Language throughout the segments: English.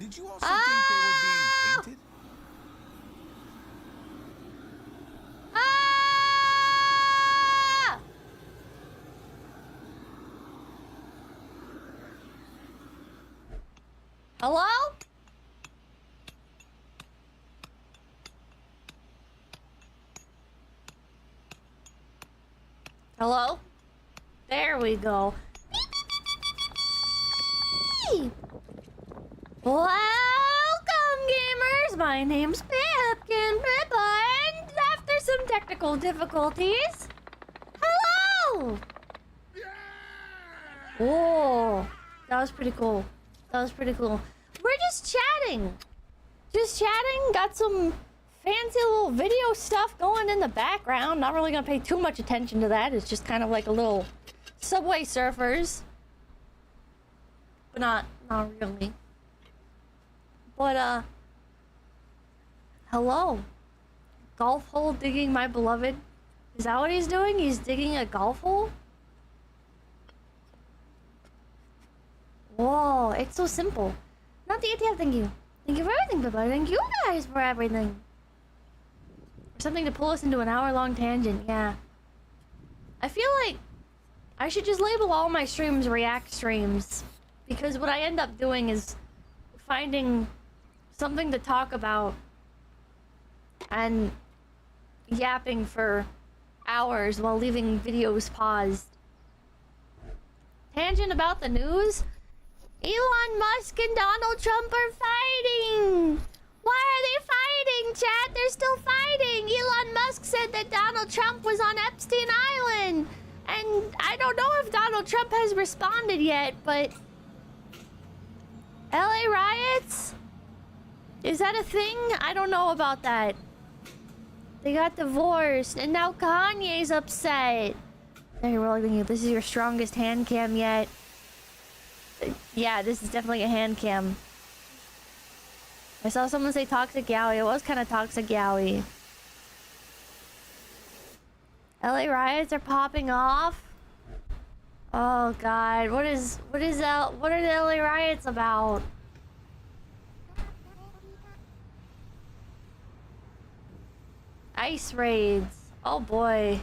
Did you also think they were being painted? Hello? Hello? There we go. Welcome, gamers! My name's 𝐒𝐴𝐵𝗵𝐴, and after some technical difficulties... Hello! Whoa! That was pretty cool. That was pretty cool. We're just chatting. Just chatting. Got some fancy little video stuff going in the background. Not really gonna pay too much attention to that. It's just kind of like a little Subway Surfers. But not really. But, hello. Golf hole digging my beloved. Is that what he's doing? He's digging a golf hole? Whoa, it's so simple. Not the ATF, thank you. Thank you for everything, Bubba. Thank you guys for everything. Something to pull us into an hour-long tangent, yeah. I feel like I should just label all my streams react streams. Because what I end up doing is finding something to talk about and yapping for hours while leaving videos paused. Tangent about the news? Elon Musk and Donald Trump are fighting! Why are they fighting, chat? They're still fighting! Elon Musk said that Donald Trump was on Epstein Island! And I don't know if Donald Trump has responded yet, but... LA riots? Is that a thing? I don't know about that. They got divorced, and now Kanye's upset. Hey, we're like thinking, this is your strongest hand cam yet. Yeah, this is definitely a hand cam. I saw someone say toxic yaoi. It was kind of toxic yaoi. LA riots are popping off. Oh god, what are the LA riots about? Ice raids. Oh boy.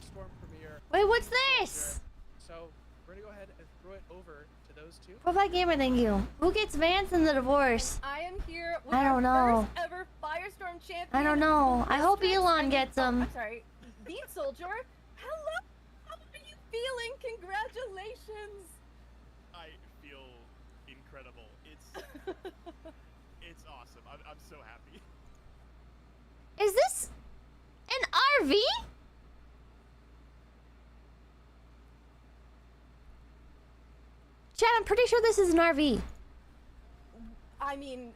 Storm premiere. Wait, what's this? So we're gonna go ahead and throw it over to those two. Profile gamer, thank you. Who gets Vance in the divorce? I am here with I don't our know. first ever Firestorm champion. I don't know. I hope Elon gets him. I'm sorry, Bean Soldier. Hello. How are you feeling? Congratulations. I feel incredible. It's awesome. I'm so happy. Is this an RV? Chad, I'm pretty sure this is an RV. I mean,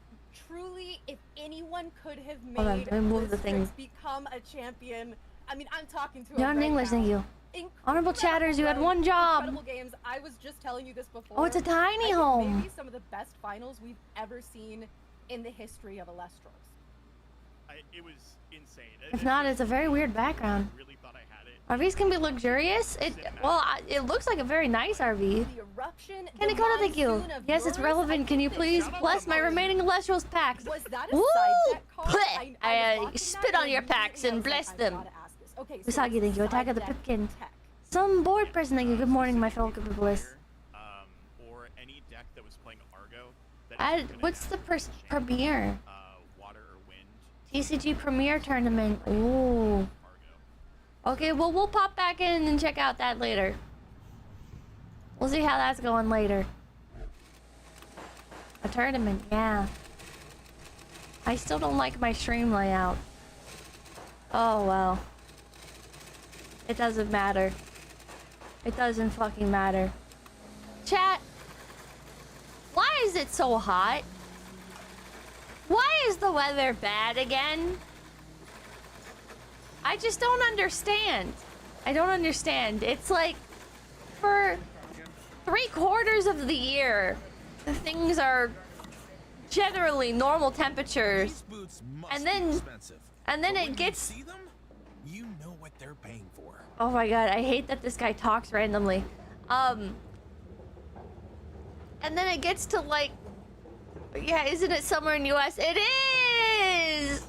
truly, if anyone could have made Hold on, let me move the thing. become a champion, I mean, I'm talking to him Not in right English, now. thank you. Honorable chatters, you had run, one job. Incredible games. I was just telling you this before. Oh, it's a tiny I think home. Maybe some of the best finals we've ever seen in the history of Alestros. It was insane. If not, it's a very weird background. I really thought I had it. RVs can be luxurious. It looks like a very nice RV. The eruption. Kaneko, thank you. Yes, it's relevant. Can you please bless my remaining Illustrials packs? Was that a Woo! side deck card? Bleh! I spit on your packs and bless them. Okay, Usagi, thank you. Attack of the Pipkin. Some board person, thank you. Good morning, my fellow Bliss. Or any deck that was playing Argo. What's the premiere? Water or wind. TCG Premier Tournament. Ooh. Okay, well, we'll pop back in and check out that later. We'll see how that's going later. A tournament, yeah. I still don't like my stream layout. Oh, well. It doesn't matter. It doesn't fucking matter. Chat. Why is it so hot? Why is the weather bad again? I just don't understand. I don't understand. It's like, for 3/4 of the year, the things are generally normal temperatures. And then it gets... See them? You know what they're paying for. Oh my god, I hate that this guy talks randomly. And then it gets to like Yeah, isn't it summer in US? It is!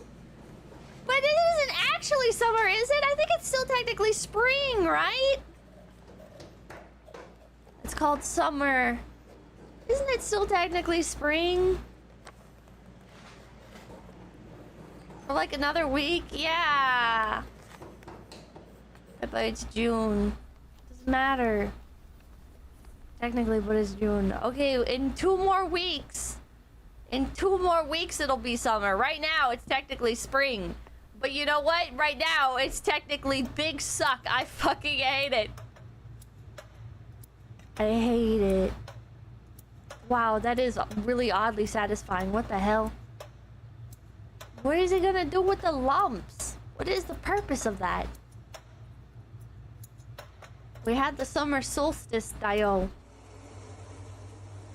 But it isn't actually summer, is it? I think it's still technically spring, right? It's called summer. Isn't it still technically spring? For like another week? Yeah. But it's June. Doesn't matter. Technically, but it's June. Okay, in 2 more weeks. In 2 more weeks, it'll be summer. Right now, it's technically spring. But you know what? Right now, it's technically big suck. I fucking hate it. I hate it. Wow, that is really oddly satisfying. What the hell? What is it gonna do with the lumps? What is the purpose of that? We had the summer solstice Dio.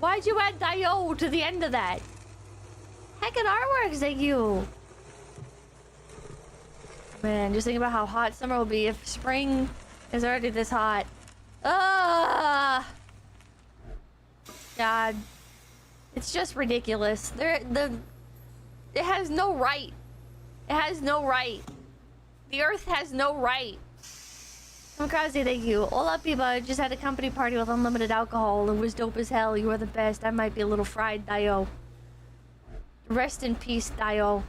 Why'd you add Dio to the end of that? Heckin' artworks, thank you. Man, just think about how hot summer will be if spring is already this hot. Ah, God, it's just ridiculous. It has no right. It has no right. The Earth has no right. Kamikaze, thank you. Hola, Piba. Just had a company party with unlimited alcohol. It was dope as hell. You are the best. I might be a little fried, Dio. Rest in peace, Dio.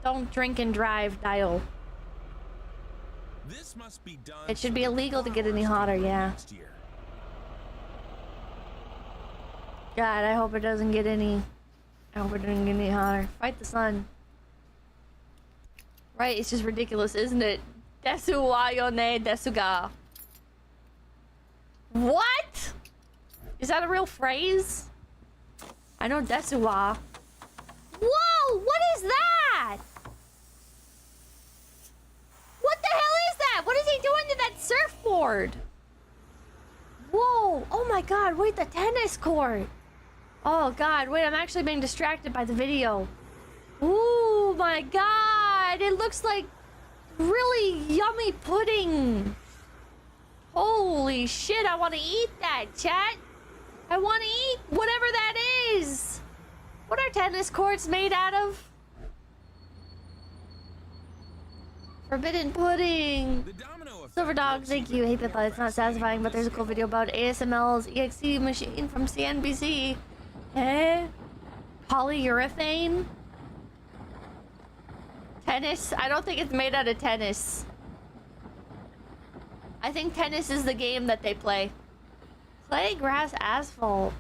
Don't drink and drive, Dio. This must be done. It should be illegal to get any hotter, yeah. God, I hope it doesn't get any... I hope it doesn't get any hotter. Fight the sun. Right, it's just ridiculous, isn't it? Desu wa yone desu ga. What? Is that a real phrase? I know desu wa. Whoa! What is that? What the hell is that? What is he doing to that surfboard? Whoa! Oh my god, wait, the tennis court! Oh god, wait, I'm actually being distracted by the video. Ooh my god! It looks like really yummy pudding! Holy shit, I want to eat that, chat! I want to eat whatever that is! What are tennis courts made out of? Forbidden pudding! Silver Dog, thank you. Hey Pippa, it's not satisfying, but there's a cool video about ASML's EXE machine from CNBC. Eh? Polyurethane? Tennis? I don't think it's made out of tennis. I think tennis is the game that they play. Clay, grass, asphalt.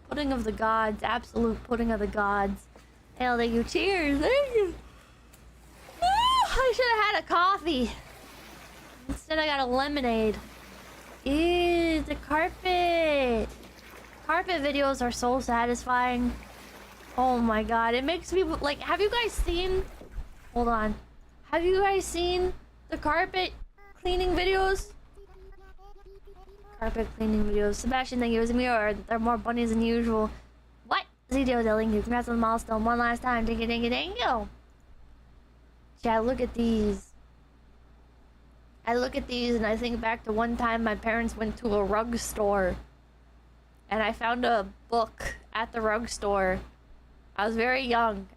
Pudding of the gods. Absolute pudding of the gods. Hell, thank you. Cheers. Thank you. I should have had a coffee. Instead, I got a lemonade. Ew, the carpet. Carpet videos are so satisfying. Oh my god. It makes me like, have you guys seen... Hold on. Have you guys seen the carpet cleaning videos? Carpet cleaning videos. Sebastian, thank you. It was me, or there are more bunnies than usual. What? ZDO telling you. Congrats on the milestone. One last time. Thank you, thank you, thank you. Yeah, look at these. I look at these and I think back to one time my parents went to a rug store. And I found a book at the rug store. I was very young.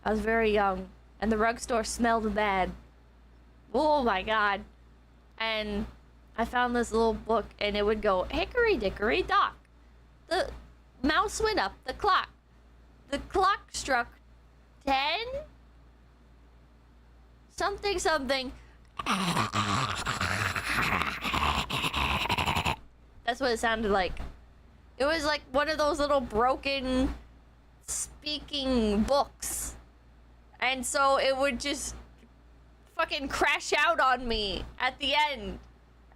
And the rug store smelled bad. Oh my god. And I found this little book and it would go, hickory dickory dock. The mouse went up the clock. The clock struck 10? Something, something. That's what it sounded like. It was like one of those little broken speaking books. And so it would just fucking crash out on me at the end.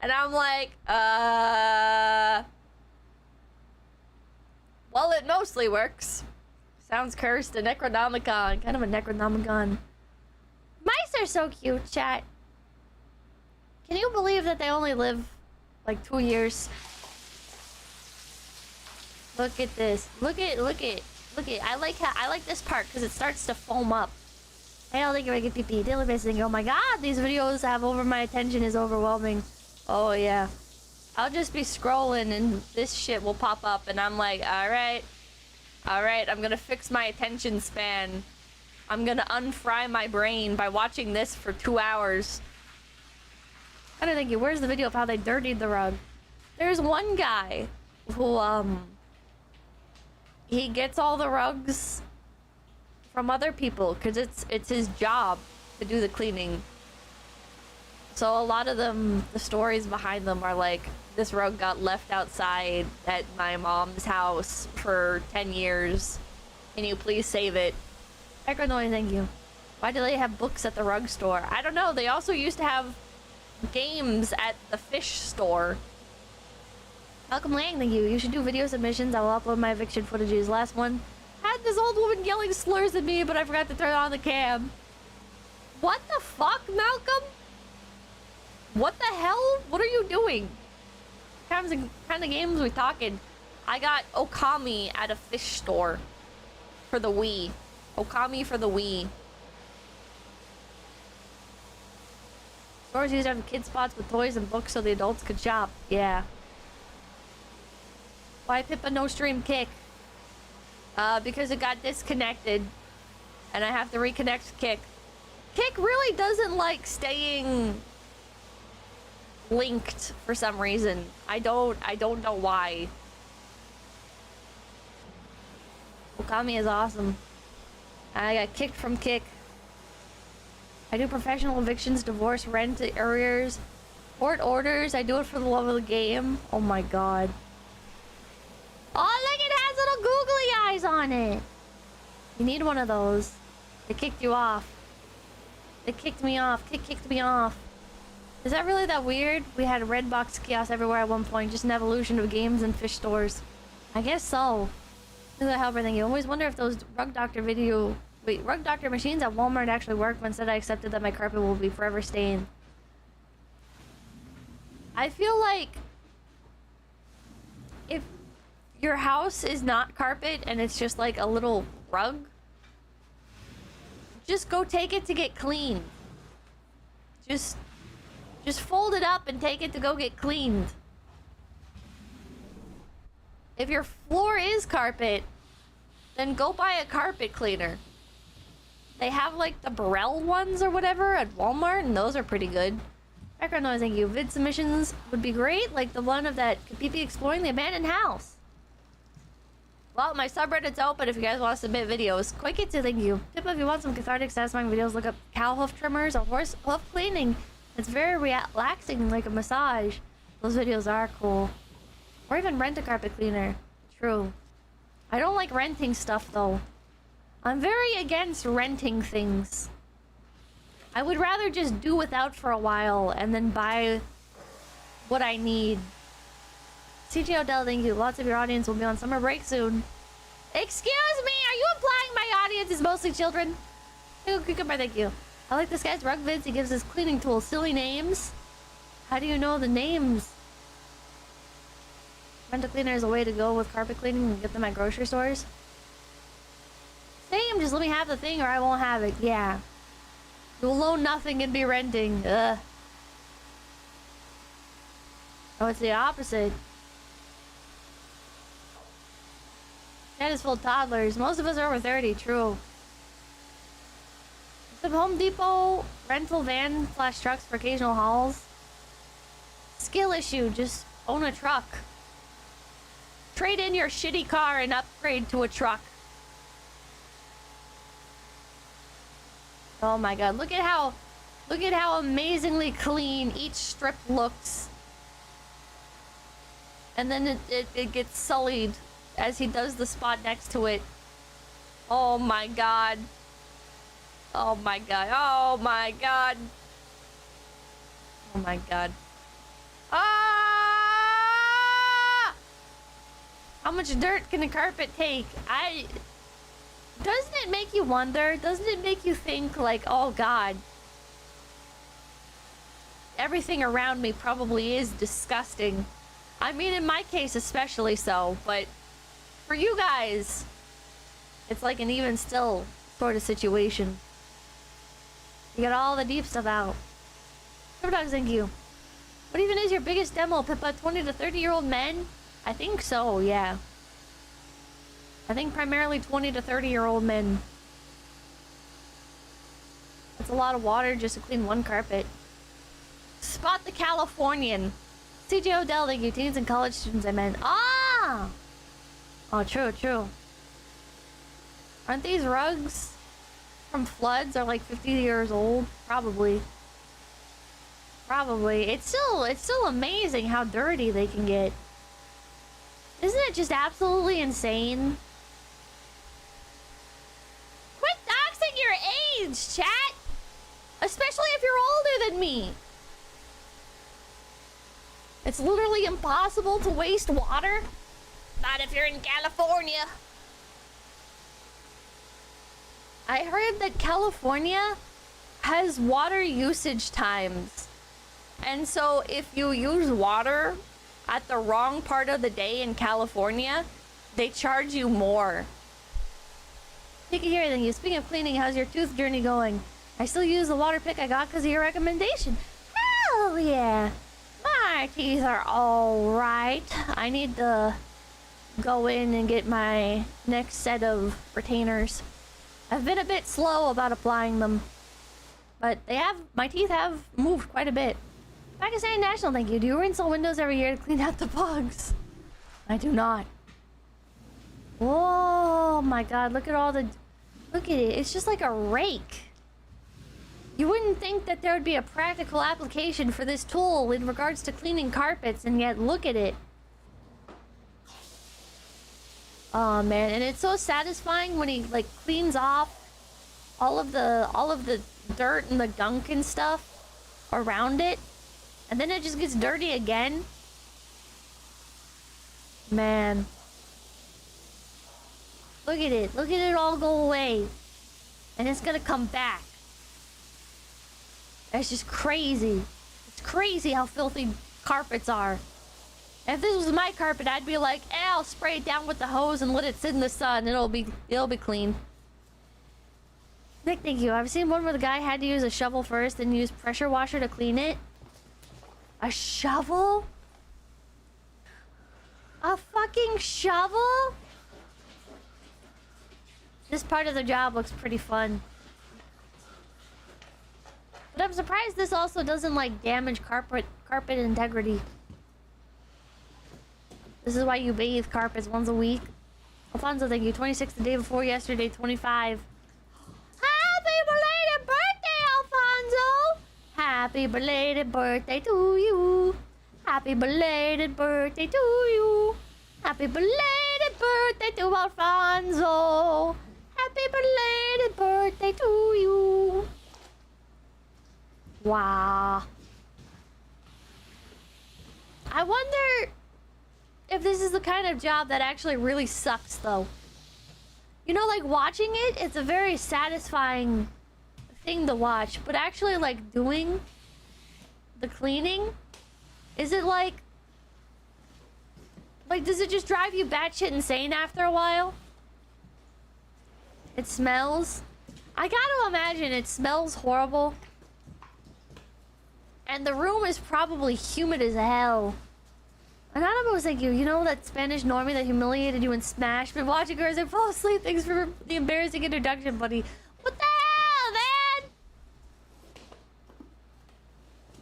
And I'm like, well, it mostly works. Sounds cursed, a Necronomicon. Kind of a Necronomicon. Mice are so cute, chat. Can you believe that they only live like 2 years? Look at this. Look at. I like this part because it starts to foam up. Hey, I'll think you're get pee. Daily basis. Oh my god, these videos have over my attention is overwhelming. Oh yeah. I'll just be scrolling and this shit will pop up and I'm like, alright. Alright, I'm gonna fix my attention span. I'm gonna unfry my brain by watching this for 2 hours. I don't think you. Where's the video of how they dirtied the rug? There's one guy who, he gets all the rugs from other people because it's his job to do the cleaning. So a lot of them, the stories behind them are like, this rug got left outside at my mom's house for 10 years. Can you please save it? Echo noise, thank you. Why do they have books at the rug store? I don't know. They also used to have games at the fish store. Malcolm Lang, thank you. You should do video submissions. I will upload my eviction footages. Last one had this old woman yelling slurs at me, but I forgot to turn on the cam. What the fuck, Malcolm? What the hell? What are you doing? What kind of games we talking? I got Okami at a fish store for the Wii. Okami for the Wii. Stores used to have kid spots with toys and books so the adults could shop. Yeah. Why Pippa no stream Kick? Because it got disconnected and I have to reconnect Kick. Kick really doesn't like staying linked for some reason. I don't know why. Okami is awesome. I got kicked from Kick. I do professional evictions, divorce, rent arrears, court orders. I do it for the love of the game. Oh my god. Oh, look, it has little googly eyes on it. You need one of those. They kicked you off. They kicked me off. Kicked me off. Is that really that weird? We had a red box kiosk everywhere at one point. Just an evolution of games and fish stores. I guess so. Look at the helper thing. You always wonder if those rug doctor rug doctor machines at Walmart actually work, but instead I accepted that my carpet will be forever stained. I feel like if your house is not carpet and it's just like a little rug, just go take it to get cleaned. Just fold it up and take it to go get cleaned. If your floor is carpet, then go buy a carpet cleaner. They have like the Burrell ones or whatever at Walmart, and those are pretty good. Background noise, thank you. Vid submissions would be great, like the one of that Kapipi exploring the abandoned house. Well, my subreddit's open if you guys want to submit videos. Quick it to thank you. Tip if you want some cathartic, satisfying videos, look up cow hoof trimmers or horse hoof cleaning. It's very relaxing, like a massage. Those videos are cool. Or even rent a carpet cleaner. True. I don't like renting stuff though. I'm very against renting things. I would rather just do without for a while and then buy what I need. CJ Odell, thank you. Lots of your audience will be on summer break soon. Excuse me, are you implying my audience is mostly children? Cucumber, thank you. I like this guy's rug vids. He gives us cleaning tools. Silly names. How do you know the names? Rent a cleaner is a way to go with carpet cleaning and get them at grocery stores. Same, just let me have the thing or I won't have it. Yeah. You'll loan nothing and be renting. Ugh. Oh, it's the opposite. That is full of toddlers. Most of us are over 30, true. Some Home Depot rental van / trucks for occasional hauls. Skill issue, just own a truck. Trade in your shitty car and upgrade to a truck. Oh my god, look at how amazingly clean each strip looks. And then it gets sullied as he does the spot next to it. Oh my god. Oh my god. Oh my god. Oh my god. Ah! How much dirt can a carpet take? Doesn't it make you wonder? Doesn't it make you think like, oh god, everything around me probably is disgusting. I mean, in my case especially so, but for you guys, it's like an even still sort of situation. You got all the deep stuff out. Dogs, thank you. What even is your biggest demo, Pippa? 20 to 30-year-old men? I think so, yeah. I think primarily 20 to 30-year-old men. That's a lot of water just to clean one carpet. Spot the Californian. CJ Odell, thank you. Teens and college students, I meant. Ah! Oh, true, true. Aren't these rugs from floods are like 50 years old? Probably. Probably. It's still amazing how dirty they can get. Isn't it just absolutely insane? Quit doxing your age, chat! Especially if you're older than me. It's literally impossible to waste water. Not if you're in California. I heard that California has water usage times. And so if you use water at the wrong part of the day in California, they charge you more. Take it here then. You speaking of cleaning, how's your tooth journey going? I still use the water pick I got because of your recommendation. Hell yeah. My teeth are all right. I need to go in and get my next set of retainers. I've been a bit slow about applying them, but my teeth have moved quite a bit. Pakistan National, thank you. Do you rinse all windows every year to clean out the bugs? I do not. Oh my god, look at it. It's just like a rake. You wouldn't think that there would be a practical application for this tool in regards to cleaning carpets, and yet look at it. Oh man, and it's so satisfying when he like cleans off all of the dirt and the gunk and stuff around it, and then it just gets dirty again. Man. Look at it all go away. And it's gonna come back. That's just crazy. It's crazy how filthy carpets are. If this was my carpet, I'd be like, I'll spray it down with the hose and let it sit in the sun. It'll be clean. Nick, thank you. I've seen one where the guy had to use a shovel first and use pressure washer to clean it. A shovel? A fucking shovel? This part of the job looks pretty fun. But I'm surprised this also doesn't like damage carpet integrity. This is why you bathe carpets once a week. Alfonso, thank you. 26 the day before yesterday, 25. Happy belated birthday, Alfonso! Happy belated birthday to you. Happy belated birthday to you. Happy belated birthday to Alfonso. Happy belated birthday to you. Wow. I wonder if this is the kind of job that actually really sucks, though. You know, like, watching it, it's a very satisfying thing to watch. But actually, like, doing the cleaning, is it like... Like, does it just drive you batshit insane after a while? It smells. I gotta imagine it smells horrible. And the room is probably humid as hell. Anonymous was like, you know that Spanish normie that humiliated you in Smash? Been watching girls and fall asleep. Thanks for the embarrassing introduction, buddy. What the hell, man?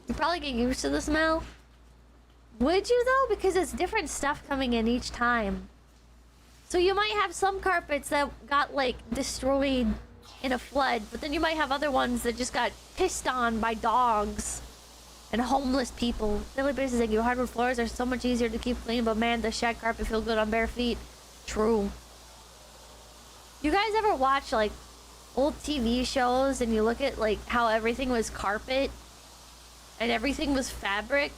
You probably get used to the smell. Would you, though? Because it's different stuff coming in each time. So you might have some carpets that got, like, destroyed in a flood, but then you might have other ones that just got pissed on by dogs and homeless people. Daily basis, like, your hardwood floors are so much easier to keep clean, but man, the shag carpet feel good on bare feet. True. You guys ever watch, like, old TV shows and you look at, like, how everything was carpet and everything was fabric,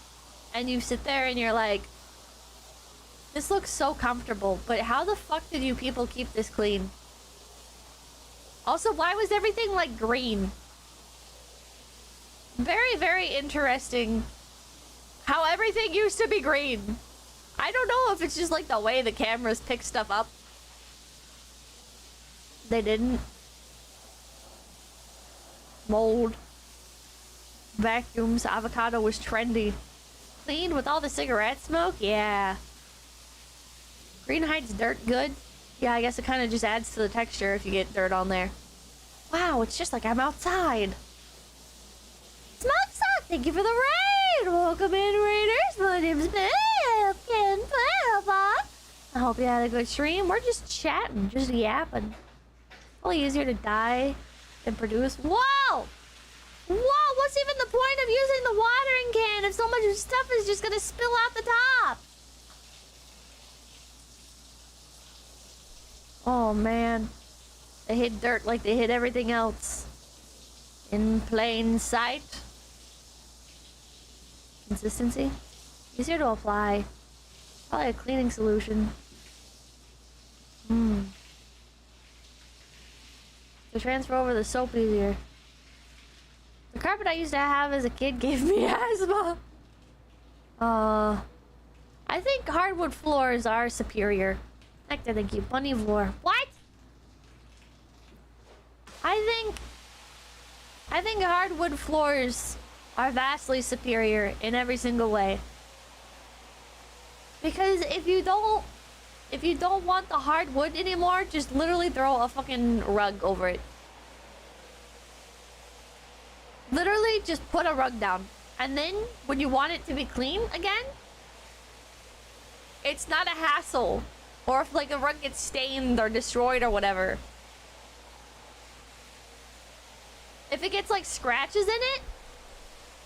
and you sit there and you're like, this looks so comfortable, but how the fuck did you people keep this clean? Also, why was everything, like, green? Very, very interesting how everything used to be green. I don't know if it's just, like, the way the cameras pick stuff up. They didn't. Mold. Vacuums. Avocado was trendy. Cleaned with all the cigarette smoke? Yeah. Green hides dirt good. Yeah, I guess it kind of just adds to the texture if you get dirt on there. Wow, it's just like I'm outside. It's outside. Thank you for the raid. Welcome in, raiders. My name's Bill. I hope you had a good stream. We're just chatting, just yapping. Probably easier to die than produce. Whoa! Whoa, what's even the point of using the watering can if so much stuff is just gonna spill out the top? Oh man. They hid dirt like they hid everything else. In plain sight. Consistency. Easier to apply. Probably a cleaning solution. To transfer over the soap easier. The carpet I used to have as a kid gave me asthma. I think hardwood floors are superior. Nectar, thank you. Bunny floor. What? I think hardwood floors are vastly superior in every single way. Because if you don't want the hardwood anymore, just literally throw a fucking rug over it. Literally just put a rug down. And then when you want it to be clean again, it's not a hassle. Or if like a rug gets stained or destroyed or whatever. If it gets like scratches in it,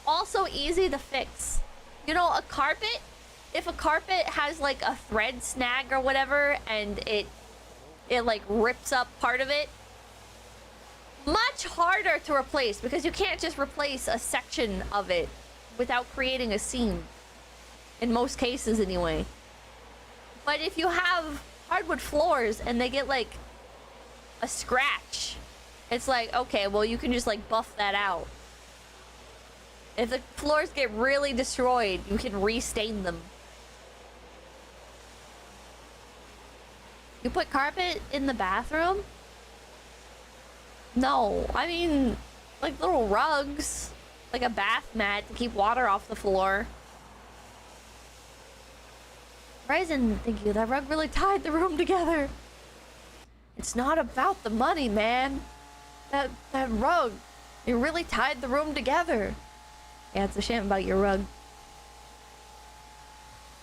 also easy to fix. You know, a carpet, if a carpet has like a thread snag or whatever and it like rips up part of it, much harder to replace because you can't just replace a section of it without creating a seam. In most cases anyway. But if you have hardwood floors and they get like a scratch, it's like, okay, well you can just like buff that out. If the floors get really destroyed, you can restain them. You put carpet in the bathroom? No, I mean, like little rugs, like a bath mat to keep water off the floor. Ryzen, thank you. That rug really tied the room together. It's not about the money, man. That rug, it really tied the room together. Yeah, it's a shame about your rug.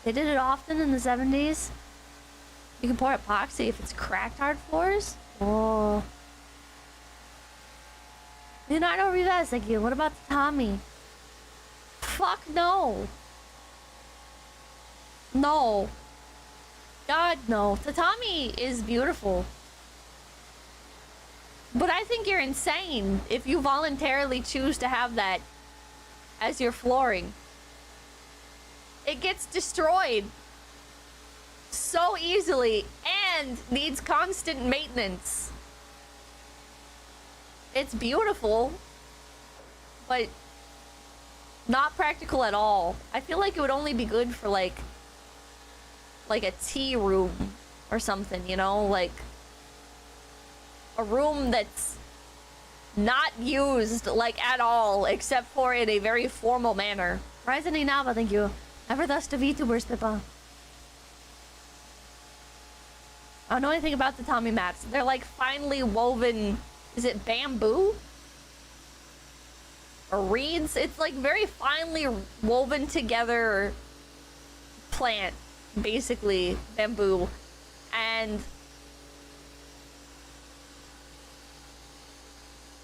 They did it often in the 70s. You can pour epoxy if it's cracked hard floors. Oh. Leonardo Rivas, thank you. What about Tommy? Fuck no. No. God, no. Tatami is beautiful. But I think you're insane if you voluntarily choose to have that as your flooring. It gets destroyed so easily and needs constant maintenance. It's beautiful, but not practical at all. I feel like it would only be good for like a tea room or something, you know, like a room that's not used like at all except for in a very formal manner. Ryzen Inaba, thank you. Never thus to VTubers, 𝐿. I don't know anything about the Tommy mats. They're like finely woven. Is it bamboo? Or reeds? It's like very finely woven together plant, basically bamboo. And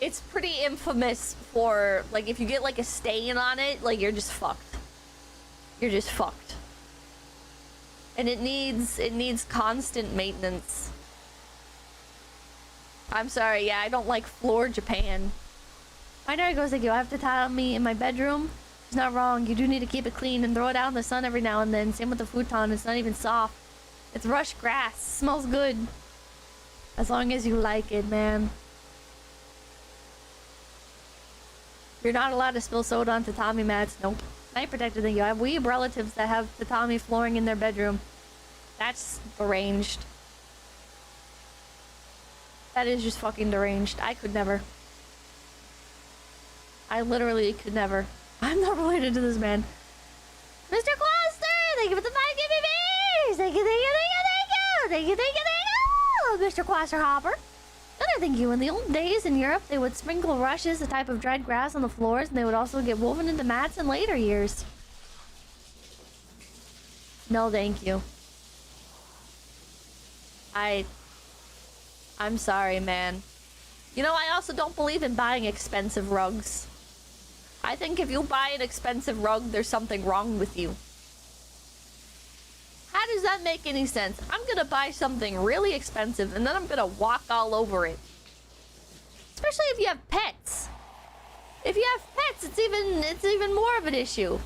it's pretty infamous for, like, if you get like a stain on it, like you're just fucked. You're just fucked. And it needs constant maintenance. I'm sorry, yeah, I don't like floor Japan. Binary goes like, you have to tile me in my bedroom. It's not wrong. You do need to keep it clean and throw it out in the sun every now and then. Same with the futon. It's not even soft. It's rush grass. It smells good. As long as you like it, man. You're not allowed to spill soda on tatami mats. Nope. Night protector thing. You have weeb relatives that have tatami flooring in their bedroom. That's deranged. That is just fucking deranged. I could never. I literally could never. I'm not related to this man. Mr. Cluster! Thank you for the 5 GBBs! Thank you, thank you, thank you, thank you! Thank you, thank you, thank you! Oh, Mr. Quasserhopper. Another thank you. In the old days in Europe, they would sprinkle rushes, a type of dried grass, on the floors, and they would also get woven into mats in later years. No, thank you. I'm sorry, man. You know, I also don't believe in buying expensive rugs. I think if you buy an expensive rug, there's something wrong with you. How does that make any sense? I'm gonna buy something really expensive and then I'm gonna walk all over it. Especially if you have pets. If you have pets, it's even more of an issue.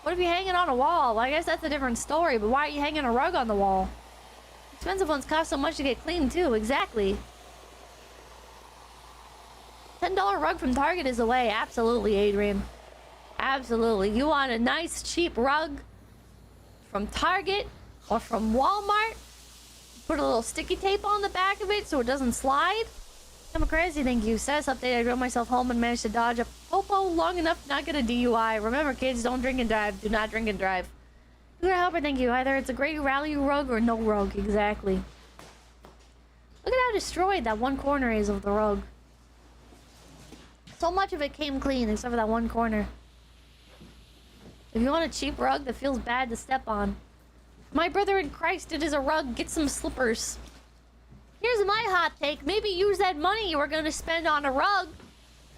What if you're hanging on a wall? Well, I guess that's a different story, but why are you hanging a rug on the wall? Expensive ones cost so much to get cleaned too, exactly. $10 rug from Target is the way. Absolutely, Adrian. Absolutely. You want a nice, cheap rug from Target or from Walmart? Put a little sticky tape on the back of it so it doesn't slide. I'm crazy, thank you. Status update, I drove myself home and managed to dodge a popo long enough to not get a DUI. Remember, kids, don't drink and drive. Do not drink and drive. Good helper, thank you. Either it's a great value rug or no rug. Exactly. Look at how destroyed that one corner is of the rug. So much of it came clean except for that one corner. If you want a cheap rug that feels bad to step on, my brother in Christ, it is a rug. Get some slippers. Here's my hot take. Maybe use that money you were going to spend on a rug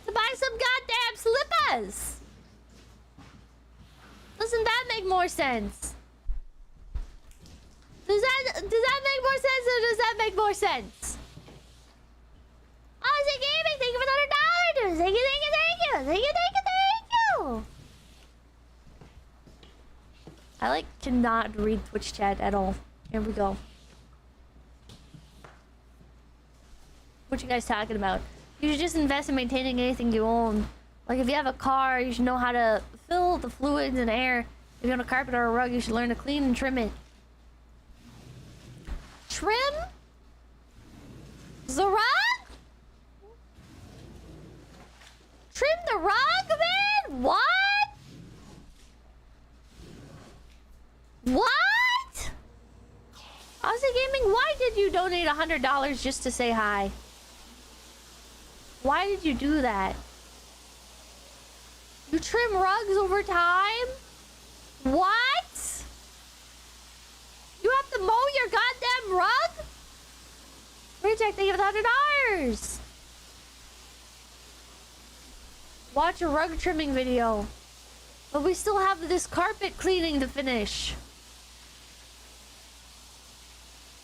to buy some goddamn slippers. Doesn't that make more sense? Does that make more sense or does that make more sense? Aussie Gaming, thank you for $100. Thank you, thank you, thank you. Thank you, thank you, thank you. I cannot read Twitch chat at all. Here we go. What you guys talking about? You should just invest in maintaining anything you own. Like if you have a car, you should know how to fill the fluids and air. If you own a carpet or a rug, you should learn to clean and trim it. Trim? The rug? Trim the rug, man? What? What? Aussie Gaming, why did you donate $100 just to say hi? Why did you do that? You trim rugs over time? What? You have to mow your goddamn rug? Reject, thank you for $100. Watch a rug trimming video. But we still have this carpet cleaning to finish.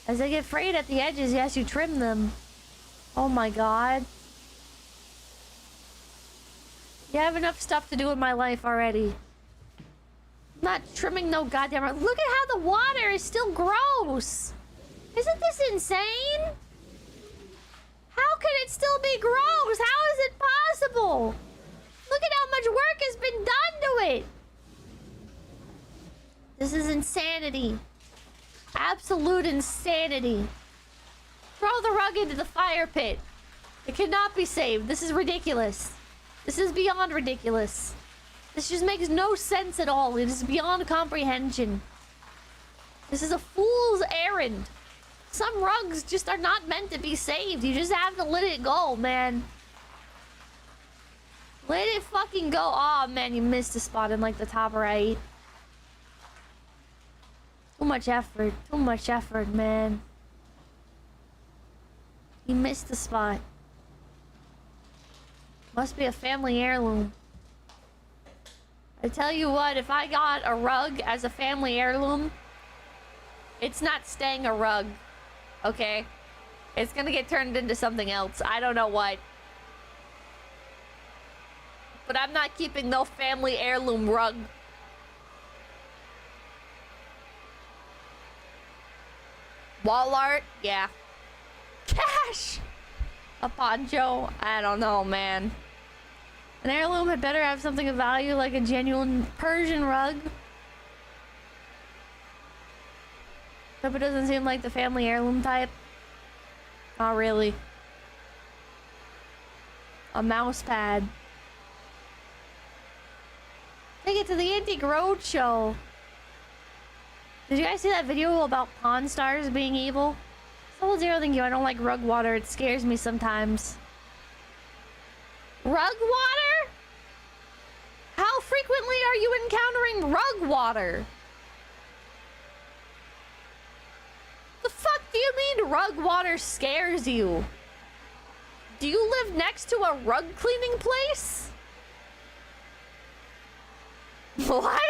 As they get frayed at the edges, yes, you trim them. Oh my god. You have enough stuff to do in my life already. I'm not trimming no goddamn rug. Look at how the water is still gross. Isn't this insane? How can it still be gross? How is it possible? Look at how much work has been done to it. This is insanity. Absolute insanity. Throw the rug into the fire pit. It cannot be saved. This is ridiculous. This is beyond ridiculous. This just makes no sense at all. It is beyond comprehension. This is a fool's errand. Some rugs just are not meant to be saved. You just have to let it go, man. Let it fucking go. Oh man, you missed a spot in like the top right. Too much effort. Too much effort, man. You missed the spot. Must be a family heirloom. I tell you what, if I got a rug as a family heirloom, it's not staying a rug. Okay? It's gonna get turned into something else. I don't know what. But I'm not keeping no family heirloom rug. Wall art? Yeah. Cash! A poncho? I don't know, man. An heirloom had better have something of value like a genuine Persian rug. Hope it doesn't seem like the family heirloom type. Not really. A mouse pad. Take it to the Antique Roadshow. Did you guys see that video about Pawn Stars being evil? Soul Zero, thank you. I don't like rug water. It scares me sometimes. Rug water? How frequently are you encountering rug water? The fuck do you mean rug water scares you? Do you live next to a rug cleaning place? What?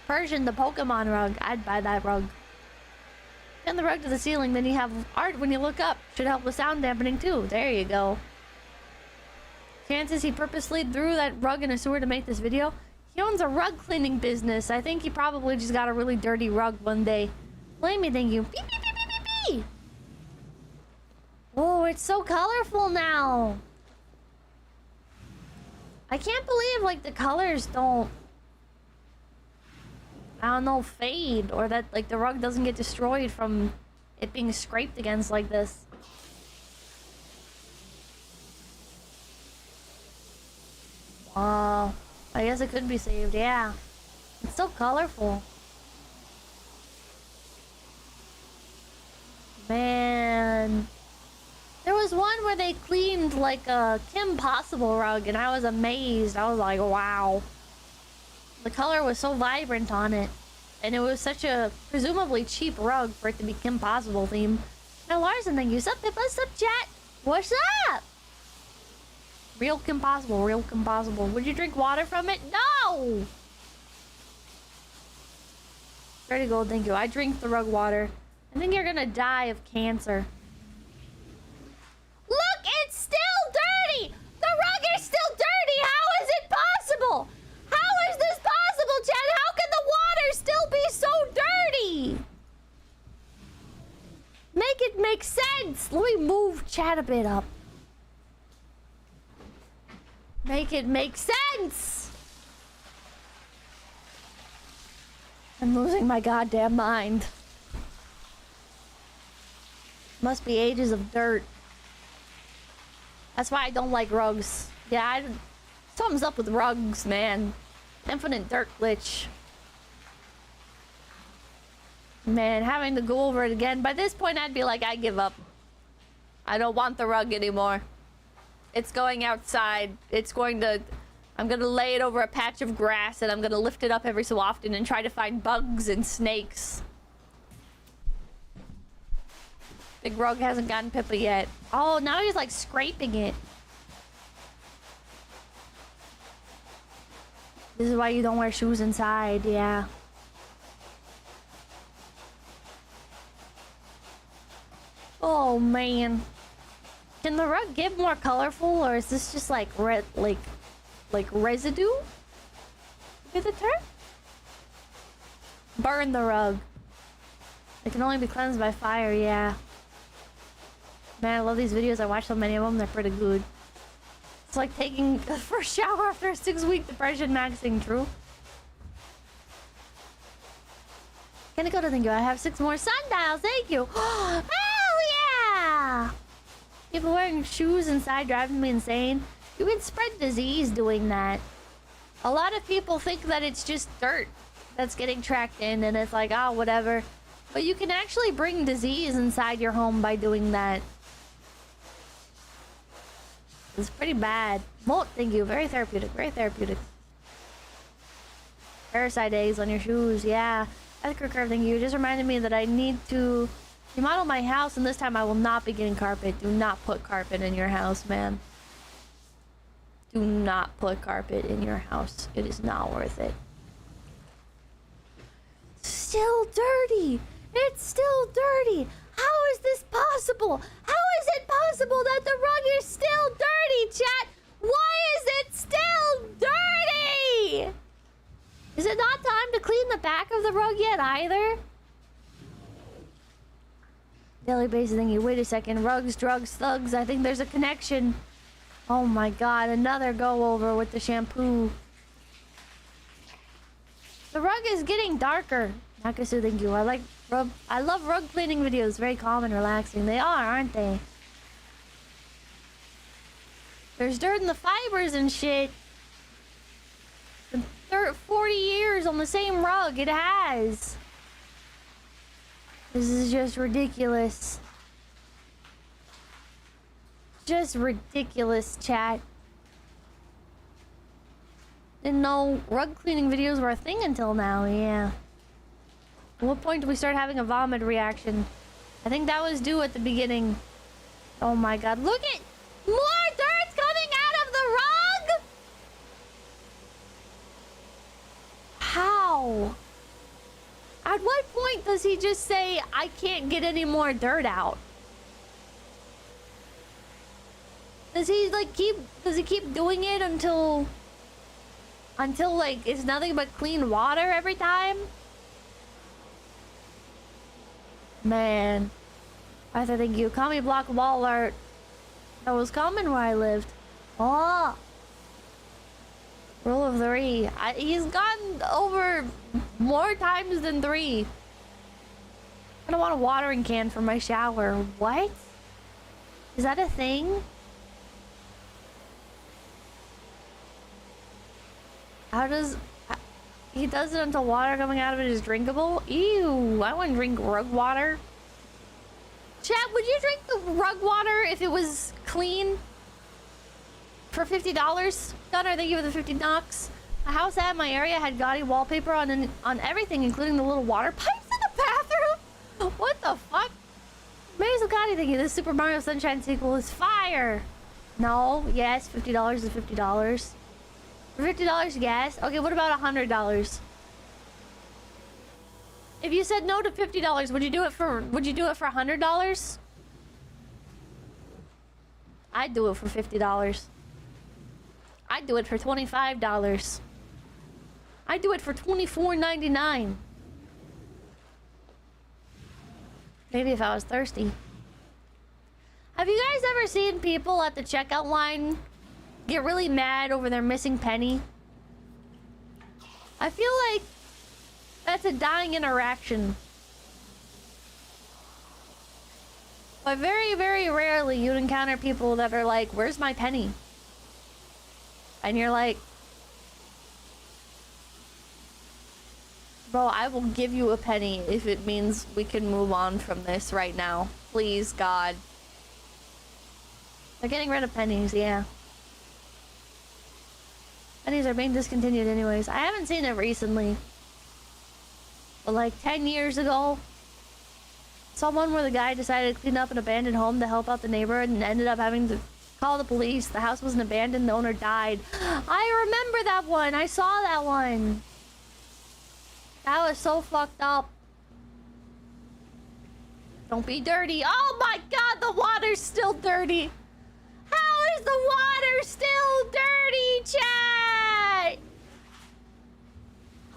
Persian, the Pokemon rug. I'd buy that rug. Pin the rug to the ceiling, then you have art when you look up. Should help with sound dampening too. There you go. Chances he purposely threw that rug in a sewer to make this video? He owns a rug cleaning business. I think he probably just got a really dirty rug one day. Blame me, thank you. Beep, beep, beep, beep, beep, beep. Oh, it's so colorful now. I can't believe, like, the colors don't, I don't know, fade, or that, like, the rug doesn't get destroyed from it being scraped against like this. Wow. I guess it could be saved, yeah. It's so colorful. Man. There was one where they cleaned like a Kim Possible rug and I was amazed. I was like, wow. The color was so vibrant on it. And it was such a presumably cheap rug for it to be Kim Possible theme. Now Larson, thank you. Sup, what's up, chat? What's up? Real Kim Possible, real Kim Possible. Would you drink water from it? No! Ready to go, thank you. I drink the rug water. I think you're gonna die of cancer. Look, it's still dirty! The rug is still dirty! How is it possible? How is this possible, Chad? How can the water still be so dirty? Make it make sense! Let me move Chad a bit up. Make it make sense! I'm losing my goddamn mind. Must be ages of dirt. That's why I don't like rugs. Yeah, something's up with rugs, man. Infinite dirt glitch. Man, having to go over it again. By this point, I'd be like, I give up. I don't want the rug anymore. It's going outside. It's going to... I'm gonna lay it over a patch of grass and I'm gonna lift it up every so often and try to find bugs and snakes. Big Rug hasn't gotten Pippa yet. Oh, now he's like scraping it. This is why you don't wear shoes inside, yeah. Oh man. Can the rug get more colorful, or is this just like red, like residue? Is the term? Burn the rug. It can only be cleansed by fire, yeah. Man, I love these videos. I watch so many of them. They're pretty good. It's like taking the first shower after a 6-week depression maxing, true. Kaneko, thank you. I have 6 more sundials. Thank you. Hell yeah! People wearing shoes inside driving me insane. You can spread disease doing that. A lot of people think that it's just dirt that's getting tracked in and it's like, oh, whatever. But you can actually bring disease inside your home by doing that. It's pretty bad. Molt, thank you. Very therapeutic. Very therapeutic. Parasite eggs on your shoes. Yeah. Ethical curve, thank you. Just reminded me that I need to remodel my house, and this time I will not be getting carpet. Do not put carpet in your house, man. Do not put carpet in your house. It is not worth it. Still dirty. It's still dirty. How is this possible? How is it possible that the rug is still dirty, chat? Why is it still dirty? Is it not time to clean the back of the rug yet either? Daily basis thingy. Wait a second. Rugs, drugs, thugs. I think there's a connection. Oh my god. Another go over with the shampoo. The rug is getting darker. Nakasu, thank you. I love rug cleaning videos. Very calm and relaxing. They are, aren't they? There's dirt in the fibers and shit. 40 years on the same rug. It has. This is just ridiculous. Just ridiculous, chat. Didn't know rug cleaning videos were a thing until now, yeah. At what point do we start having a vomit reaction? I think that was due at the beginning. Oh my god, look at more dirt coming out of the rug! How? At what point does he just say, I can't get any more dirt out? Does he like keep doing it until like it's nothing but clean water every time? Man. Arthur, thank you. Call me block wall art. That was common where I lived. Oh. Rule of 3. He's gotten over more times than 3. I don't want a watering can for my shower. What? Is that a thing? How does... He does it until water coming out of it is drinkable? Ew, I wouldn't drink rug water. Chat, would you drink the rug water if it was clean? For $50? Gunner, thank you for the 50 knocks. A house at my area had gaudy wallpaper on everything, including the little water pipes in the bathroom. What the fuck? Maybe some gaudy thinking this Super Mario Sunshine sequel is fire. No, yes, $50 is $50. For $50, yes. Okay, what about $100? If you said no to $50, would you do it for $100? I'd do it for $50. I'd do it for $25. I'd do it for $24.99. Maybe if I was thirsty. Have you guys ever seen people at the checkout line get really mad over their missing penny? I feel like that's a dying interaction. But very, very rarely you'd encounter people that are like, where's my penny? And you're like, bro, I will give you a penny if it means we can move on from this right now. Please, God. They're getting rid of pennies, yeah. Pennies are being discontinued anyways. I haven't seen it recently. But like 10 years ago, someone where the guy decided to clean up an abandoned home to help out the neighbor and ended up having to call the police. The house wasn't abandoned, the owner died. I remember that one. I saw that one. That was so fucked up. Don't be dirty. Oh my god, the water's still dirty. How is the water still dirty, chat?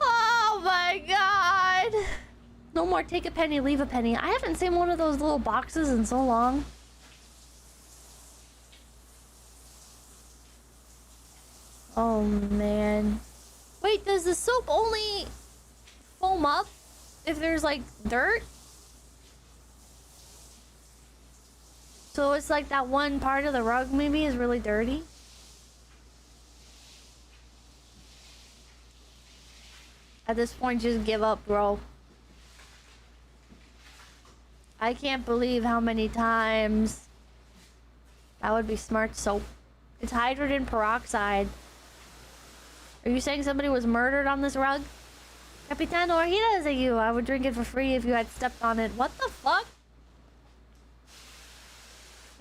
Oh my god. No more take a penny, leave a penny. I haven't seen one of those little boxes in so long. Oh man. Wait, does the soap only foam up if there's like dirt? So it's like that one part of the rug maybe is really dirty? At this point, just give up, bro. I can't believe how many times. That would be smart soap. It's hydrogen peroxide. Are you saying somebody was murdered on this rug? Capitano Orhida is you. I would drink it for free if you had stepped on it. What the fuck?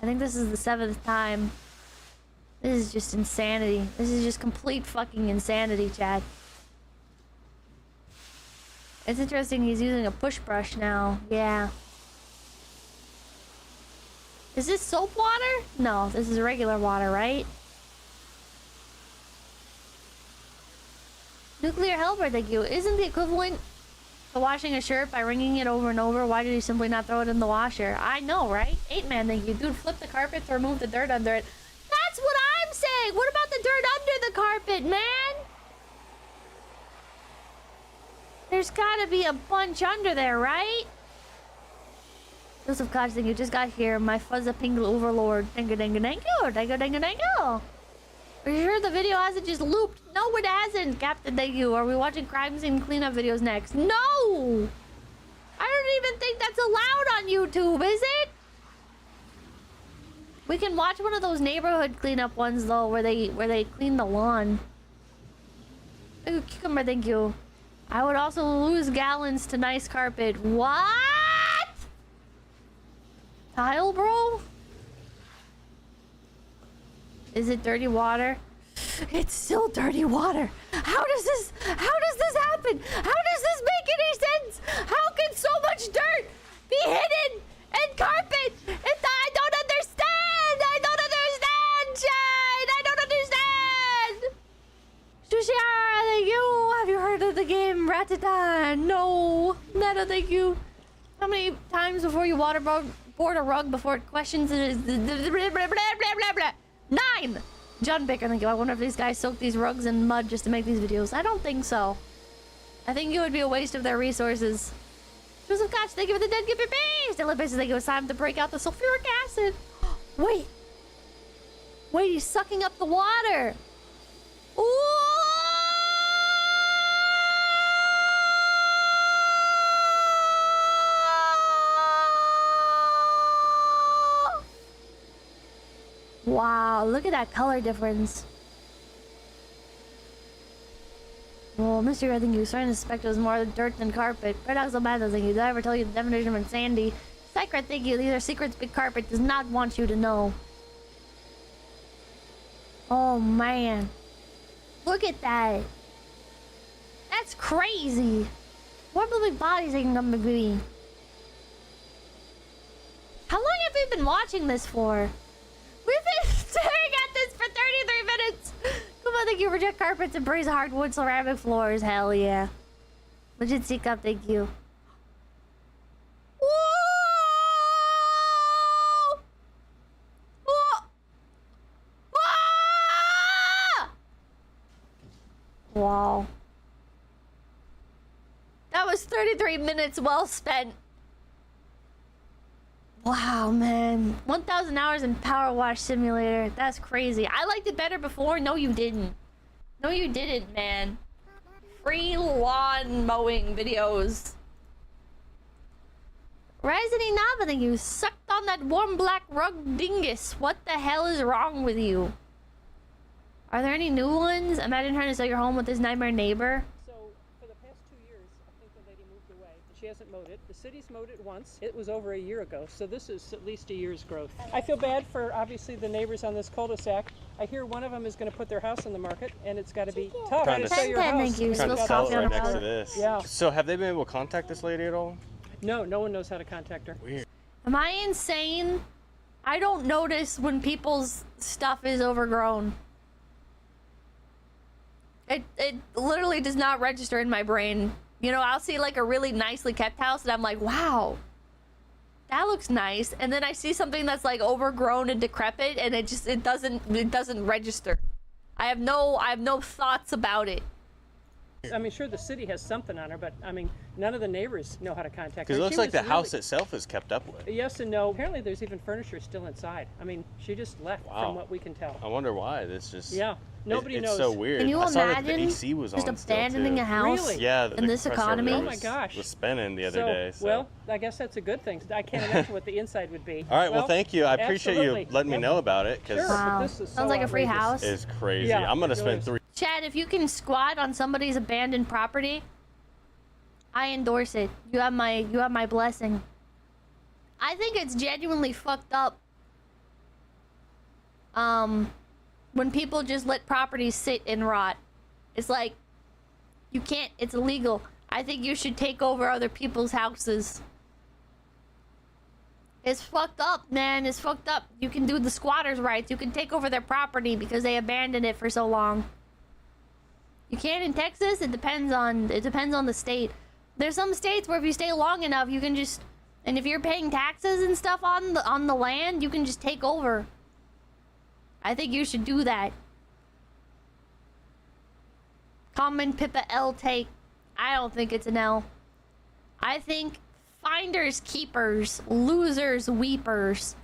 I think this is the 7th time. This is just insanity. This is just complete fucking insanity, Chad. It's interesting he's using a push brush now. Yeah. Is this soap water? No, this is regular water, right? Nuclear helper, thank you. Isn't the equivalent to washing a shirt by wringing it over and over? Why did he simply not throw it in the washer? I know, right? 8-man, thank you. Dude, flip the carpet to remove the dirt under it. That's what I'm saying! What about the dirt under the carpet, man? There's gotta be a bunch under there, right? Joseph Koch, thank you. Just got here. My fuzza pink overlord. Thank you, thank you, thank you. Thank you, thank you, thank you. Are you sure the video hasn't just looped? No, it hasn't, Captain Thank You. Are we watching crime scene cleanup videos next? No! I don't even think that's allowed on YouTube, is it? We can watch one of those neighborhood cleanup ones though, where they clean the lawn. Ooh, cucumber, thank you. I would also lose gallons to nice carpet. What? Tile, bro? Is it dirty water? It's still dirty water. How does this happen? How does this make any sense? How can so much dirt be hidden in carpet? I don't understand. I don't understand, Chad. I don't understand. Sushiara, thank you. Have you heard of the game Ratata? No. Meta, thank you. How many times before you waterboard a rug before it questions it? Blah, blah, blah, blah. 9! John Baker, thank you. I wonder if these guys soak these rugs in mud just to make these videos. I don't think so. I think it would be a waste of their resources. Joseph Koch, thank you for the dead gift base. Dylan Basis, thank you. It's time to break out the sulfuric acid. Wait. Wait, he's sucking up the water. Ooh! Wow, look at that color difference. Well, Mr. I think you were starting to suspect it was more dirt than carpet. Paradox of bad, thank you. Did I ever tell you the definition of insanity? Secret, thank you. These are secrets big carpet does not want you to know. Oh, man. Look at that. That's crazy. What big bodies they can come between? How long have we been watching this for? We've been staring at this for 33 minutes. Come on, thank you. Reject carpets, embrace hardwood ceramic floors. Hell yeah. Legit seek up, thank you. Whoa! Whoa! Ah! Wow. That was 33 minutes well spent. Wow, man. 1,000 hours in Power Wash Simulator. That's crazy. I liked it better before. No, you didn't. No, you didn't, man. Free lawn mowing videos. Rising Nava, thank you. Sucked on that warm black rug dingus. What the hell is wrong with you? Are there any new ones? Imagine trying to sell your home with this nightmare neighbor. So, for the past 2 years, I think the lady moved away. She hasn't mowed it. The city's mowed it once. It was over a year ago, so this is at least a year's growth. I feel bad for, obviously, the neighbors on this cul-de-sac. I hear one of them is going to put their house on the market, and it's got to be tough Trying to sell your house. Thank you. Trying to Spills sell coffee it on right the next floor. to this. Yeah. So have they been able to contact this lady at all? No, no one knows how to contact her. Weird. Am I insane? I don't notice when people's stuff is overgrown. It literally does not register in my brain. You know, I'll see like a really nicely kept house and I'm like, wow, that looks nice. And then I see something that's like overgrown and decrepit and it doesn't register. I have no thoughts about it. I mean, sure, the city has something on her, but I mean, none of the neighbors know how to contact her. Because it looks She like was the really- house itself is kept up with. Yes and no. Apparently, there's even furniture still inside. I mean, she just left, Wow. from what we can tell. I wonder why. This just Yeah, nobody it's knows. so weird. Can you I saw that imagine the AC was just on still, abandoning too. a house Really? Yeah, in this compressor over economy? there Oh my was- gosh. was spinning the other day. So. Well, I guess that's a good thing. I can't imagine what the inside would be. All right, well, thank you. I appreciate absolutely. you letting me Yep. know about it because Sure, but Wow. this is Sounds so like a free outrageous. house. it's crazy. Yeah, I'm gonna it really spend is. 3. Chad, if you can squat on somebody's abandoned property, I endorse it. You have my blessing. I think it's genuinely fucked up. When people just let properties sit and rot. It's like you can't, it's illegal. I think you should take over other people's houses. It's fucked up, man. It's fucked up. You can do the squatters' rights. You can take over their property because they abandoned it for so long. You can't in Texas. It depends on the state. There's some states where if you stay long enough, you can just, and if you're paying taxes and stuff on the land, you can just take over. I think you should do that. Common Pippa L take. I don't think it's an L. I think finders keepers, losers weepers.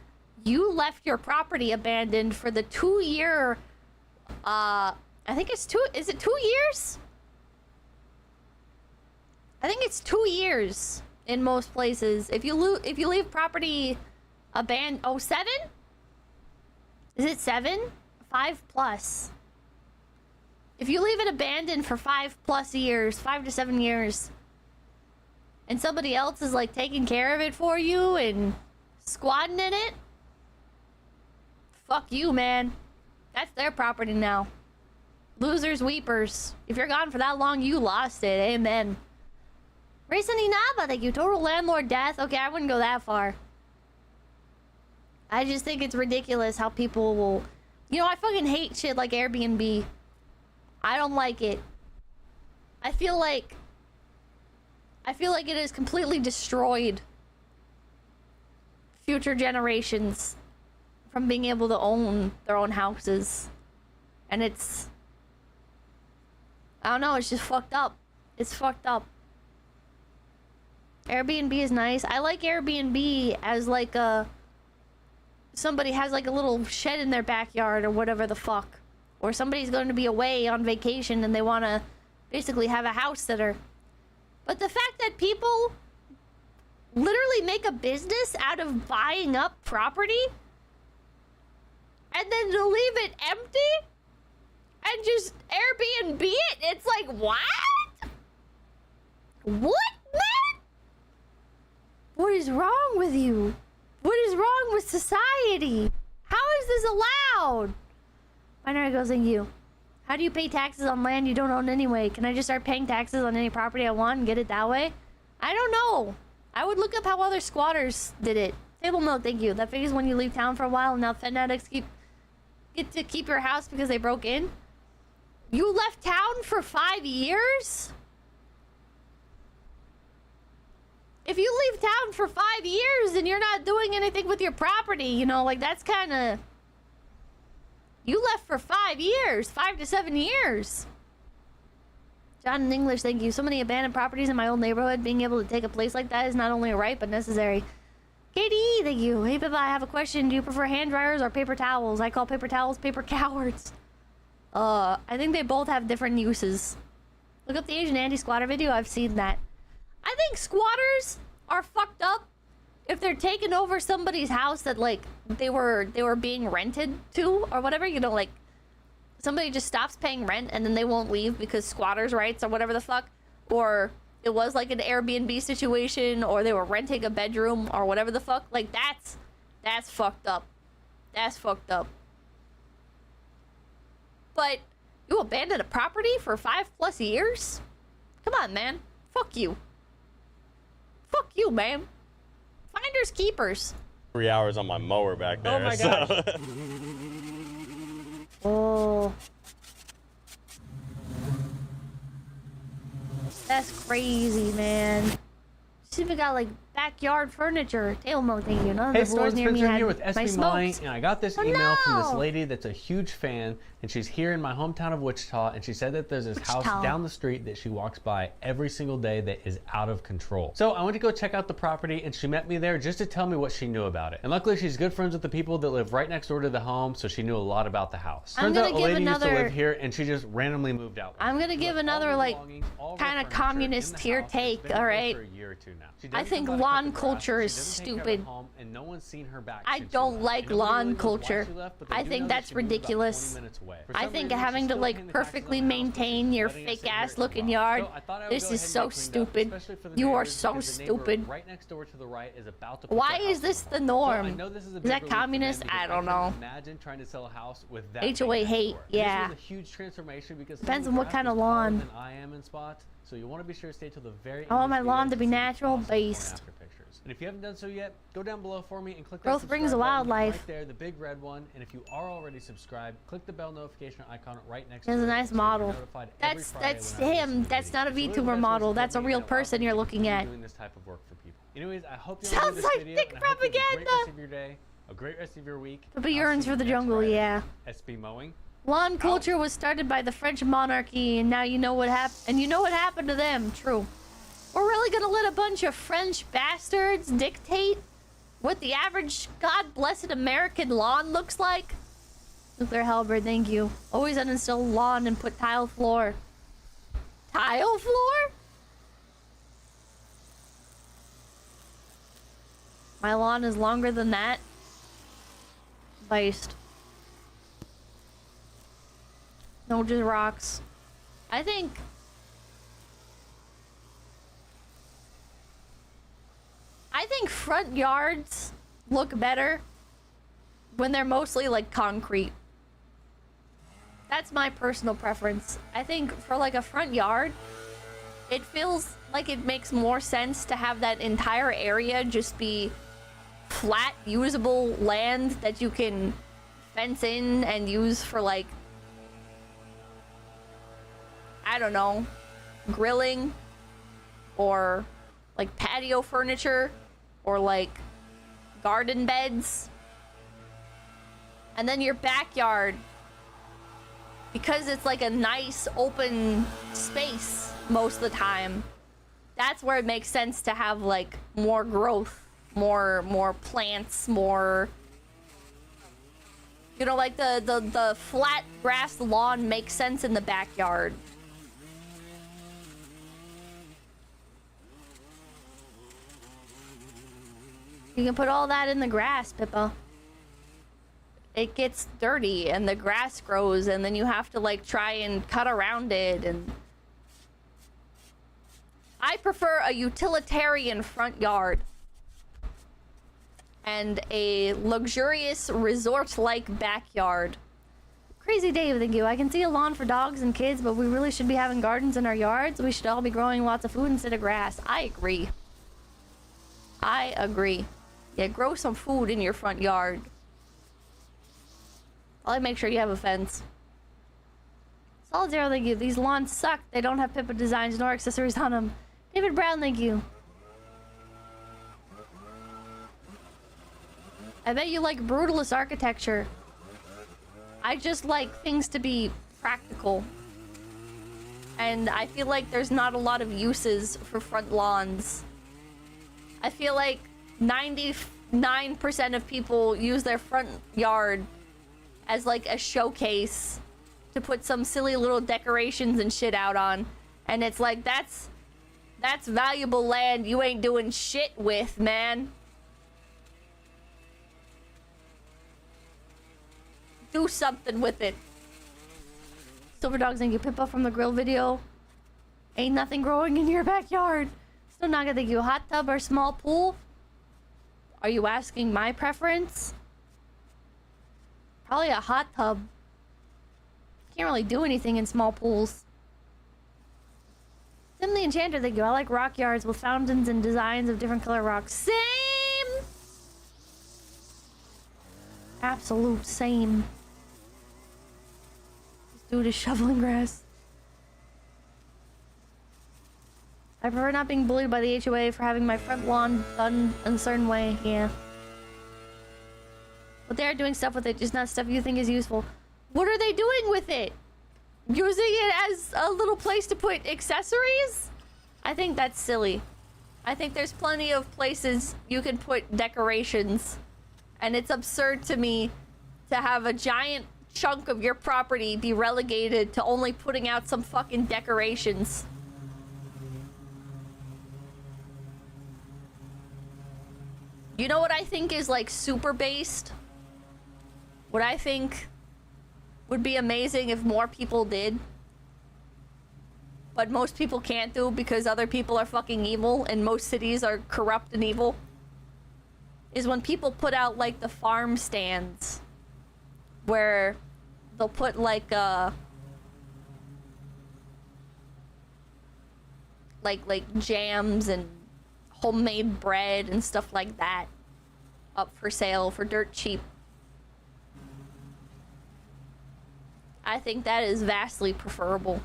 You left your property abandoned for the 2-year I think it's is it 2 years? I think it's 2 years in most places. If you leave property abandoned, 7? Is it 7? 5+. If you leave it abandoned for 5+ years, 5 to 7 years, and somebody else is like taking care of it for you and squatting in it, fuck you, man. That's their property now. Losers, weepers. If you're gone for that long, you lost it. Amen. Racing Inaba, thank you. Total landlord death. Okay, I wouldn't go that far. I just think it's ridiculous how people will... You know, I fucking hate shit like Airbnb. I don't like it. I feel like it has completely destroyed future generations from being able to own their own houses. And it's... I don't know, it's just fucked up. It's fucked up. Airbnb is nice. I like Airbnb as like a... Somebody has like a little shed in their backyard or whatever the fuck. Or somebody's going to be away on vacation and they want to basically have a house sitter. But the fact that people literally make a business out of buying up property and then to leave it empty and just Airbnb it, it's like, what? What, man? What is wrong with you? What is wrong with society? How is this allowed? Binary goes in you. How do you pay taxes on land you don't own anyway? Can I just start paying taxes on any property I want and get it that way? I don't know. I would look up how other squatters did it. Table milk, thank you. That figures when you leave town for a while and now Fed addicts get to keep your house because they broke in. You left town for 5 years? If you leave town for 5 years and you're not doing anything with your property, you know, like that's kind of... You left for 5 years, 5 to 7 years. John in English, thank you. So many abandoned properties in my old neighborhood. Being able to take a place like that is not only a right, but necessary. KDE, thank you. Hey, Baba, I have a question. Do you prefer hand dryers or paper towels? I call paper towels paper cowards. I think they both have different uses. Look up the Asian anti-squatter video. I've seen that. I think squatters are fucked up if they're taking over somebody's house that like they were being rented to or whatever, you know, like somebody just stops paying rent and then they won't leave because squatters' rights or whatever the fuck, or it was like an Airbnb situation or they were renting a bedroom or whatever the fuck. Like that's fucked up. That's fucked up. But you abandoned a property for 5+ years? Come on, man. Fuck you. Fuck you, man. Finders keepers. 3 hours on my mower back there. Oh my gosh. So. Oh. That's crazy, man. She's even got like backyard furniture. Tail milk, thank you. None of Hey the stores near everyone, me Spencer had here with my SB smokes. Molly, and I got this Oh, email from this no. lady that's a huge fan, and she's here in my hometown of Wichita, and she said that there's this house down the street that she walks by every single day that is out of control. So I went to go check out the property, and she met me there just to tell me what she knew about it. And luckily, she's good friends with the people that live right next door to the home, so she knew a lot about the house. Turns out a lady used to live here, and she just randomly moved out. I'm gonna give another like kind of communist tier take. All right. I think lawn culture is stupid. And no one's seen her back I since she don't left. like And nobody lawn really knows why culture. she left, but they I do think know that that's she moved about 20 ridiculous. minutes away. For I some think reason, having she's to still like paying the taxes perfectly on the house, maintain your letting us fake sit here ass for a looking while. yard. So I thought I would This go is ahead so and get cleaned up, stupid. especially for the You are neighbors, so because the neighbor stupid. right next door to the right is about to put Why their is house this on the hold. norm? So I know this is a Is big that relief for them communist? because I don't couldn't know. Imagine trying to sell a house with that HOA many next hate, door. yeah. This was a huge transformation because Depends some of on the what grass kind of was taller lawn. than I am in spots, so you want to be sure to stay till the very end I want of my this lawn video to be see the natural awesome before and based. after pictures. And if you haven't done so yet, go down below for me and click that Growth brings subscribe button wildlife. right there, the big red one. And if you are already subscribed, click the bell notification icon right next There's to a it. nice so you're model. notified every That's Friday when I release a him. new That's video. not a It's really the VTuber best way model. to That's a support me, real and allows person me you're to looking continue at. doing this type of work for people. Anyways, I hope you Sounds enjoyed this like video, thick and I hope you have a great propaganda. rest of your day, a great rest of your week. But I'll yearns see for you the next jungle, Friday. yeah. SB mowing. Lawn culture was started by the French monarchy, and now you know what happened. And you know what happened to them. True. We're really gonna let a bunch of French bastards dictate what the average God-blessed American lawn looks like? Nuclear halberd, thank you. Always uninstall lawn and put tile floor. Tile floor? My lawn is longer than that. Based. No, just rocks. I think front yards look better when they're mostly like concrete. That's my personal preference. I think for like a front yard, it feels like it makes more sense to have that entire area just be flat, usable land that you can fence in and use for like, I don't know, grilling or like patio furniture or like garden beds. And then your backyard, because it's like a nice open space most of the time, that's where it makes sense to have like more growth, more plants, more, you know, like the flat grass lawn makes sense in the backyard. You can put all that in the grass, Pippa. It gets dirty and the grass grows and then you have to like try and cut around it, and I prefer a utilitarian front yard and a luxurious resort-like backyard. Crazy Dave, thank you. I can see a lawn for dogs and kids, but we really should be having gardens in our yards. We should all be growing lots of food instead of grass. I agree. I agree. Yeah, grow some food in your front yard. I'll make sure you have a fence. Solid Zero, thank you. These lawns suck. They don't have Pippa designs nor accessories on them. David Brown, thank you. I bet you like brutalist architecture. I just like things to be practical. And I feel like there's not a lot of uses for front lawns. I feel like 99% of people use their front yard as like a showcase to put some silly little decorations and shit out on. And it's like, that's valuable land you ain't doing shit with, man. Do something with it. Silver Dogs, thank you. Pippa from the grill video. Ain't nothing growing in your backyard. Still not gonna thank you. Hot tub or small pool? Are you asking my preference? Probably a hot tub. Can't really do anything in small pools. Sim the Enchanter, thank you. I like rock yards with fountains and designs of different color rocks. Same! Absolute same. This dude is shoveling grass. I prefer not being bullied by the HOA for having my front lawn done in a certain way. Yeah. But they are doing stuff with it, just not stuff you think is useful. What are they doing with it? Using it as a little place to put accessories? I think that's silly. I think there's plenty of places you can put decorations. And it's absurd to me to have a giant chunk of your property be relegated to only putting out some fucking decorations. You know what I think is like super based? What I think would be amazing if more people did, but most people can't do because other people are fucking evil and most cities are corrupt and evil, is when people put out like the farm stands where they'll put like jams and homemade bread and stuff like that up for sale for dirt cheap. I think that is vastly preferable.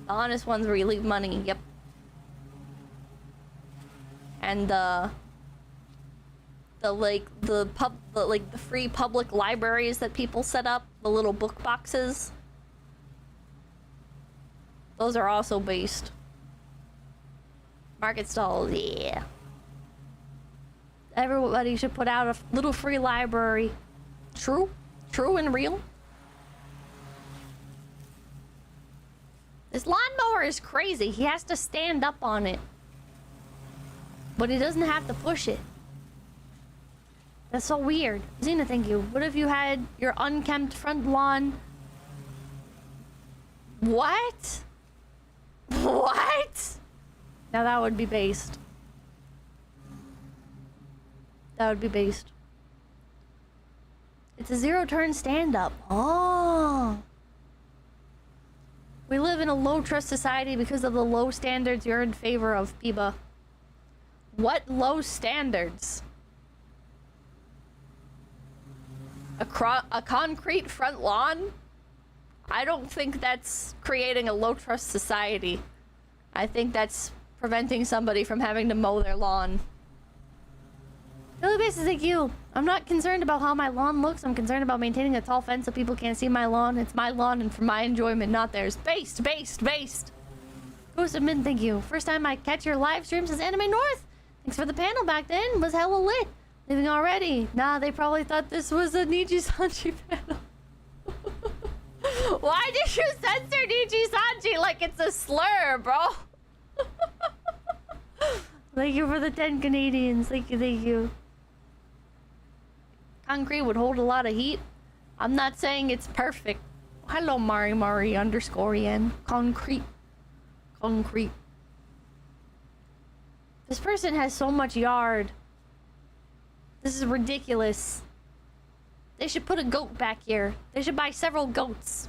The honest ones where you leave money, yep. And the free public libraries that people set up, the little book boxes. Those are also based. Market stalls, yeah. Everybody should put out a little free library. True. True and real. This lawnmower is crazy. He has to stand up on it. But he doesn't have to push it. That's so weird. Xena, thank you. What if you had your unkempt front lawn? What? What? Now that would be based. That would be based. It's a zero-turn stand-up. Oh. We live in a low-trust society because of the low standards you're in favor of, Biba. What low standards? A concrete front lawn? I don't think that's creating a low-trust society. I think that's preventing somebody from having to mow their lawn. Billy Bass is like you. I'm not concerned about how my lawn looks. I'm concerned about maintaining a tall fence so people can't see my lawn. It's my lawn and for my enjoyment, not theirs. Based. Ghost of Min, thank you. First time I catch your live stream since Anime North. Thanks for the panel back then. It was hella lit. Leaving already. Nah, they probably thought this was a Niji Sanji panel. Why did you censor Niji Sanji like it's a slur, bro? Thank you for the 10 Canadians. Thank you. Concrete would hold a lot of heat. I'm not saying it's perfect. Hello, Mari _en. Concrete. This person has so much yard. This is ridiculous. They should put a goat back here. They should buy several goats.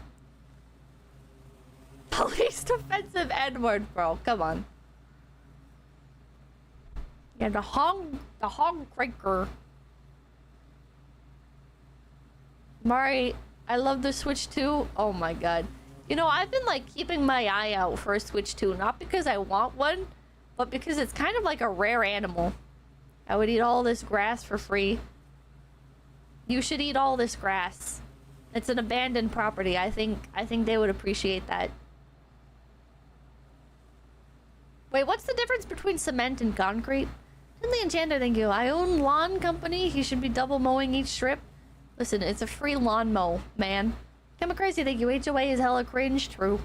The least offensive N-word, bro. Come on. Yeah, the hog cracker. Mari, I love the Switch 2. Oh my god. You know, I've been like keeping my eye out for a Switch 2, not because I want one, but because it's kind of like a rare animal. I would eat all this grass for free. You should eat all this grass. It's an abandoned property. I think they would appreciate that. Wait, what's the difference between cement and concrete? Tinley Enchanter, thank you. I own lawn company. He should be double mowing each strip. Listen, it's a free lawn mow, man. Come crazy, thank you. HOA is hella cringe. True.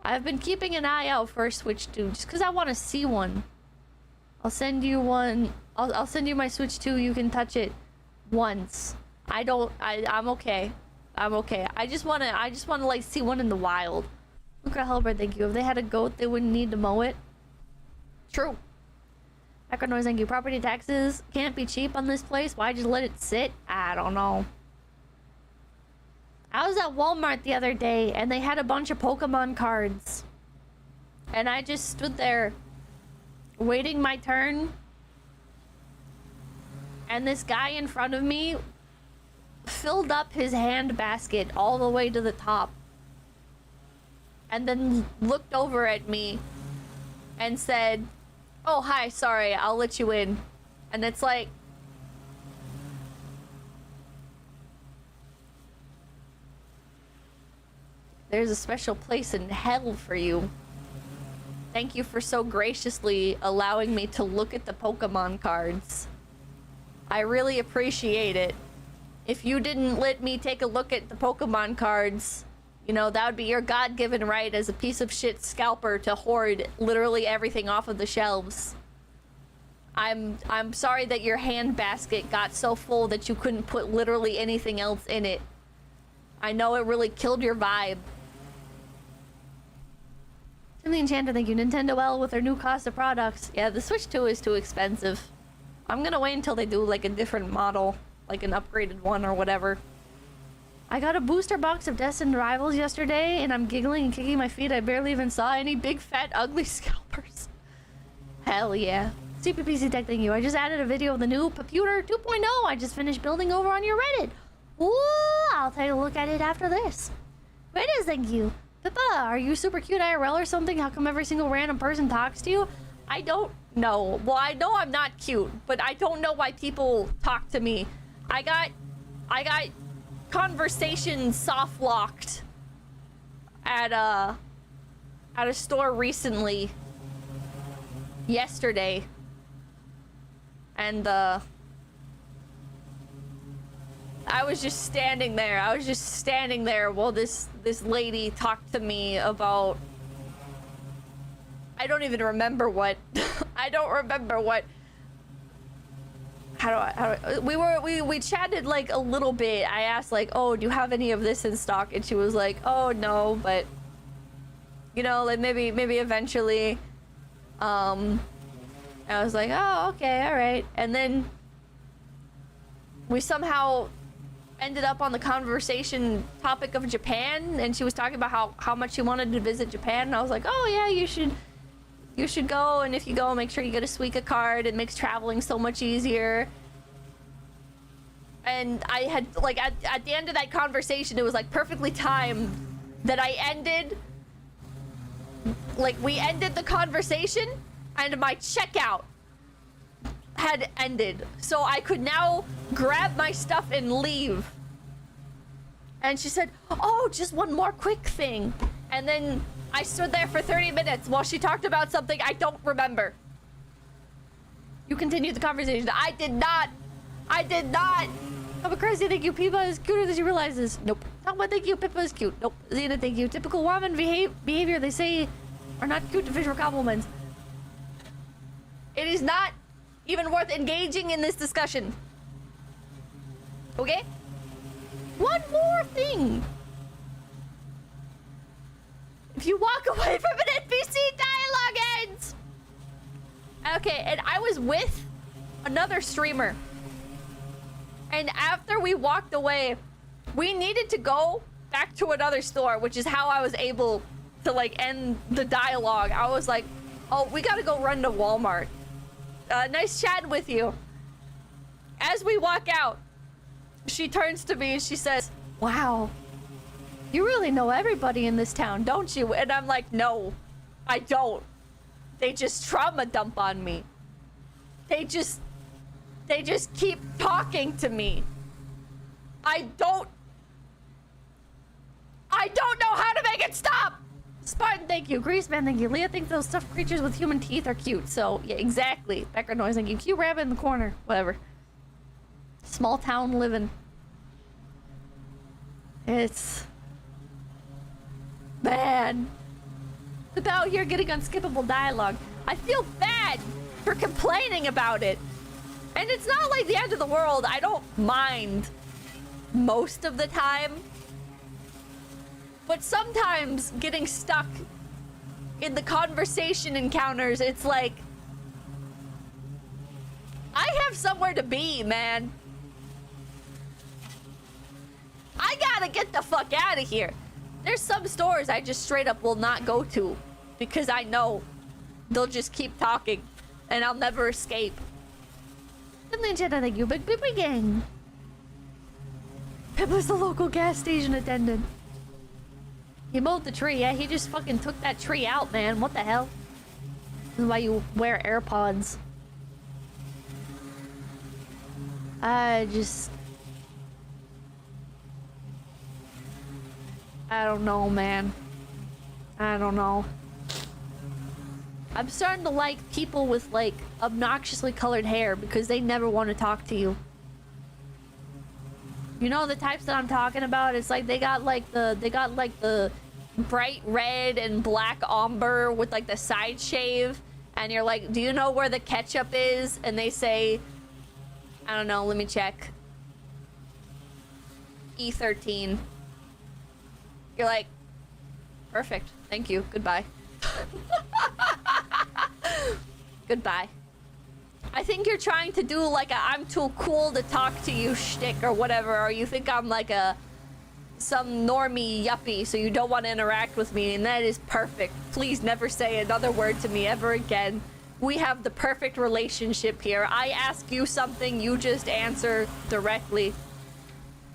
I've been keeping an eye out for a Switch 2 just because I want to see one. I'll send you one. I'll send you my Switch 2. You can touch it once. I'm okay. I'm okay. I just wanna like see one in the wild. Luca Helber, thank you. If they had a goat, they wouldn't need to mow it. True. Background noise, thank you. Property taxes can't be cheap on this place. Why just let it sit? I don't know. I was at Walmart the other day and they had a bunch of Pokemon cards. And I just stood there waiting my turn. And this guy in front of me filled up his hand basket all the way to the top. And then looked over at me and said, "Oh, hi, sorry, I'll let you in." And it's like, there's a special place in hell for you. Thank you for so graciously allowing me to look at the Pokemon cards. I really appreciate it. If you didn't let me take a look at the Pokemon cards, you know, that would be your God-given right as a piece of shit scalper to hoard literally everything off of the shelves. I'm sorry that your hand basket got so full that you couldn't put literally anything else in it. I know it really killed your vibe. Timmy Enchanter, thank you. Nintendo L with their new cost of products. Yeah, the Switch 2 is too expensive. I'm gonna wait until they do like a different model, like an upgraded one or whatever. I got a booster box of Destined Rivals yesterday, and I'm giggling and kicking my feet. I barely even saw any big, fat, ugly scalpers. Hell yeah. CPPC Tech, thank you. I just added a video of the new Computer 2.0 I just finished building over on your Reddit. Ooh, I'll take a look at it after this. Reddit, thank you. Pippa, are you super cute IRL or something? How come every single random person talks to you? I don't know. Well, I know I'm not cute, but I don't know why people talk to me. I got conversation soft locked at a store recently, yesterday, and I was just standing there. I was just standing there while this lady talked to me about... I don't even remember what. I don't remember what. We chatted like a little bit. I asked like, oh, do you have any of this in stock? And she was like, oh no, but you know, like maybe eventually. I was like, oh, okay, all right. And then we somehow ended up on the conversation topic of Japan, and she was talking about how much she wanted to visit Japan, and I was like, oh yeah, you should go, and if you go, make sure you get a Suica card. It makes traveling so much easier. And I had, like, at the end of that conversation, it was, like, perfectly timed that I ended... Like, we ended the conversation, and my checkout had ended. So I could now grab my stuff and leave. And she said, oh, just one more quick thing. And then... I stood there for 30 minutes while she talked about something I don't remember. You continued the conversation. I did not. I'm a crazy, thank you. Pippa is cuter than she realizes. Nope. Talma, thank you. Pippa is cute. Nope. Xena, thank you. Typical woman behavior, they say, are not cute to visual compliments. It is not even worth engaging in this discussion. Okay? One more thing. If you walk away from an NPC, dialogue ends! Okay, and I was with another streamer. And after we walked away, we needed to go back to another store, which is how I was able to, like, end the dialogue. I was like, oh, we gotta go run to Walmart. Nice chatting with you. As we walk out, she turns to me and she says, wow. You really know everybody in this town, don't you? And I'm like, no, I don't. They just trauma dump on me. They just keep talking to me. I don't know how to make it stop. Spartan, thank you. Greaseman, thank you. Leah thinks those stuffed creatures with human teeth are cute. So, yeah, exactly. Background noise, thank you. Cute rabbit in the corner. Whatever. Small town living. It's... bad. About here getting unskippable dialogue. I feel bad for complaining about it. And it's not like the end of the world. I don't mind most of the time. But sometimes getting stuck in the conversation encounters, it's like, I have somewhere to be, man. I gotta get the fuck out of here. There's some stores I just straight up will not go to because I know they'll just keep talking and I'll never escape. Thank you, Big Pippa Gang. Pippa's the local gas station attendant. He mowed the tree. Yeah, he just fucking took that tree out, man. What the hell? This is why you wear AirPods. I don't know, man. I don't know. I'm starting to like people with, like, obnoxiously colored hair because they never want to talk to you. You know the types that I'm talking about? It's like they got like the bright red and black ombre with like the side shave, and you're like, do you know where the ketchup is? And they say, I don't know, let me check. E13. You're like, perfect, thank you, goodbye. Goodbye. I think you're trying to do like a I'm too cool to talk to you shtick or whatever, or you think I'm like some normie yuppie, so you don't want to interact with me, and that is perfect. Please never say another word to me ever again. We have the perfect relationship here. I ask you something, you just answer directly.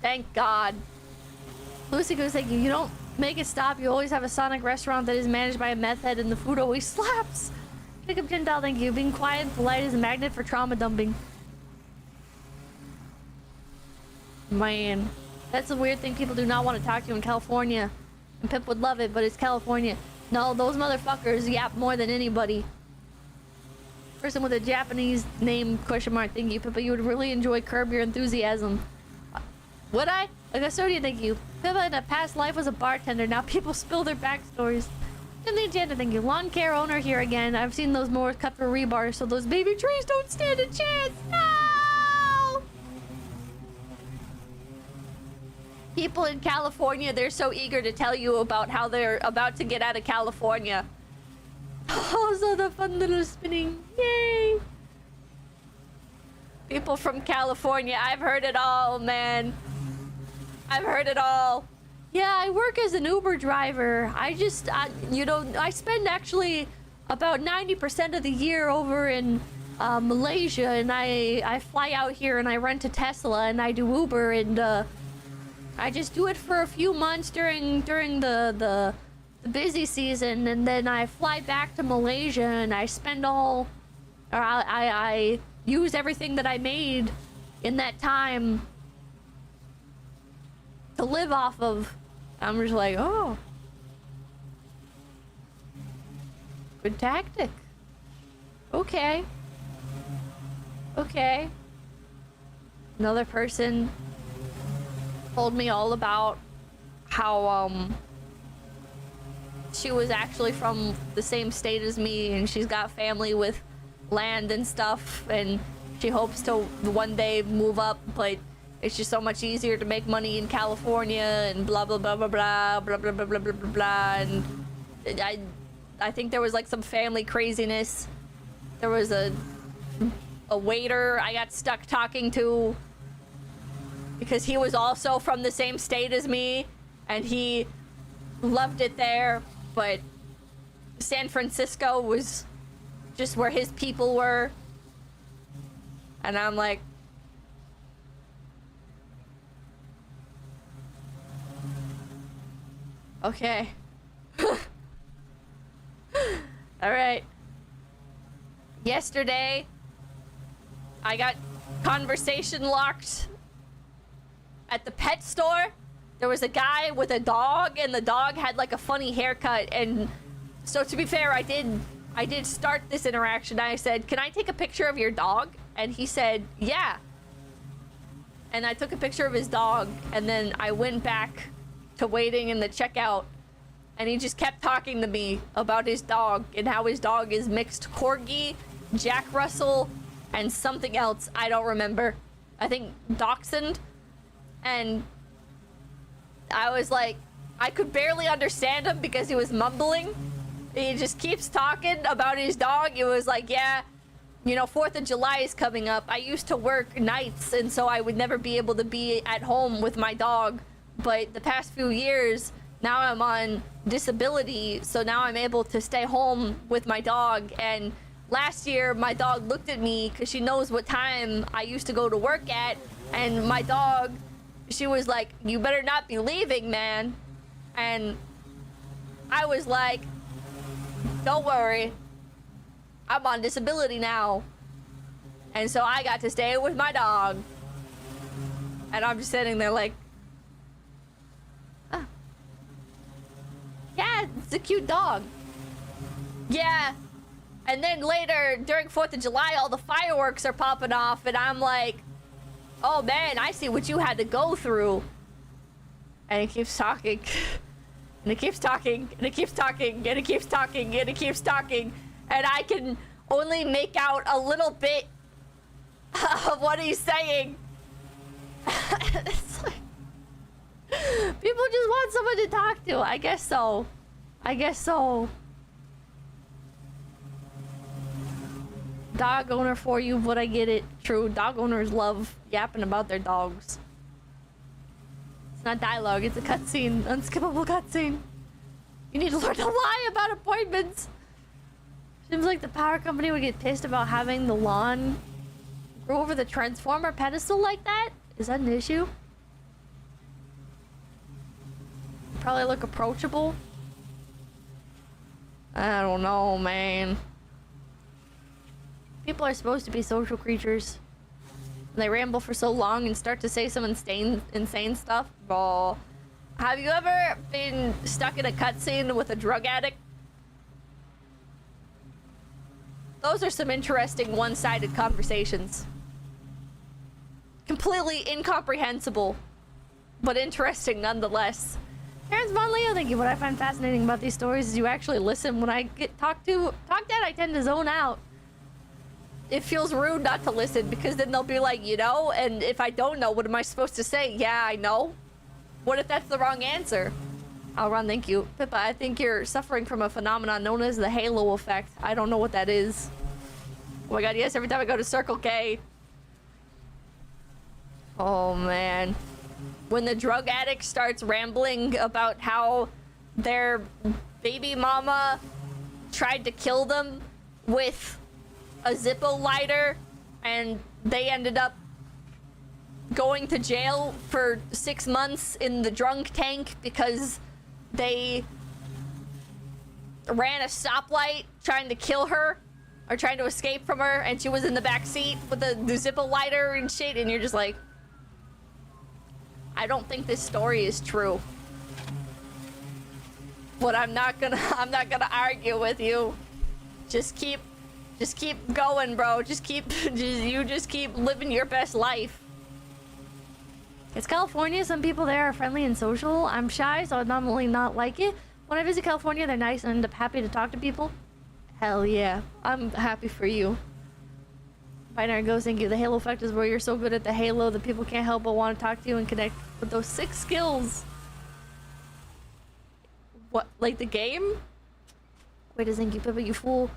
Thank God. Lucy goes, thank you. You don't make it stop. You always have a Sonic restaurant that is managed by a meth head and the food always slaps. Pick up $10, thank you. Being quiet and polite is a magnet for trauma dumping. Man, that's a weird thing. People do not want to talk to you in California. And Pip would love it, but it's California. No, those motherfuckers yap more than anybody. Person with a Japanese name, question mark, thank you, Pippa. You would really enjoy Curb Your Enthusiasm. Would I? A custodian, thank you. Feel like in a past life was a bartender. Now people spill their backstories. And the enchanter, thank you. Lawn care owner here again. I've seen those mowers cut through rebar, so those baby trees don't stand a chance. No! People in California, they're so eager to tell you about how they're about to get out of California. Oh, so the fun little spinning. Yay! People from California, I've heard it all, man. I've heard it all. Yeah, I work as an Uber driver. You know, I spend actually about 90% of the year over in Malaysia, and I fly out here and I rent a Tesla and I do Uber, and I just do it for a few months during the busy season, and then I fly back to Malaysia and I spend I use everything that I made in that time to live off of. I'm just like, oh, good tactic. Okay. Okay. Another person told me all about how she was actually from the same state as me, and she's got family with land and stuff, and she hopes to one day move up, but it's just so much easier to make money in California, and blah blah blah blah blah blah blah blah blah blah blah blah. And I think there was like some family craziness. There was a waiter I got stuck talking to because he was also from the same state as me, and he loved it there, but San Francisco was just where his people were. And I'm like, okay. All right. Yesterday, I got conversation locked at the pet store. There was a guy with a dog, and the dog had like a funny haircut. And so, to be fair, I did start this interaction. I said, "Can I take a picture of your dog?" And he said, "Yeah." And I took a picture of his dog, and then I went back to waiting in the checkout, and he just kept talking to me about his dog and how his dog is mixed corgi, Jack Russell, and something else I don't remember. I think dachshund. And I was like, I could barely understand him because he was mumbling. He just keeps talking about his dog. It was like, yeah, you know, 4th of July is coming up. I used to work nights, and so I would never be able to be at home with my dog. But the past few years, now I'm on disability, so now I'm able to stay home with my dog. And last year, my dog looked at me because she knows what time I used to go to work at. And my dog, she was like, "You better not be leaving, man." And I was like, "Don't worry, I'm on disability now." And so I got to stay with my dog. And I'm just sitting there like, oh. Yeah, it's a cute dog. Yeah. And then later, during 4th of July, all the fireworks are popping off, and I'm like, oh man, I see what you had to go through. And it keeps talking. And it keeps talking, and it keeps talking, and it keeps talking, and it keeps talking. And I can only make out a little bit of what he's saying. It's like, people just want someone to talk to. I guess so. I guess so. Dog owner for you, but I get it. True, dog owners love yapping about their dogs. It's not dialogue, it's a cutscene. Unskippable cutscene. You need to learn to lie about appointments. Seems like the power company would get pissed about having the lawn grow over the transformer pedestal like that. Is that an issue? Probably look approachable. I don't know, man. People are supposed to be social creatures. They ramble for so long and start to say some insane stuff. Bro, have you ever been stuck in a cutscene with a drug addict? Those are some interesting one-sided conversations. Completely incomprehensible. but interesting nonetheless. Terrence Von Leo, thank you. What I find fascinating about these stories is you actually listen. When I get talked at, I tend to zone out. It feels rude not to listen because then they'll be like, you know, and if I don't know, what am I supposed to say? Yeah, I know. What if that's the wrong answer? I'll run, thank you. Pippa, I think you're suffering from a phenomenon known as the halo effect. I don't know what that is. Oh my god, yes, every time I go to Circle K. Oh man. When the drug addict starts rambling about how their baby mama tried to kill them with a Zippo lighter and they ended up going to jail for 6 months in the drunk tank because they ran a stoplight trying to kill her or trying to escape from her, and she was in the back seat with the Zippo lighter and shit, and you're just like, I don't think this story is true. But I'm not gonna argue with you. Just keep going, bro. Just keep living your best life. It's California. Some people there are friendly and social. I'm shy, so I'd normally not like it. When I visit California, they're nice and end up happy to talk to people. Hell yeah. I'm happy for you. Binary Ghost, thank you. The halo effect is where you're so good at the halo that people can't help but want to talk to you and connect with those 6 skills. What, like the game? Wait a thank you, Pippa, you fool.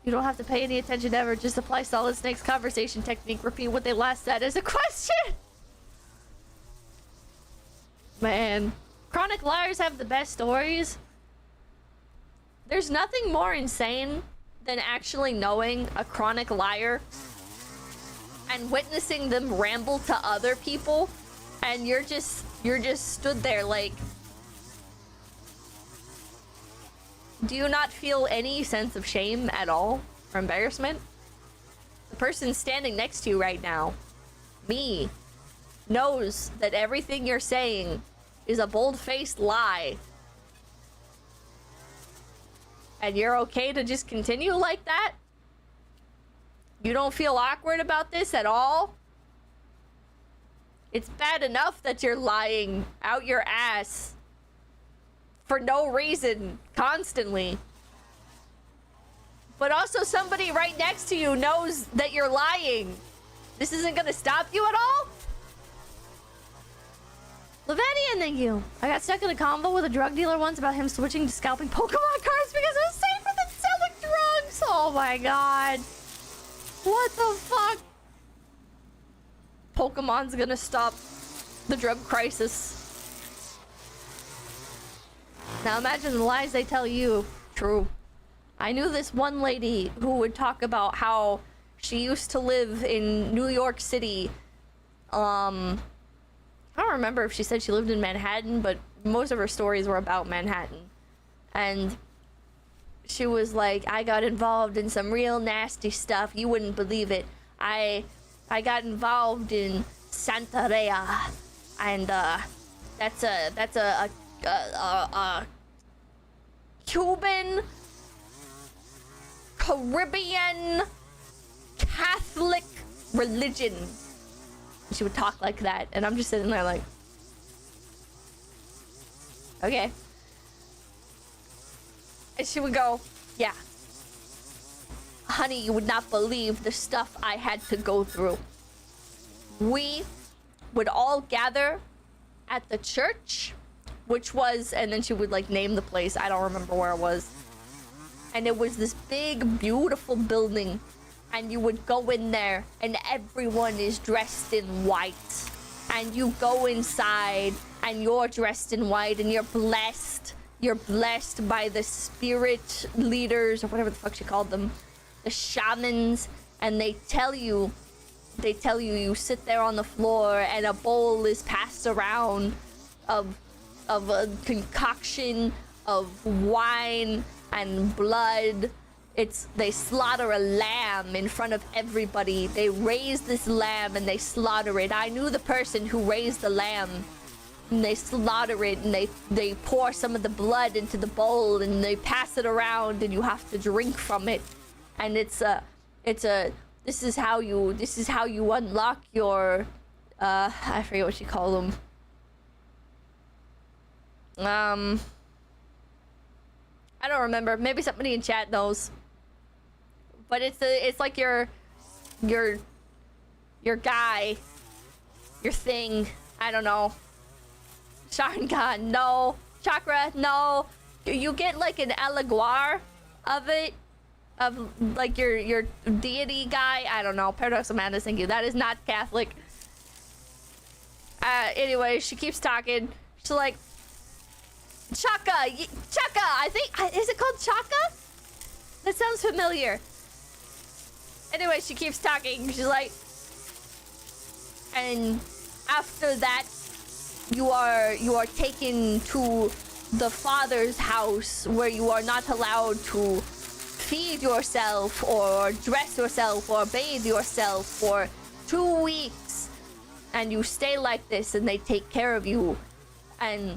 You don't have to pay any attention ever. Just apply Solid Snake's conversation technique. Repeat what they last said as a question. Man. Chronic liars have the best stories. There's nothing more insane than actually knowing a chronic liar and witnessing them ramble to other people, and you're just stood there like, do you not feel any sense of shame at all or embarrassment? The person standing next to you right now, me, knows that everything you're saying is a bold-faced lie. And you're okay to just continue like that? You don't feel awkward about this at all? It's bad enough that you're lying out your ass for no reason, constantly. But also somebody right next to you knows that you're lying. This isn't gonna stop you at all? Levanian, thank you. I got stuck in a convo with a drug dealer once about him switching to scalping Pokemon cards because it was safer than selling drugs. Oh my god. What the fuck? Pokemon's gonna stop the drug crisis. Now imagine the lies they tell you. True. I knew this one lady who would talk about how she used to live in New York City. I don't remember if she said she lived in Manhattan, but most of her stories were about Manhattan. And she was like, I got involved in some real nasty stuff. You wouldn't believe it. I got involved in Santeria, and that's a Cuban Caribbean Catholic religion. She would talk like that, and I'm just sitting there like, okay. And she would go, yeah. Honey, you would not believe the stuff I had to go through. We would all gather at the church, which was, and then she would like name the place. I don't remember where it was. And it was this big, beautiful building. And you would go in there and everyone is dressed in white. And you go inside and you're dressed in white and you're blessed. You're blessed by the spirit leaders or whatever the fuck she called them. The shamans. And they tell you you sit there on the floor and a bowl is passed around of a concoction of wine and blood. They slaughter a lamb in front of everybody. They raise this lamb and they slaughter it. I knew the person who raised the lamb. And they slaughter it and they pour some of the blood into the bowl and they pass it around and you have to drink from it. And this is how you unlock your I forget what you call them. I don't remember. Maybe somebody in chat knows. But it's like your guy, your thing. I don't know. Sharingan, no. Chakra, no. You get like an allegoir of it, of like your deity guy. I don't know. Paradox of Madness, thank you. That is not Catholic. Anyway, she keeps talking. She's like, Chaka, I think, is it called Chaka? That sounds familiar. Anyway, she keeps talking. She's like, and after that, you are taken to the father's house where you are not allowed to feed yourself or dress yourself or bathe yourself for 2 weeks, and you stay like this and they take care of you. And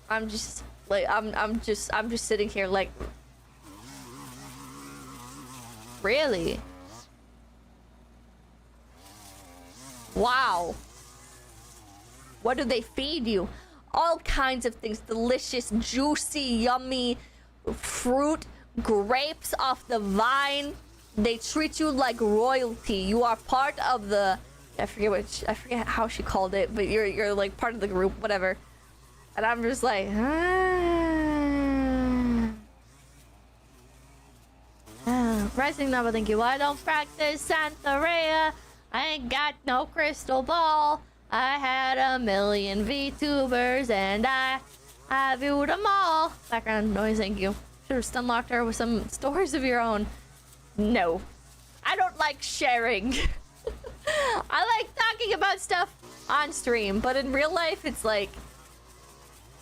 I'm just like, I'm just sitting here like, really? Wow. What do they feed you? All kinds of things. Delicious, juicy, yummy fruit, grapes off the vine. They treat you like royalty. You are part of the, I forget how she called it, but you're like part of the group, whatever. And I'm just like, Rising Nova, thank you. I don't practice Santeria. I ain't got no crystal ball. I had a million VTubers and I viewed them all. Background noise, thank you. Should have stunlocked her with some stories of your own. No. I don't like sharing. I like talking about stuff on stream, but in real life, it's like,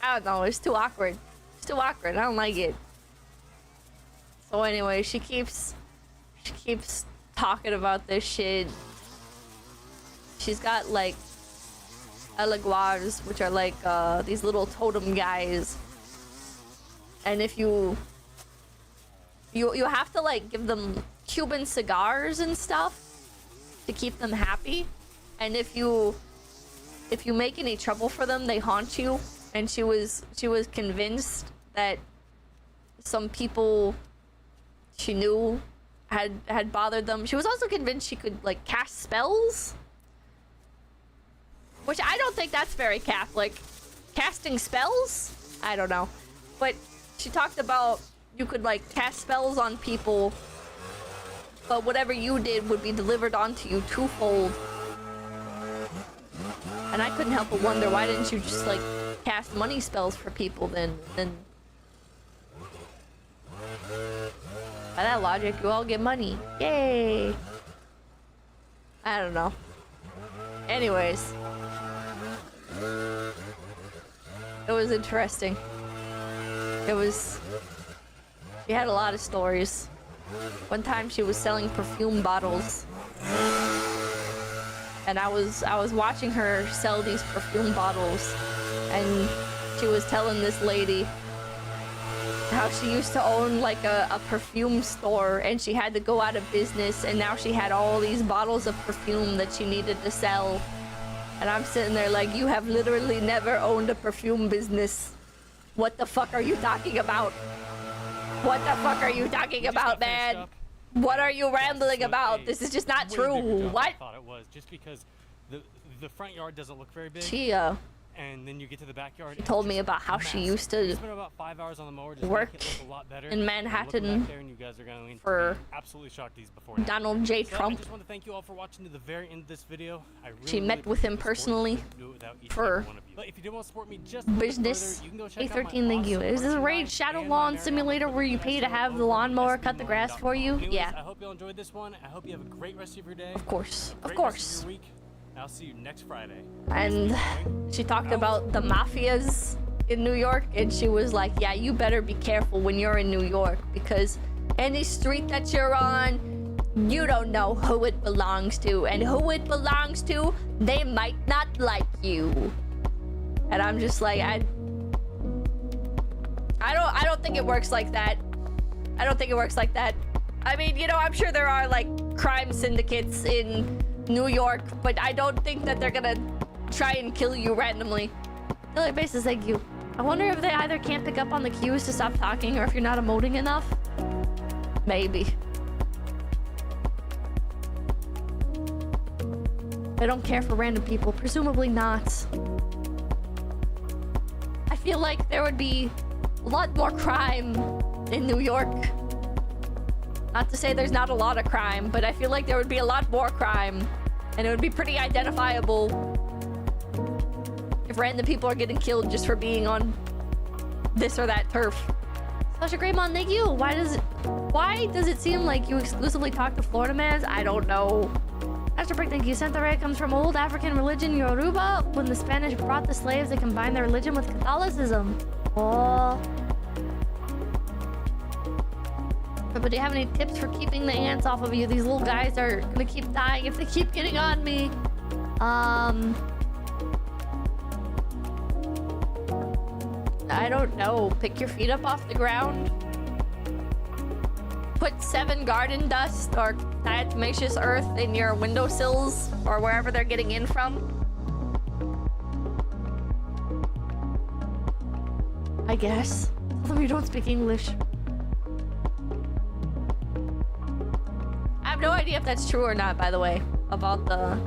I don't know, it's too awkward. It's too awkward. I don't like it. So anyway, she keeps talking about this shit. She's got like allegoires, which are like these little totem guys, and if you have to like give them Cuban cigars and stuff to keep them happy, and if you make any trouble for them, they haunt you. And she was convinced that some people she knew had bothered them. She was also convinced she could like cast spells, which I don't think that's very Catholic. Casting spells? I don't know. But she talked about you could like cast spells on people, but whatever you did would be delivered onto you twofold. And I couldn't help but wonder, why didn't you just like cast money spells for people then? By that logic, you all get money. Yay! I don't know. Anyways. It was interesting. She had a lot of stories. One time she was selling perfume bottles. And I was watching her sell these perfume bottles, and she was telling this lady how she used to own like a perfume store, and she had to go out of business, and now she had all these bottles of perfume that she needed to sell. And I'm sitting there like, you have literally never owned a perfume business. What the fuck are you talking about? What the fuck are you talking about, man? What are you rambling about? This is just not true. What? I thought it was, just because the front yard doesn't look very big. She and then you get to the backyard. told me about how she used to spent about 5 hours on the mower, work a lot better. in Manhattan and you guys are going for absolutely shocked these before Donald J. Trump. I just want to thank you all for watching to the very end of this video. I really, She met with him personally for but if you do want to support me just business. further, you can go check A13, thank you. Is this a Raid Shadow Lawn Simulator where you pay to have the lawnmower cut the grass for you? Anyways, Yeah. I hope you all enjoyed this one. I hope you have a great rest of your day. Of course. Of Great course. rest of your week. I'll see you next Friday. And she talked about the mafias in New York, and she was like, yeah, you better be careful when you're in New York, because any street that you're on, you don't know who it belongs to, and who it belongs to, they might not like you. And I'm just like, I don't think it works like that. I don't think it works like that. I mean, you know, I'm sure there are like crime syndicates in New York, but I don't think that they're gonna try and kill you randomly. Regular basis, thank you. I wonder if they either can't pick up on the cues to stop talking or if you're not emoting enough. Maybe. They don't care for random people. Presumably not. I feel like there would be a lot more crime in New York. Not to say there's not a lot of crime, but I feel like there would be a lot more crime. And it would be pretty identifiable if random people are getting killed just for being on this or that turf. Sasha Greymon, thank you. Why does it seem like you exclusively talk to Florida mans? I don't know. Master Brick, thank you. Santa Ray comes from old African religion Yoruba. When the Spanish brought the slaves, they combined their religion with Catholicism. Oh. But do you have any tips for keeping the ants off of you? These little guys are gonna keep dying if they keep getting on me. I don't know. Pick your feet up off the ground. Put 7 garden dust or diatomaceous earth in your windowsills or wherever they're getting in from. I guess. Although you don't speak English. I have no idea if that's true or not, by the way, about the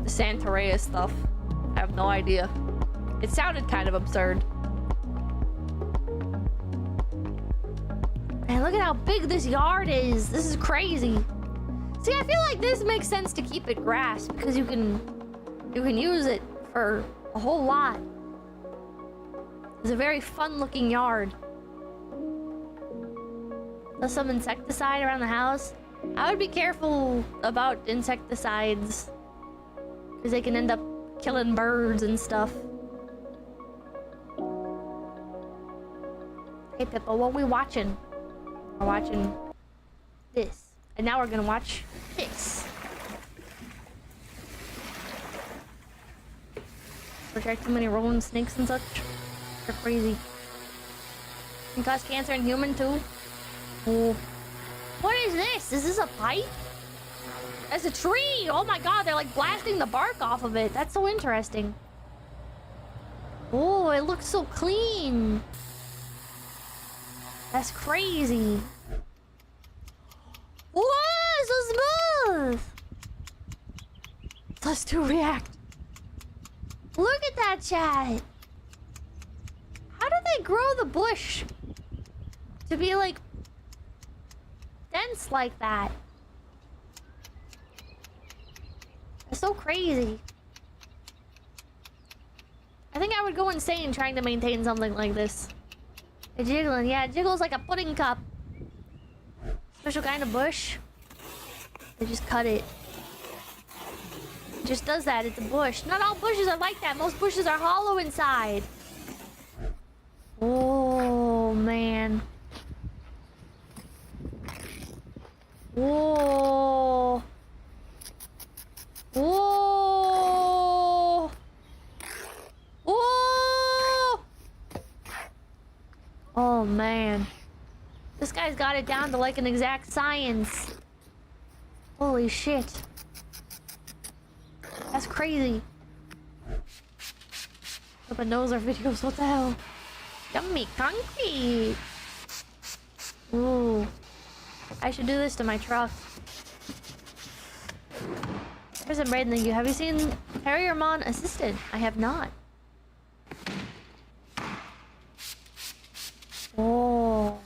Santeria stuff. I have no idea. It sounded kind of absurd. Man, look at how big this yard is. This is crazy. See, I feel like this makes sense to keep it grass because you can use it for a whole lot. It's a very fun-looking yard. There's some insecticide around the house. I would be careful about insecticides because they can end up killing birds and stuff. Hey Pippa, what are we watching? We're watching this. And now we're gonna watch this. Protect too many rolling snakes and such. They're crazy. Can cause cancer in human too. Oh. What is this? Is this a pipe? That's a tree! Oh my god, they're like blasting the bark off of it. That's so interesting. Oh, it looks so clean. That's crazy. Whoa, so smooth! Plus 2 react. Look at that, chat. How do they grow the bush to be like dense like that? That's so crazy. I think I would go insane trying to maintain something like this. It's jiggling, yeah, it jiggles like a pudding cup. Special kind of bush. They just cut it. It just does that, it's a bush. Not all bushes are like that. Most bushes are hollow inside. Oh, man. Whoa. Whoa. Whoa. Oh, man. This guy's got it down to like an exact science. Holy shit. That's crazy. Open nose our videos, what the hell? Yummy concrete. Ooh. I should do this to my truck. Here's some bread, thank you. Have you seen Terriermon Assistant? I have not. Oh.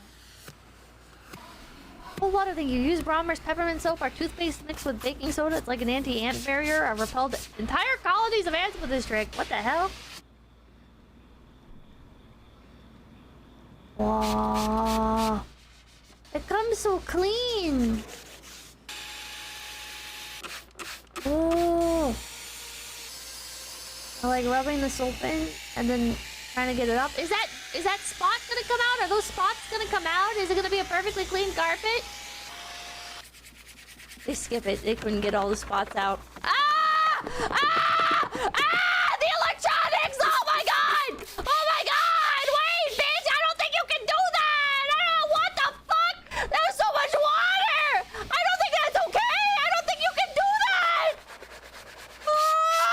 Whole lot of things. You use Brommer's peppermint soap or toothpaste mixed with baking soda. It's like an anti-ant barrier. I've repelled entire colonies of ants with this trick. What the hell? Wow. It comes so clean. Oh. I like rubbing the soap in and then trying to get it up. Is that spot gonna come out? Are those spots gonna come out? Is it gonna be a perfectly clean carpet? They skip it. They couldn't get all the spots out. Ah! Ah! Ah! The electronics! Oh my god! Oh my god! Wait, bitch! I don't think you can do that! What the fuck? There's so much water! I don't think that's okay! I don't think you can do that! Ah!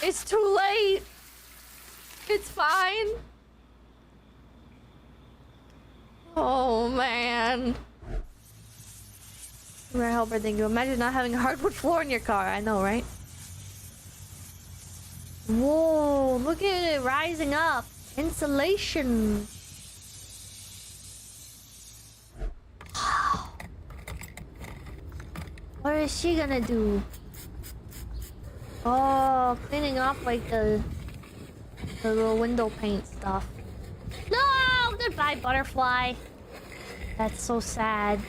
It's too late. It's fine. Oh man. You're a helper, thank you. Imagine not having a hardwood floor in your car. I know, right? Whoa, look at it rising up. Insulation. What is she gonna do? Oh, cleaning off like the little window paint stuff. No! Goodbye, butterfly. That's so sad.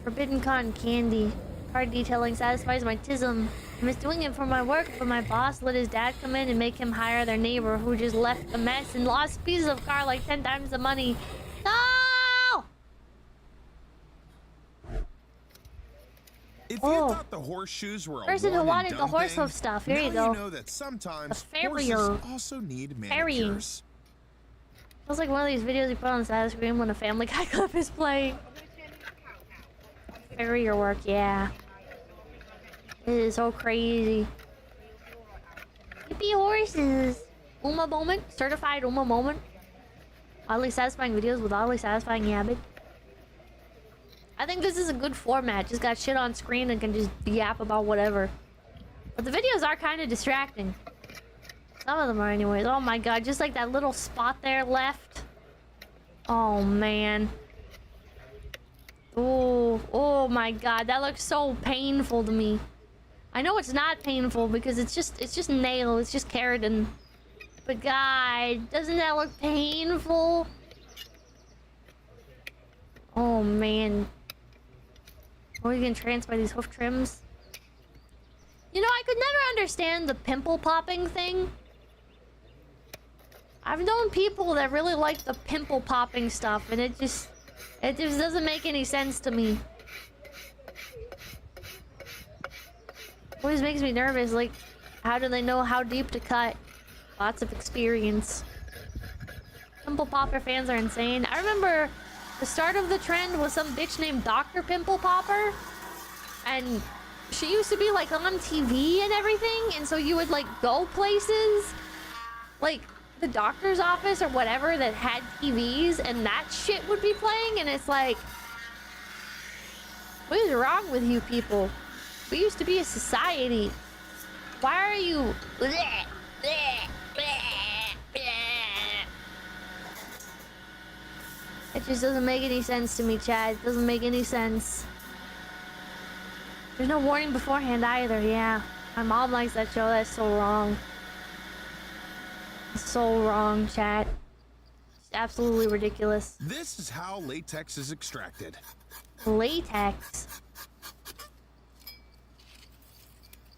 Forbidden cotton candy. Card detailing satisfies my tism. I miss doing it for my work, but my boss let his dad come in and make him hire their neighbor who just left a mess and lost pieces of car like 10 times the money. No! If you thought the horseshoes were a person who one and wanted the done horse thing, hoof stuff. Here you now go. You know that sometimes The farrier. horses also need Farrying. manicures. Feels like one of these videos you put on the side of the screen when a Family Guy clip is playing. Farrier work, yeah. It is so crazy. Yippee horses! Uma moment, certified Uma moment. Oddly satisfying videos with oddly satisfying yabbit. I think this is a good format. Just got shit on screen and can just yap about whatever. But the videos are kind of distracting. Some of them are anyways. Oh my god, just like that little spot there left. Oh man. Oh my god, that looks so painful to me. I know it's not painful because it's just nail, it's just keratin. But god, doesn't that look painful? Oh man. Or you can transfer these hoof trims. You know, I could never understand the pimple popping thing. I've known people that really like the pimple popping stuff, and it just doesn't make any sense to me. Always makes me nervous. Like, how do they know how deep to cut? Lots of experience. Pimple popper fans are insane. I remember the start of the trend was some bitch named Dr. Pimple Popper, and she used to be like on TV and everything, and so you would like go places like the doctor's office or whatever that had TVs, and that shit would be playing, and it's like, what is wrong with you people? We used to be a society. Why are you It just doesn't make any sense to me, Chad. It doesn't make any sense. There's no warning beforehand either, yeah. My mom likes that show. That's so wrong. It's so wrong, chat. It's absolutely ridiculous. This is how latex is extracted. Latex?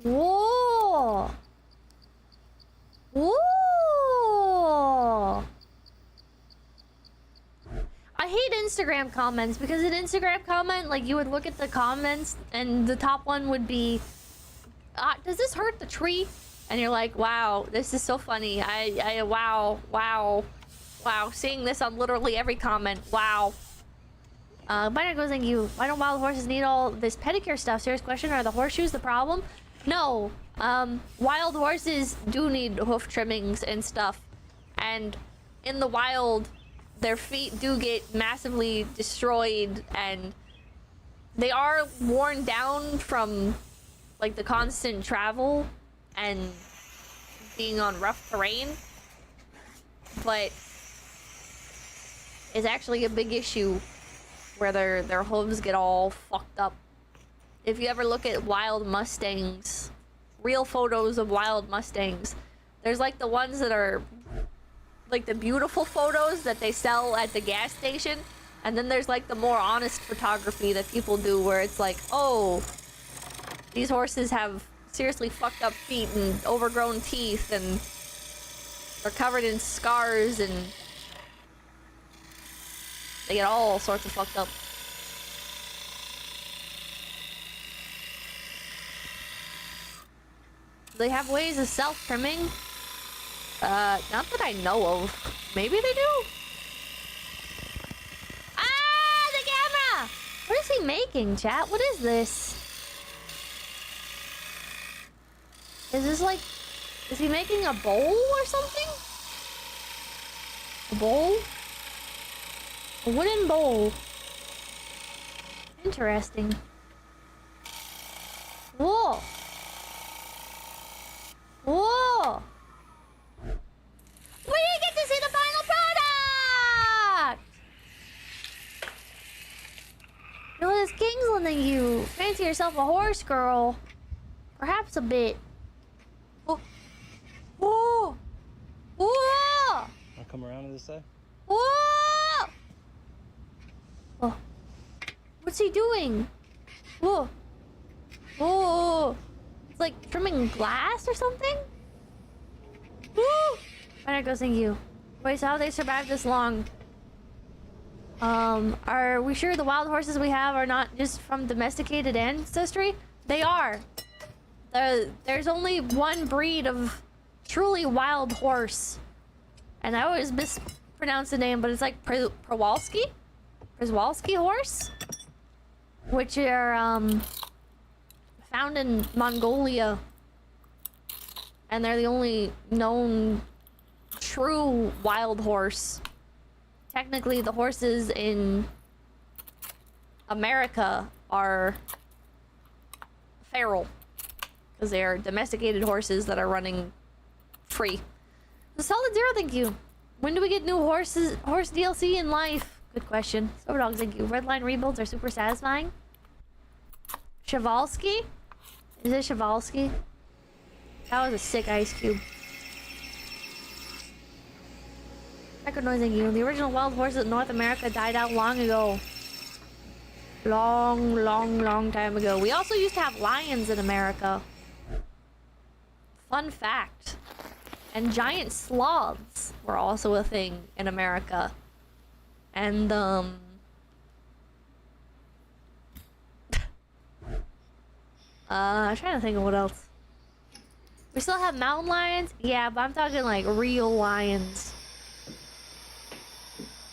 Whoa! Whoa! I hate Instagram comments because in Instagram comment, like, you would look at the comments and the top one would be, does this hurt the tree? And you're like, wow, this is so funny. Wow. Seeing this on literally every comment. Wow. But goes, thank you. Why don't wild horses need all this pedicure stuff? Serious question. Are the horseshoes the problem? No. Wild horses do need hoof trimmings and stuff. And in the wild, their feet do get massively destroyed, and they are worn down from like the constant travel and being on rough terrain, but it's actually a big issue where their hooves get all fucked up. If you ever look at wild Mustangs, real photos of wild Mustangs, there's like the ones that are like the beautiful photos that they sell at the gas station, and then there's like the more honest photography that people do where it's like, oh, these horses have seriously fucked up feet and overgrown teeth, and they're covered in scars, and they get all sorts of fucked up. They have ways of self-trimming. Not that I know of. Maybe they do? Ah, the camera! What is he making, chat? What is this? Is this like... Is he making a bowl or something? A bowl? A wooden bowl. Interesting. Whoa! Whoa! We didn't get to see the final product! No, this Kingsland and you. Fancy yourself a horse, girl. Perhaps a bit. Oh. Whoa! Whoa! I'll come around to this side. Whoa! Oh. What's he doing? Whoa. Whoa. It's like trimming glass or something? Woo! Better go sing you. Wait, so how they survived this long? Are we sure the wild horses we have are not just from domesticated ancestry? They are. There's only one breed of truly wild horse. And I always mispronounce the name, but it's like Przewalski horse? Which are, found in Mongolia. And they're the only known true wild horse. Technically, the horses in America are feral. Because they are domesticated horses that are running free. The Solid Zero, thank you. When do we get new horse DLC in life? Good question. So dogs, thank you. Redline rebuilds are super satisfying. Przewalski? Is it Przewalski? That was a sick ice cube. Record noise, thank you. The original wild horses in North America died out long ago. Long time ago. We also used to have lions in America. Fun fact. And giant sloths were also a thing in America. And, I'm trying to think of what else. We still have mountain lions? Yeah, but I'm talking like real lions.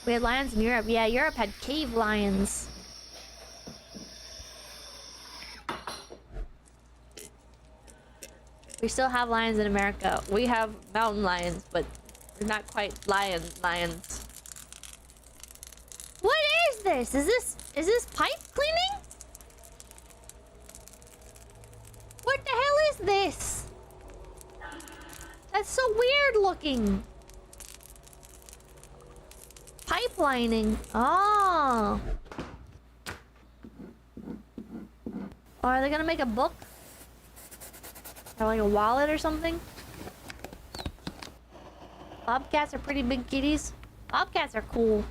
We had lions in Europe. Yeah, Europe had cave lions. We still have lions in America. We have mountain lions, but they're not quite lions. What is this? Is this pipe cleaning? What the hell is this? That's so weird looking. Pipelining. Oh. Oh, are they gonna make a book? Or like a wallet or something? Bobcats are pretty big kitties. Bobcats are cool.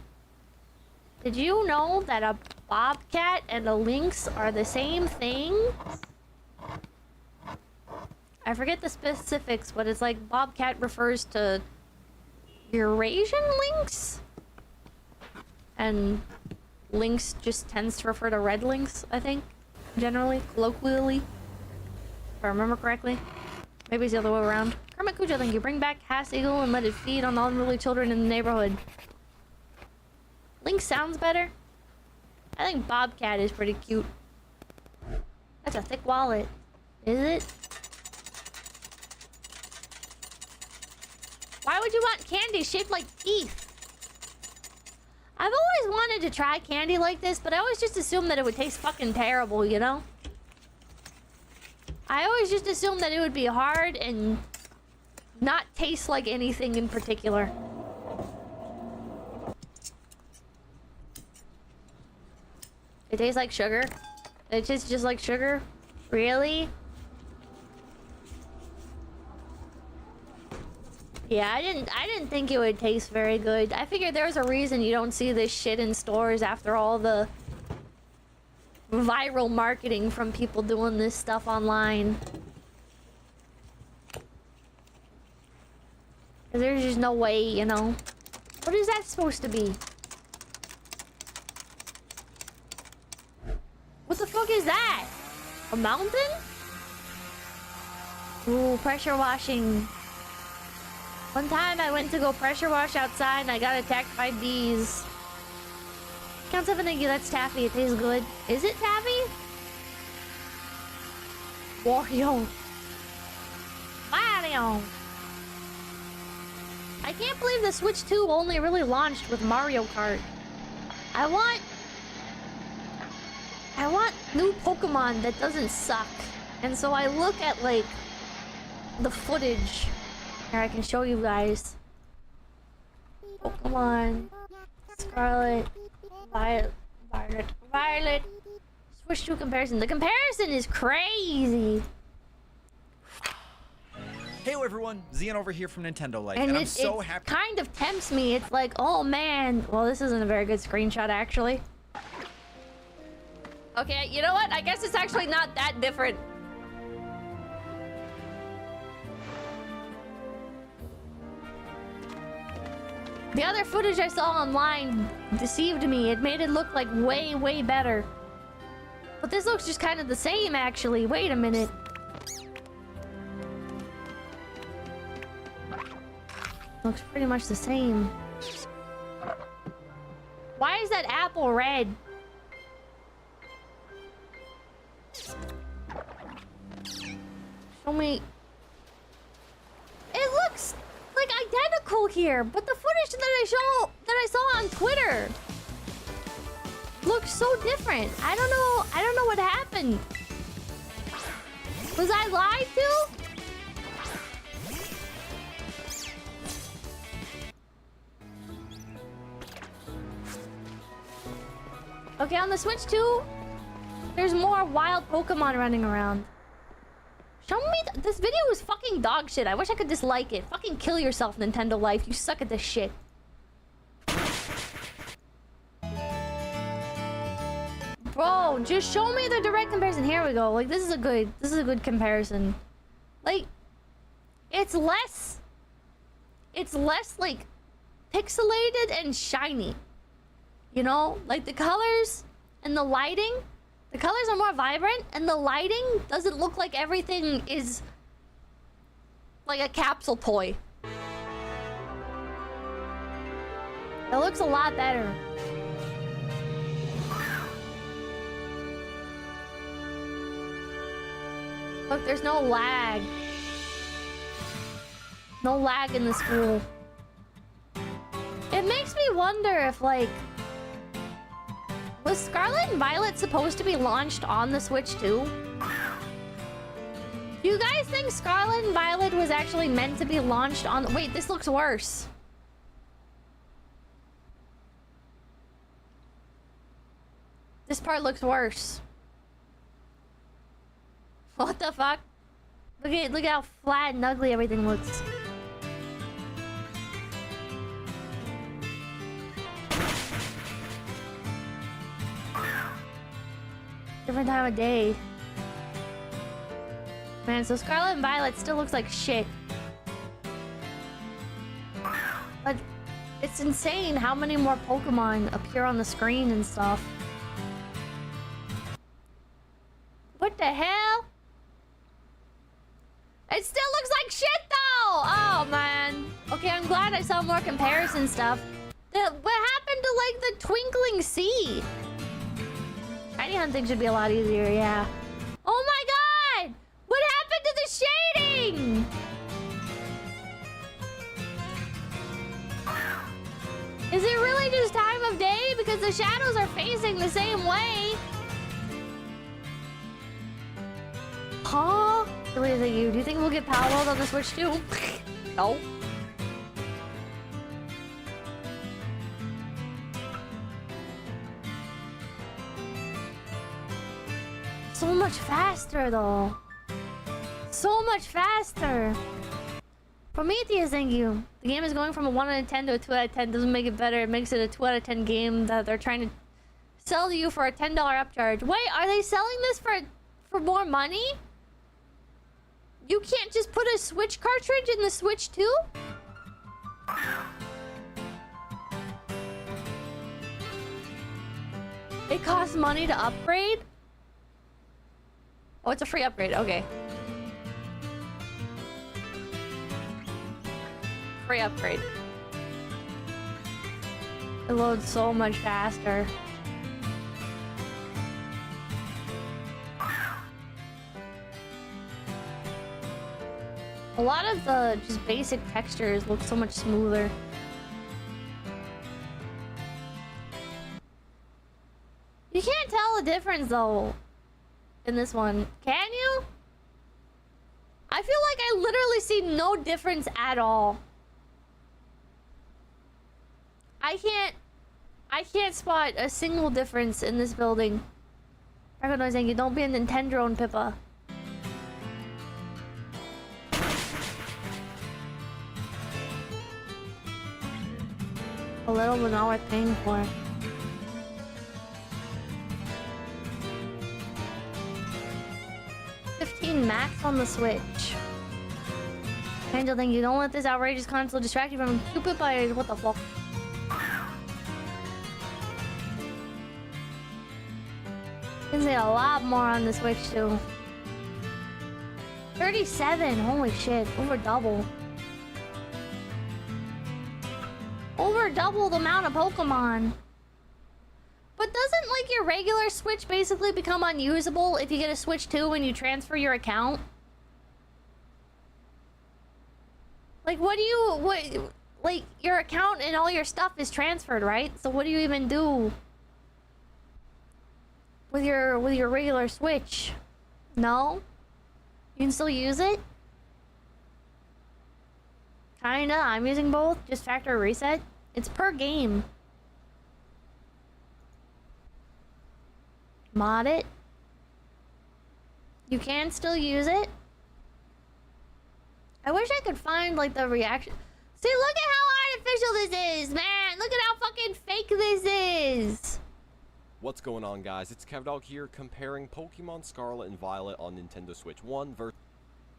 Did you know that a bobcat and a lynx are the same thing? I forget the specifics, but it's like bobcat refers to Eurasian lynx? And lynx just tends to refer to red lynx, I think. Generally, colloquially. If I remember correctly. Maybe it's the other way around. Kermit Cujo, thank you. Bring back Hass Eagle and let it feed on the unruly children in the neighborhood. Lynx sounds better. I think bobcat is pretty cute. That's a thick wallet. Is it? Why would you want candy shaped like teeth? I've always wanted to try candy like this, but I always just assumed that it would taste fucking terrible, you know? I always just assumed that it would be hard and not taste like anything in particular. It tastes like sugar? It tastes just like sugar? Really? Yeah, I didn't think it would taste very good. I figured there was a reason you don't see this shit in stores after all the viral marketing from people doing this stuff online. 'Cause there's just no way, you know. What is that supposed to be? What the fuck is that? A mountain? Ooh, pressure washing. One time I went to go pressure wash outside and I got attacked by bees. Count 7, thank you. That's taffy. It tastes good. Is it taffy? Wario. Damn. I can't believe the Switch 2 only really launched with Mario Kart. I want new Pokemon that doesn't suck. And so I look at like the footage. Here, I can show you guys. Pokemon Scarlet, Violet. Switch 2 comparison. The comparison is crazy. Hey everyone, Zian over here from Nintendo Life, And I'm so happy. Kind of tempts me. It's like, oh man. Well, this isn't a very good screenshot, actually. Okay, you know what? I guess it's actually not that different. The other footage I saw online deceived me. It made it look like way, way better. But this looks just kind of the same, actually. Wait a minute. Looks pretty much the same. Why is that apple red? Show me. It looks like identical here, but the footage that I saw on Twitter looks so different. I don't know what happened. Was I lied to? Okay, on the Switch 2, there's more wild Pokemon running around. Show me this video is fucking dog shit. I wish I could dislike it. Fucking kill yourself, Nintendo Life. You suck at this shit. Bro, just show me the direct comparison. Here we go. Like, this is a good comparison. Like, it's less like pixelated and shiny. You know, like the colors and the lighting. The colors are more vibrant and the lighting doesn't look like everything is like a capsule toy. It looks a lot better. Look, there's no lag. No lag in the school. It makes me wonder if, like, was Scarlet and Violet supposed to be launched on the Switch too? Do you guys think Scarlet and Violet was actually meant to be launched on... Wait, this looks worse. This part looks worse. What the fuck? Look how flat and ugly everything looks. Different time of day. Man, so Scarlet and Violet still looks like shit. But it's insane how many more Pokemon appear on the screen and stuff. What the hell? It still looks like shit though! Oh man. Okay, I'm glad I saw more comparison stuff. What happened to like the twinkling sea? Shiny hunting should be a lot easier, yeah. Oh my god! What happened to the shading? Is it really just time of day? Because the shadows are facing the same way. Huh? What do you think? Do you think we'll get Palworld on the Switch too? No. So much faster though. So much faster. Prometheus, thank you. The game is going from a 1 out of 10 to a 2 out of 10. Doesn't make it better. It makes it a 2 out of 10 game that they're trying to sell to you for a $10 upcharge. Wait, are they selling this for more money? You can't just put a Switch cartridge in the Switch too? It costs money to upgrade? Oh, it's a free upgrade. Okay. Free upgrade. It loads so much faster. A lot of the just basic textures look so much smoother. You can't tell the difference though in this one, can you? I feel like I literally see no difference at all. I can't spot a single difference in this building. Recognizing you don't be a Nintendo drone, Pippa. A little but not worth paying for. $15 max on the Switch. Angel, thank you. Don't let this outrageous console distract you from stupid by what the fuck. Can say a lot more on the Switch too. 37, holy shit, over double. Over double the amount of Pokemon. But doesn't like your regular Switch basically become unusable if you get a Switch 2 when you transfer your account? Like like your account and all your stuff is transferred, right? So what do you even do with your regular Switch? No? You can still use it? Kinda, I'm using both, just factory reset. It's per game. Mod it. You can still use it. I wish I could find like the reaction. See, look at how artificial this is, man. Look at how fucking fake this is. What's going on, guys? It's 𝐿𝐻𝐷og here, comparing Pokemon Scarlet and Violet on Nintendo Switch 1 versus,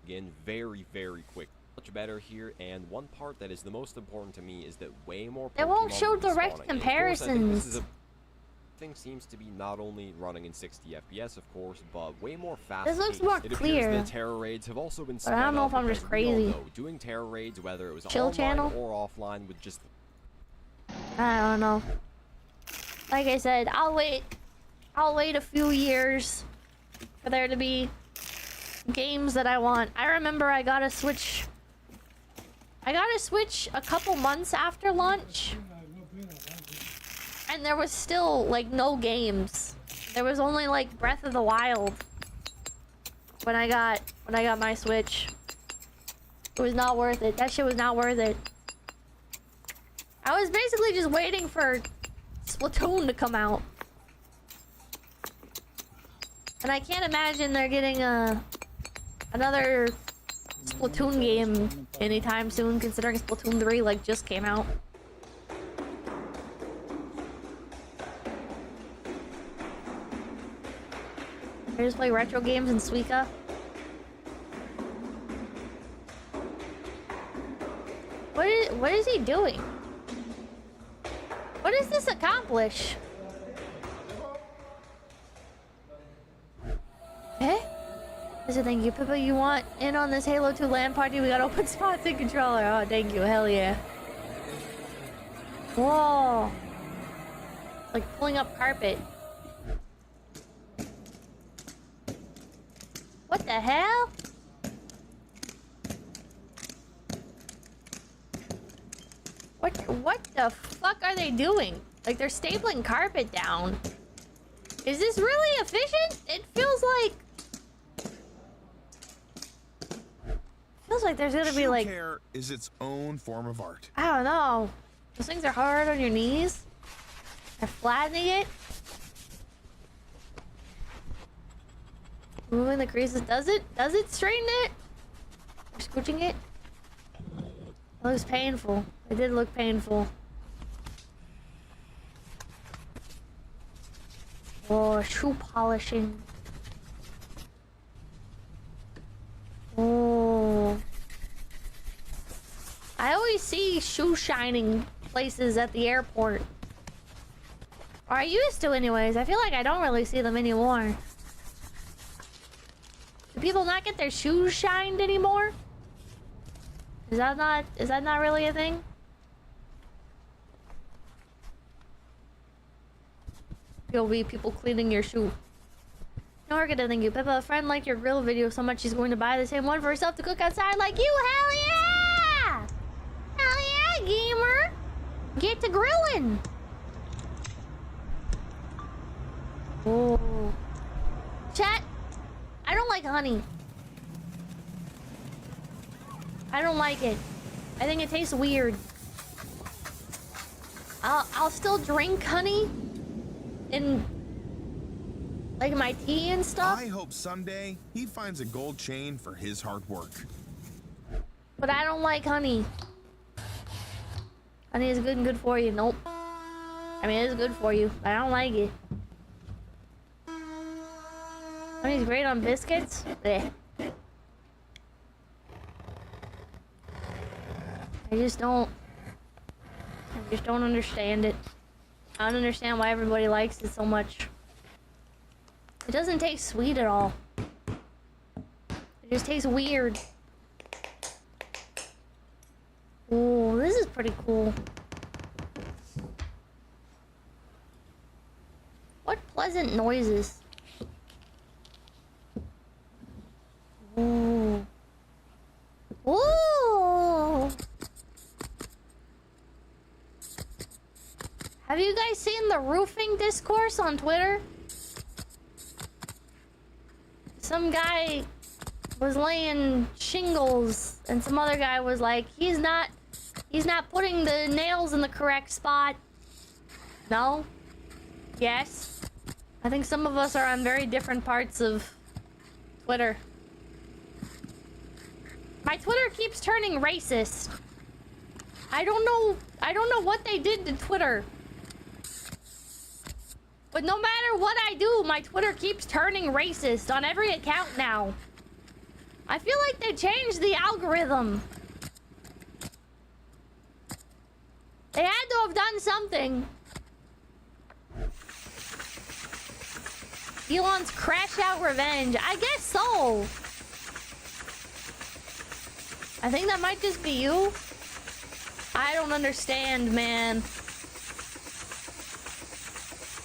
again, very, very quick. Much better here, and one part that is the most important to me is that way more Pokemon It won't show will be direct spawning. comparisons. Thing seems to be not only running in 60 FPS, of course, but way more fast. This looks more it clear. appears that terror raids have also been. But I don't know if I'm just crazy. Doing terror raids, whether it was Chill online channel or offline, with just. I don't know. Like I said, I'll wait a few years for there to be games that I want. I remember I got a Switch a couple months after launch. And there was still like no games. There was only like Breath of the Wild when I got my Switch. It was not worth it. That shit was not worth it. I was basically just waiting for Splatoon to come out. And I can't imagine they're getting another Splatoon game anytime soon, considering Splatoon 3 like just came out. I just play retro games in Suica. What is he doing? What does this accomplish? Eh? Is it thank you, Pippa? You want in on this Halo 2 LAN party? We got open spots and controller. Oh, thank you. Hell yeah. Whoa. Like pulling up carpet. What the hell? What the fuck are they doing? Like they're stapling carpet down. Is this really efficient? It feels like there's gonna be like. Shoe care is its own form of art. I don't know. Those things are hard on your knees. They're flattening it. Moving the creases. Does it straighten it? Or scooching it? It looks painful. It did look painful. Oh, shoe polishing. Oh. I always see shoe shining places at the airport. Or I used to anyways. I feel like I don't really see them anymore. Do people not get their shoes shined anymore? Is that not really a thing? You'll be people cleaning your shoe. Norgada, thank you. Pippa, a friend liked your grill video so much she's going to buy the same one for herself to cook outside like you. Hell yeah! Hell yeah, gamer! Get to grilling! Oh. Chat, I don't like honey. I don't like it. I think it tastes weird. I'll still drink honey in like my tea and stuff. I hope someday he finds a gold chain for his hard work. But I don't like honey. Honey is good and good for you. Nope. I mean, it is good for you, but I don't like it. Honey's great on biscuits. Blech. I just don't understand it. I don't understand why everybody likes it so much. It doesn't taste sweet at all. It just tastes weird. Ooh, this is pretty cool. What pleasant noises. Ooh. Ooh. Have you guys seen the roofing discourse on Twitter? Some guy was laying shingles and some other guy was like, he's not putting the nails in the correct spot. No? Yes? I think some of us are on very different parts of Twitter. My Twitter keeps turning racist. I don't know what they did to Twitter. But no matter what I do, my Twitter keeps turning racist on every account now. I feel like they changed the algorithm. They had to have done something. Elon's crash out revenge. I guess so. I think that might just be you. I don't understand, man.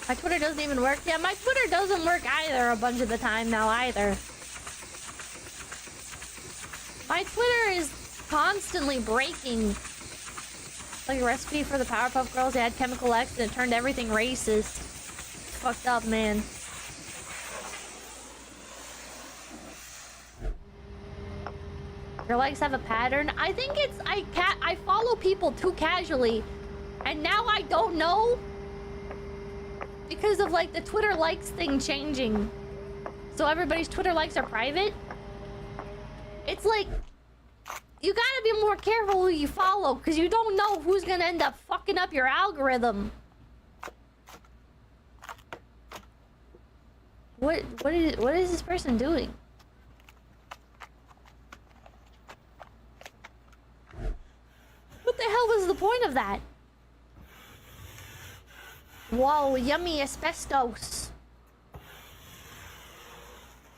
My Twitter doesn't even work. Yeah, my Twitter doesn't work either a bunch of the time now either. My Twitter is constantly breaking. Like a recipe for the Powerpuff Girls, they had chemical X and it turned everything racist. It's fucked up, man. Your likes have a pattern. I think it's I follow people too casually, and now I don't know because of like the Twitter likes thing changing. So everybody's Twitter likes are private. It's like you gotta be more careful who you follow because you don't know who's gonna end up fucking up your algorithm. What is this person doing? What the hell was the point of that? Whoa, yummy asbestos.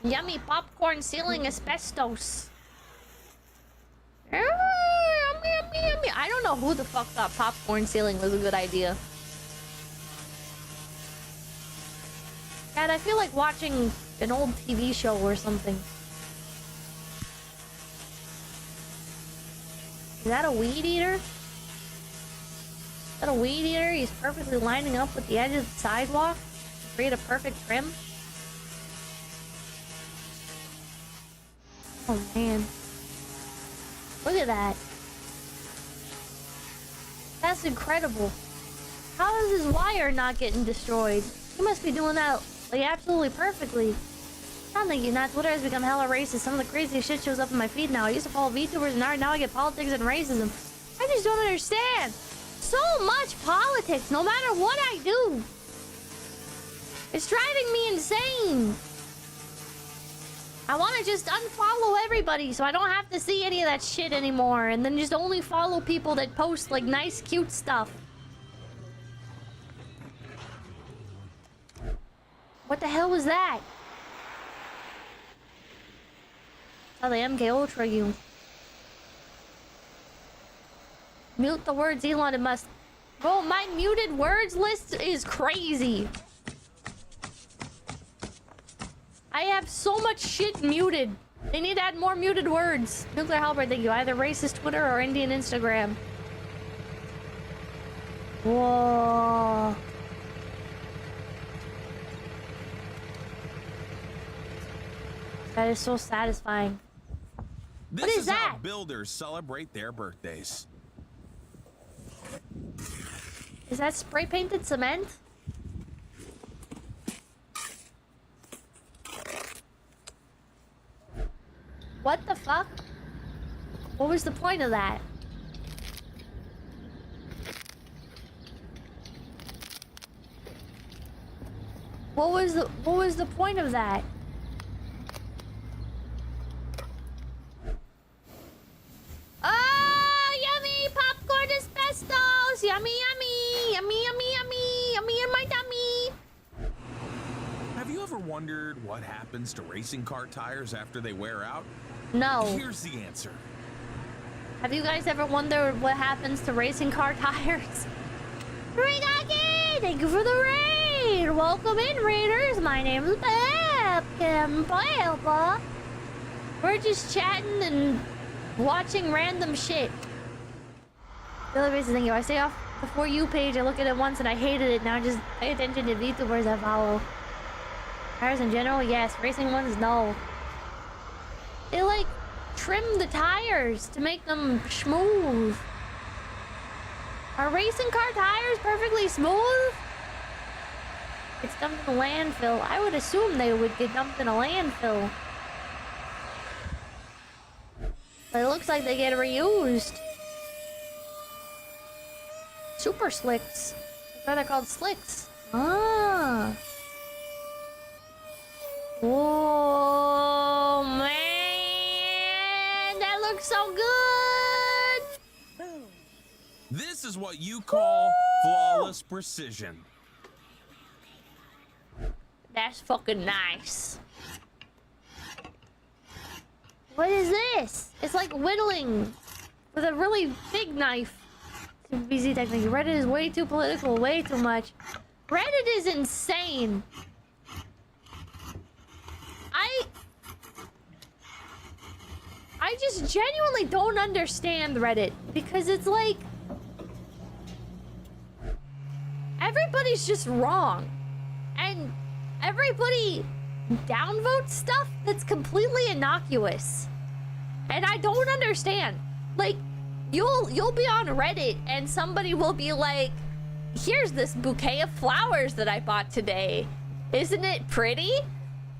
Yummy popcorn ceiling asbestos. Yummy, yummy, yummy. I don't know who the fuck thought popcorn ceiling was a good idea. God, I feel like watching an old TV show or something. Is that a weed eater? Is that a weed eater? He's perfectly lining up with the edge of the sidewalk to create a perfect trim. Oh man. Look at that. That's incredible. How is his wire not getting destroyed? He must be doing that like absolutely perfectly. I'm thinking that Twitter has become hella racist. Some of the craziest shit shows up in my feed now. I used to follow VTubers and art, now I get politics and racism. I just don't understand. So much politics, no matter what I do. It's driving me insane. I want to just unfollow everybody so I don't have to see any of that shit anymore. And then just only follow people that post like nice, cute stuff. What the hell was that? How the 𝐒𝐤𝐢 you. Mute the words Elon Musk. Bro, my muted words list is crazy. I have so much shit muted. They need to add more muted words. Nuclear helper, thank you. Either racist Twitter or Indian Instagram. Whoa. That is so satisfying. This What is that? how builders celebrate their birthdays. Is that spray painted cement? What the fuck? What was the point of that? What was the point of that? Ah, yummy popcorn asbestos! Yummy, yummy, yummy, yummy, yummy, yummy in my tummy. Have you ever wondered what happens to racing car tires after they wear out? No. Here's the answer. Have you guys ever wondered what happens to racing car tires? Rigaki, thank you for the raid. Welcome in, raiders. My name is 𝐿𝐴𝐵. We're just chatting and watching random shit. The other reason, thank you. I stay off the For You page. I look at it once and I hated it. Now I just pay attention to VTubers I follow. Tires in general, yes. Racing ones, no. They like trim the tires to make them smooth. Are racing car tires perfectly smooth? It's dumped in a landfill. I would assume they would get dumped in a landfill. But it looks like they get reused. Super slicks. That's why they're called slicks. Ah. Whoa, man. That looks so good. This is what you call flawless precision. That's fucking nice. What is this? It's like whittling with a really big knife. BZ technique. Reddit is way too political, way too much. Reddit is insane. I just genuinely don't understand Reddit because it's like everybody's just wrong and everybody downvotes stuff that's completely innocuous, and I don't understand. Like, you'll be on Reddit and somebody will be like, here's this bouquet of flowers that I bought today, isn't it pretty?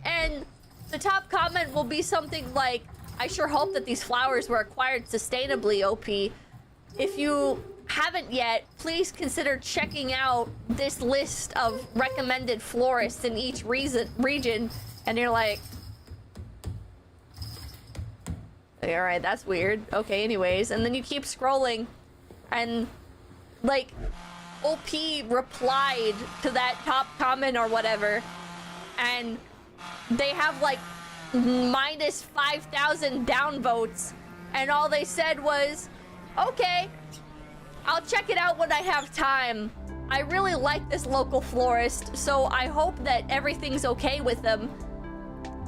And the top comment will be something like, I sure hope that these flowers were acquired sustainably, OP. If you haven't yet, please consider checking out this list of recommended florists in each region. And you're like, all right, that's weird. Okay, anyways. And then you keep scrolling and like OP replied to that top comment or whatever. And they have like minus 5,000 downvotes. And all they said was, okay, I'll check it out when I have time. I really like this local florist, so I hope that everything's okay with them.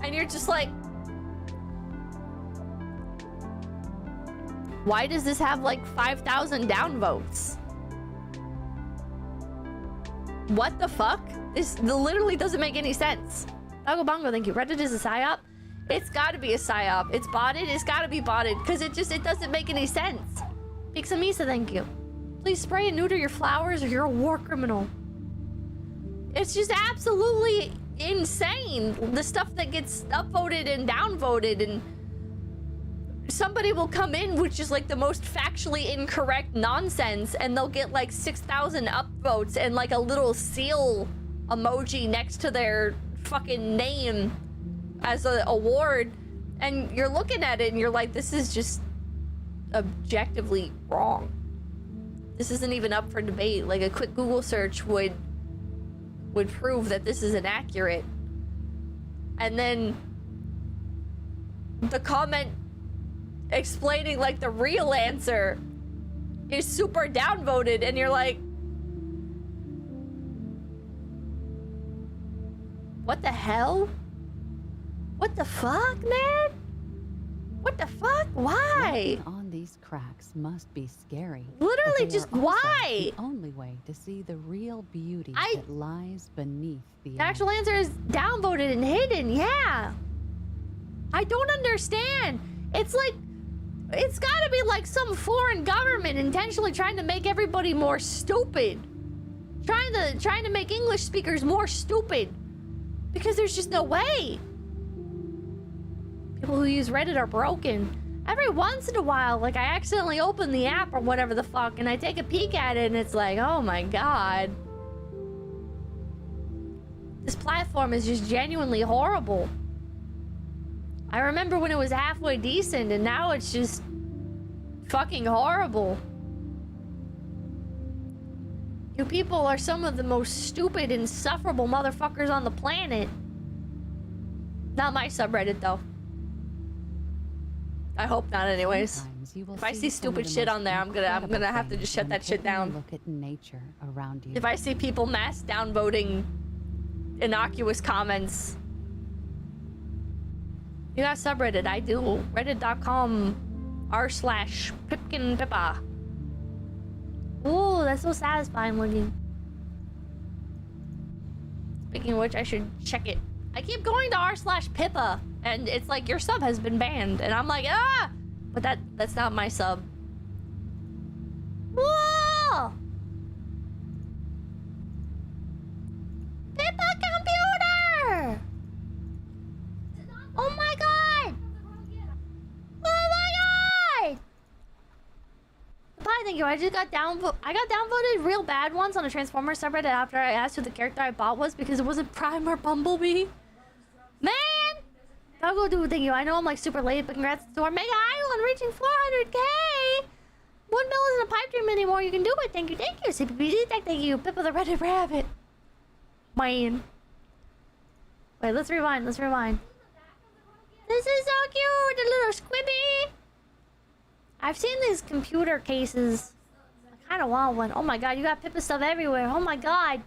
And you're just like, why does this have like 5,000 downvotes? What the fuck? This literally doesn't make any sense. Taco Bongo, thank you. Reddit is a psyop? It's gotta be a psyop. It's botted, it's gotta be botted, because it doesn't make any sense. Pixamisa, thank you. Please spray and neuter your flowers or you're a war criminal. It's just absolutely insane, the stuff that gets upvoted and downvoted, and somebody will come in with just like the most factually incorrect nonsense and they'll get like 6,000 upvotes and like a little seal emoji next to their fucking name as an award, and you're looking at it and you're like, this is just objectively wrong. This isn't even up for debate. Like a quick Google search would prove that this is inaccurate. And then the comment explaining like the real answer is super downvoted, and you're like, what the hell? What the fuck, man? What the fuck? Why? Walking on these cracks must be scary. Literally, but they just are also why? The only way to see the real beauty that lies beneath the The actual answer is downvoted and hidden. Yeah. I don't understand. It's like, it's gotta be like some foreign government intentionally trying to make everybody more stupid. Trying to make English speakers more stupid. Because there's just no way. People who use Reddit are broken. Every once in a while, like I accidentally open the app or whatever the fuck and I take a peek at it and it's like, oh my god. This platform is just genuinely horrible. I remember when it was halfway decent and now it's just fucking horrible. You people are some of the most stupid, insufferable motherfuckers on the planet. Not my subreddit though. I hope not anyways. If I see stupid shit on there, I'm gonna have to just shut that shit down. Look at nature around you. If I see people mass downvoting innocuous comments. You got subreddit, I do. Reddit.com/r/pipkinpippa. Ooh, that's so satisfying looking. Speaking of which, I should check it. I keep going to r/Pippa, and it's like your sub has been banned, and I'm like, ah! But that's not my sub. Whoa! Pippa computer! Oh my god! Oh my god! Bye, thank you. I just got downvoted real bad once on a Transformers subreddit after I asked who the character I bought was because it wasn't Prime or Bumblebee. Man! Doggo dude, thank you. I know I'm like super late, but congrats to our Mega Island reaching 400k! 1 mil isn't a pipe dream anymore. You can do it. Thank you, CPPD tech, thank you. Pippa the Reddit Rabbit. Man. Wait, let's rewind. This is so cute, a little squibby. I've seen these computer cases. I kind of want one. Oh my god, you got Pippa stuff everywhere. Oh my god.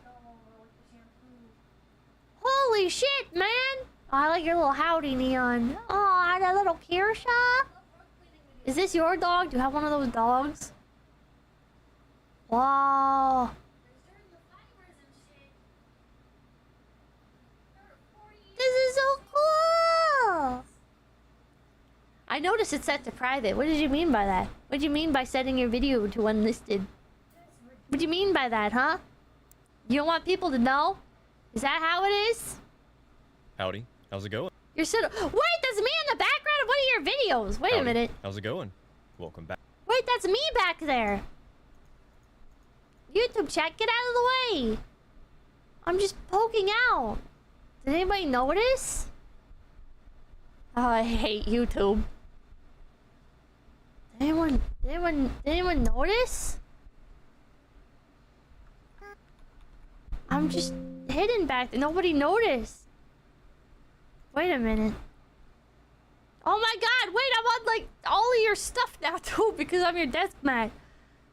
Holy shit, man. Oh, I like your little howdy neon. Oh, that little Kirsha. Is this your dog? Do you have one of those dogs? Wow. This is so cool. I noticed it's set to private. What did you mean by that? What did you mean by setting your video to unlisted? What do you mean by that, huh? You don't want people to know? Is that how it is? Howdy. How's it going? You're so... Wait, that's me in the background of one of your videos. Wait a minute. How's it going? Welcome back. Wait, that's me back there. YouTube chat, get out of the way. I'm just poking out. Did anybody notice? Oh, I hate YouTube. Did anyone notice? I'm just hidden back there. Nobody noticed. Wait a minute. Oh my god, wait, I'm on like all of your stuff now too because I'm your desk mat.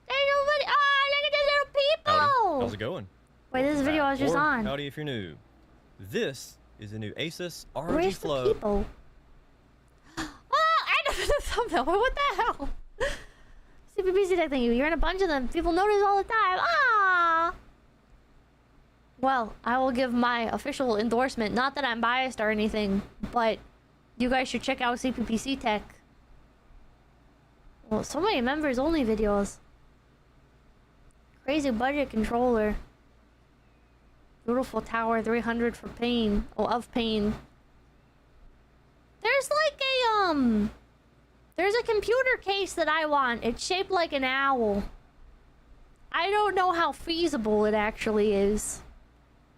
There's nobody. Ah, look at these little people. Howdy. How's it going? Wait, this is a video I was just Or on. Howdy if you're new. This is a new Asus ROG Where's Flow. the people? Oh, I know the thumbnail. What the hell? Super busy that thing. You're in a bunch of them. People notice all the time. Ah. Well, I will give my official endorsement. Not that I'm biased or anything, but you guys should check out CPPC Tech. Well, so many members only videos. Crazy budget controller. Beautiful tower, 300 for pain. Oh, of pain. There's like a, there's a computer case that I want. It's shaped like an owl. I don't know how feasible it actually is.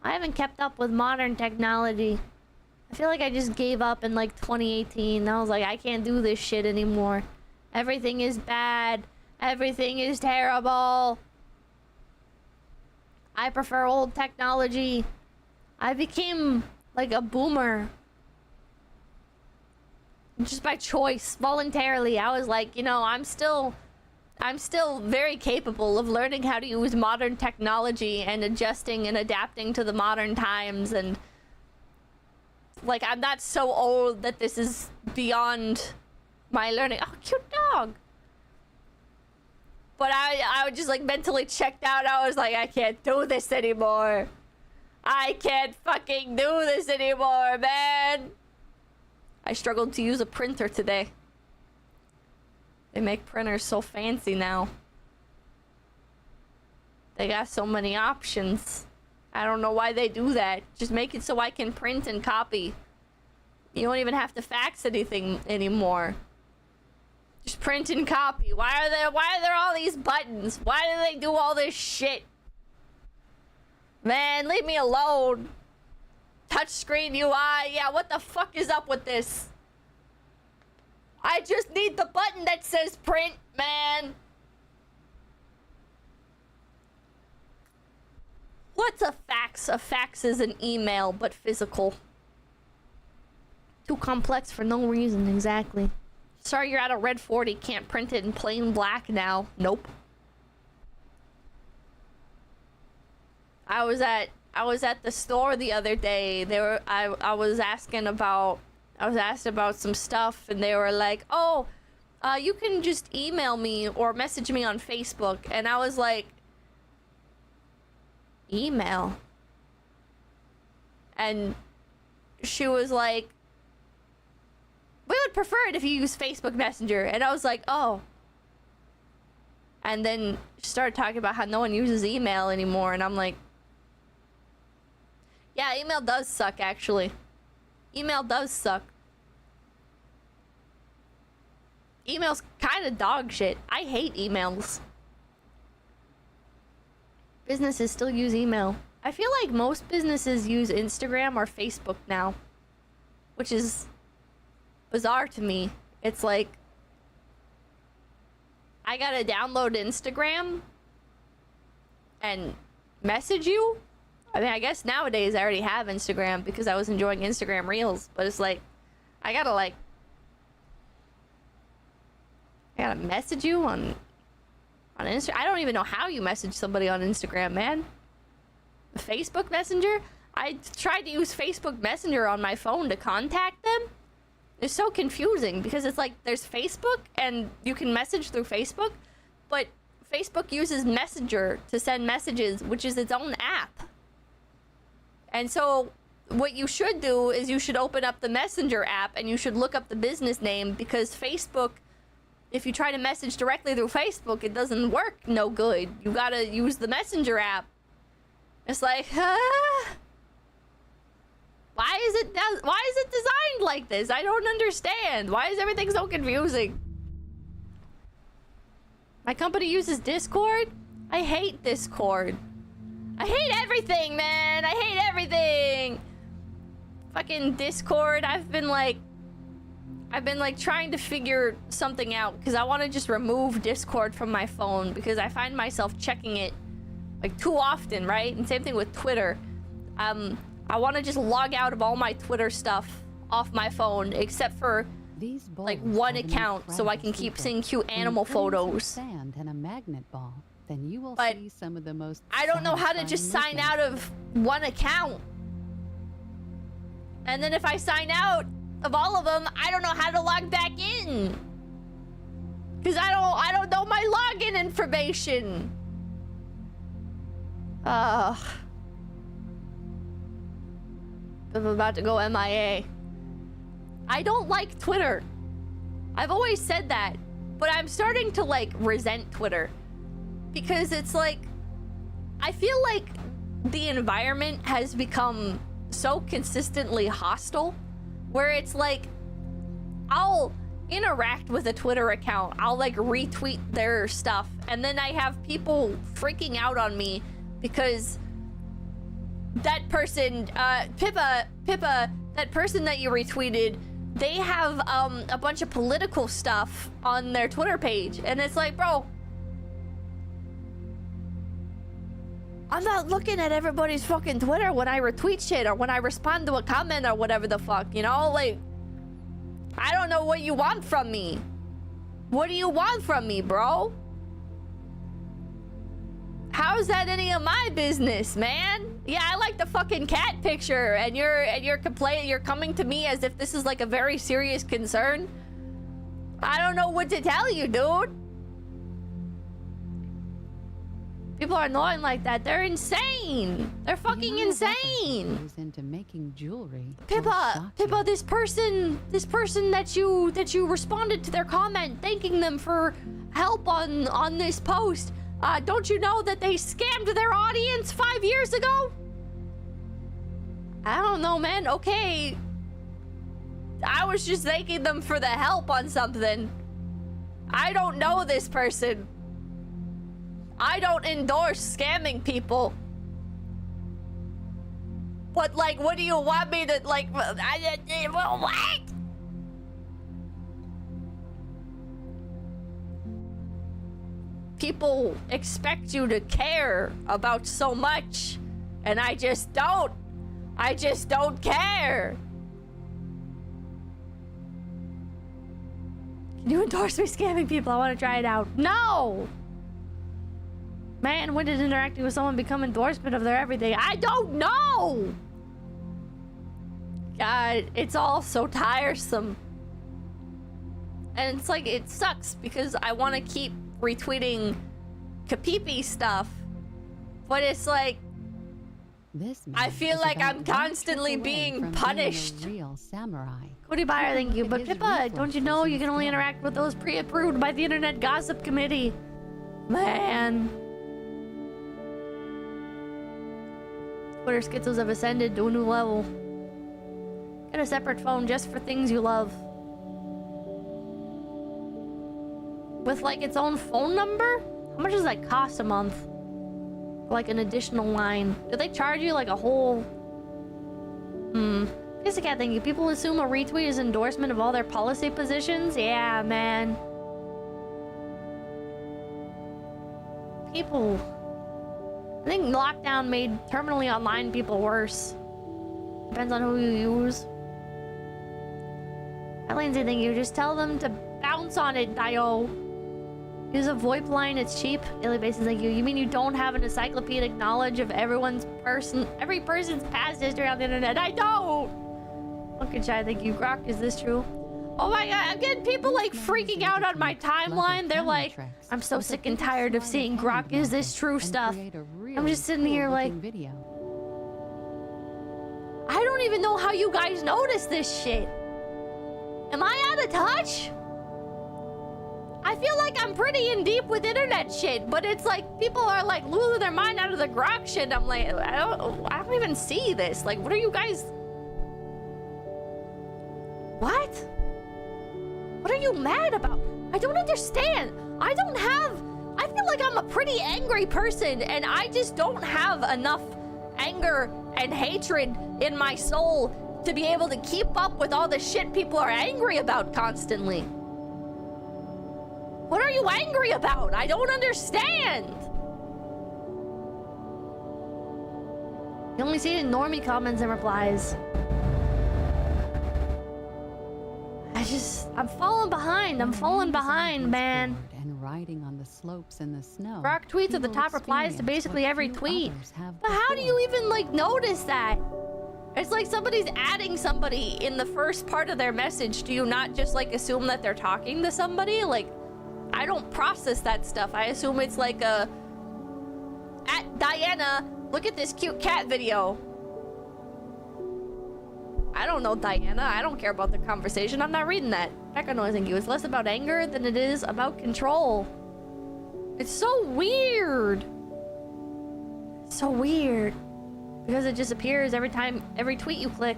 I haven't kept up with modern technology. I feel like I just gave up in like 2018. I was like, I can't do this shit anymore. Everything is bad. Everything is terrible. I prefer old technology. I became like a boomer. Just by choice, voluntarily. I was like, you know, I'm still very capable of learning how to use modern technology and adjusting and adapting to the modern times and Like, I'm not so old that this is beyond my learning. Oh, cute dog. But I was just like mentally checked out. I was like, I can't do this anymore. I can't fucking do this anymore, man. I struggled to use a printer today. They make printers so fancy now. They got so many options. I don't know why they do that. Just make it so I can print and copy. You don't even have to fax anything anymore. Just print and copy. Why are there all these buttons? Why do they do all this shit? Man, leave me alone. Touchscreen UI. Yeah, what the fuck is up with this? I just need the button that says print, man. What's a fax? A fax is an email, but physical. Too complex for no reason, exactly. Sorry you're out of red 40, can't print it in plain black now. Nope. I was at the store the other day. I was asked about some stuff, and they were like, "Oh, you can just email me or message me on Facebook." And I was like, "Email?" And she was like, "We would prefer it if you use Facebook Messenger." And I was like, "Oh." And then she started talking about how no one uses email anymore, and I'm like, yeah, email does suck, actually. Email does suck. Email's kind of dog shit. I hate emails. Businesses still use email. I feel like most businesses use Instagram or Facebook now, which is bizarre to me. It's like, I gotta download Instagram and message you? I mean, I guess nowadays I already have Instagram because I was enjoying Instagram Reels, but it's like, I gotta message you on Instagram. I don't even know how you message somebody on Instagram, man. Facebook Messenger? I tried to use Facebook Messenger on my phone to contact them. It's so confusing because it's like there's Facebook and you can message through Facebook, but Facebook uses Messenger to send messages, which is its own app. And so what you should do is you should open up the Messenger app and you should look up the business name, because Facebook, if you try to message directly through Facebook, it doesn't work no good. You gotta use the Messenger app. It's like, why is it designed like this? I don't understand. Why is everything so confusing? My company uses Discord? I hate Discord. I hate everything, man. I hate everything. Fucking Discord. I've been like trying to figure something out because I want to just remove Discord from my phone because I find myself checking it like too often, right? And same thing with Twitter. I want to just log out of all my Twitter stuff off my phone except for like one account so I can keep seeing cute animal photos. Sand and a magnet ball. Then you will But see some of the most I don't know how to satisfying just sign movements. out of one account. And then if I sign out of all of them, I don't know how to log back in. Cause I don't know my login information. I'm about to go MIA. I don't like Twitter. I've always said that, but I'm starting to like resent Twitter. Because it's like, I feel like the environment has become so consistently hostile, where it's like, I'll interact with a Twitter account, I'll like retweet their stuff, and then I have people freaking out on me because that person, Pippa, that person that you retweeted, they have a bunch of political stuff on their Twitter page, and it's like, bro, I'm not looking at everybody's fucking Twitter when I retweet shit or when I respond to a comment or whatever the fuck, you know? Like, I don't know what you want from me. What do you want from me, bro? How's that any of my business, man? Yeah, I like the fucking cat picture, and you're complaining. You're coming to me as if this is like a very serious concern. I don't know what to tell you, dude. People are annoying like that. They're insane. They're fucking insane. Into making jewelry. Pippa, this person that you responded to their comment, thanking them for help on this post. Don't you know that they scammed their audience 5 years ago? I don't know, man. Okay. I was just thanking them for the help on something. I don't know this person. I don't endorse scamming people. But, like, what do you want me to, like, what? People expect you to care about so much, and I just don't. I just don't care. Can you endorse me scamming people? I want to try it out. No! Man, when did interacting with someone become endorsement of their everything? I don't know! God, it's all so tiresome. And it's like, it sucks because I want to keep retweeting 𝐒𝐿𝐴 stuff. But it's like, I feel like I'm constantly being punished. Real samurai. Cody Byer, thank you. But Pippa, don't you know you can only interact with those pre-approved by the Internet Gossip Committee? Man. Twitter schizzos have ascended to a new level. Get a separate phone just for things you love. With like its own phone number? How much does that cost a month? Like an additional line. Do they charge you like a whole... Pussycat, thank you. People assume a retweet is endorsement of all their policy positions? Yeah, man. People... I think lockdown made terminally online people worse. Depends on who you use. Lindsay, thank you. Just tell them to bounce on it, Dio. Use a VoIP line, it's cheap. Daily basis, thank you. You mean you don't have an encyclopedic knowledge of every person's past history on the internet? I don't! Fucking shy, thank you. Grok, is this true? Oh my god, I'm getting people like freaking out on my timeline. They're like, I'm so sick and tired of seeing Grok, is this true stuff? I'm just sitting here like, I don't even know how you guys notice this shit. Am I out of touch? I feel like I'm pretty in deep with internet shit, but it's like people are like losing their mind out of the Grok shit. I'm like, I don't even see this. Like, what are you guys? What? What are you mad about? I don't understand. I feel like I'm a pretty angry person, and I just don't have enough anger and hatred in my soul to be able to keep up with all the shit people are angry about constantly. What are you angry about? I don't understand. You only see it in normie comments and replies. I'm falling behind. I'm falling behind, man. And riding on the slopes in the snow. Grok tweets at the top replies to basically every tweet. But how do you even like notice that? It's like somebody's adding somebody in the first part of their message. Do you not just like assume that they're talking to somebody? Like, I don't process that stuff. I assume it's like a at Diana, look at this cute cat video. I don't know Diana. I don't care about the conversation. I'm not reading that. Heck, annoying you. It's less about anger than it is about control. It's so weird. So weird. Because it just appears every time, every tweet you click.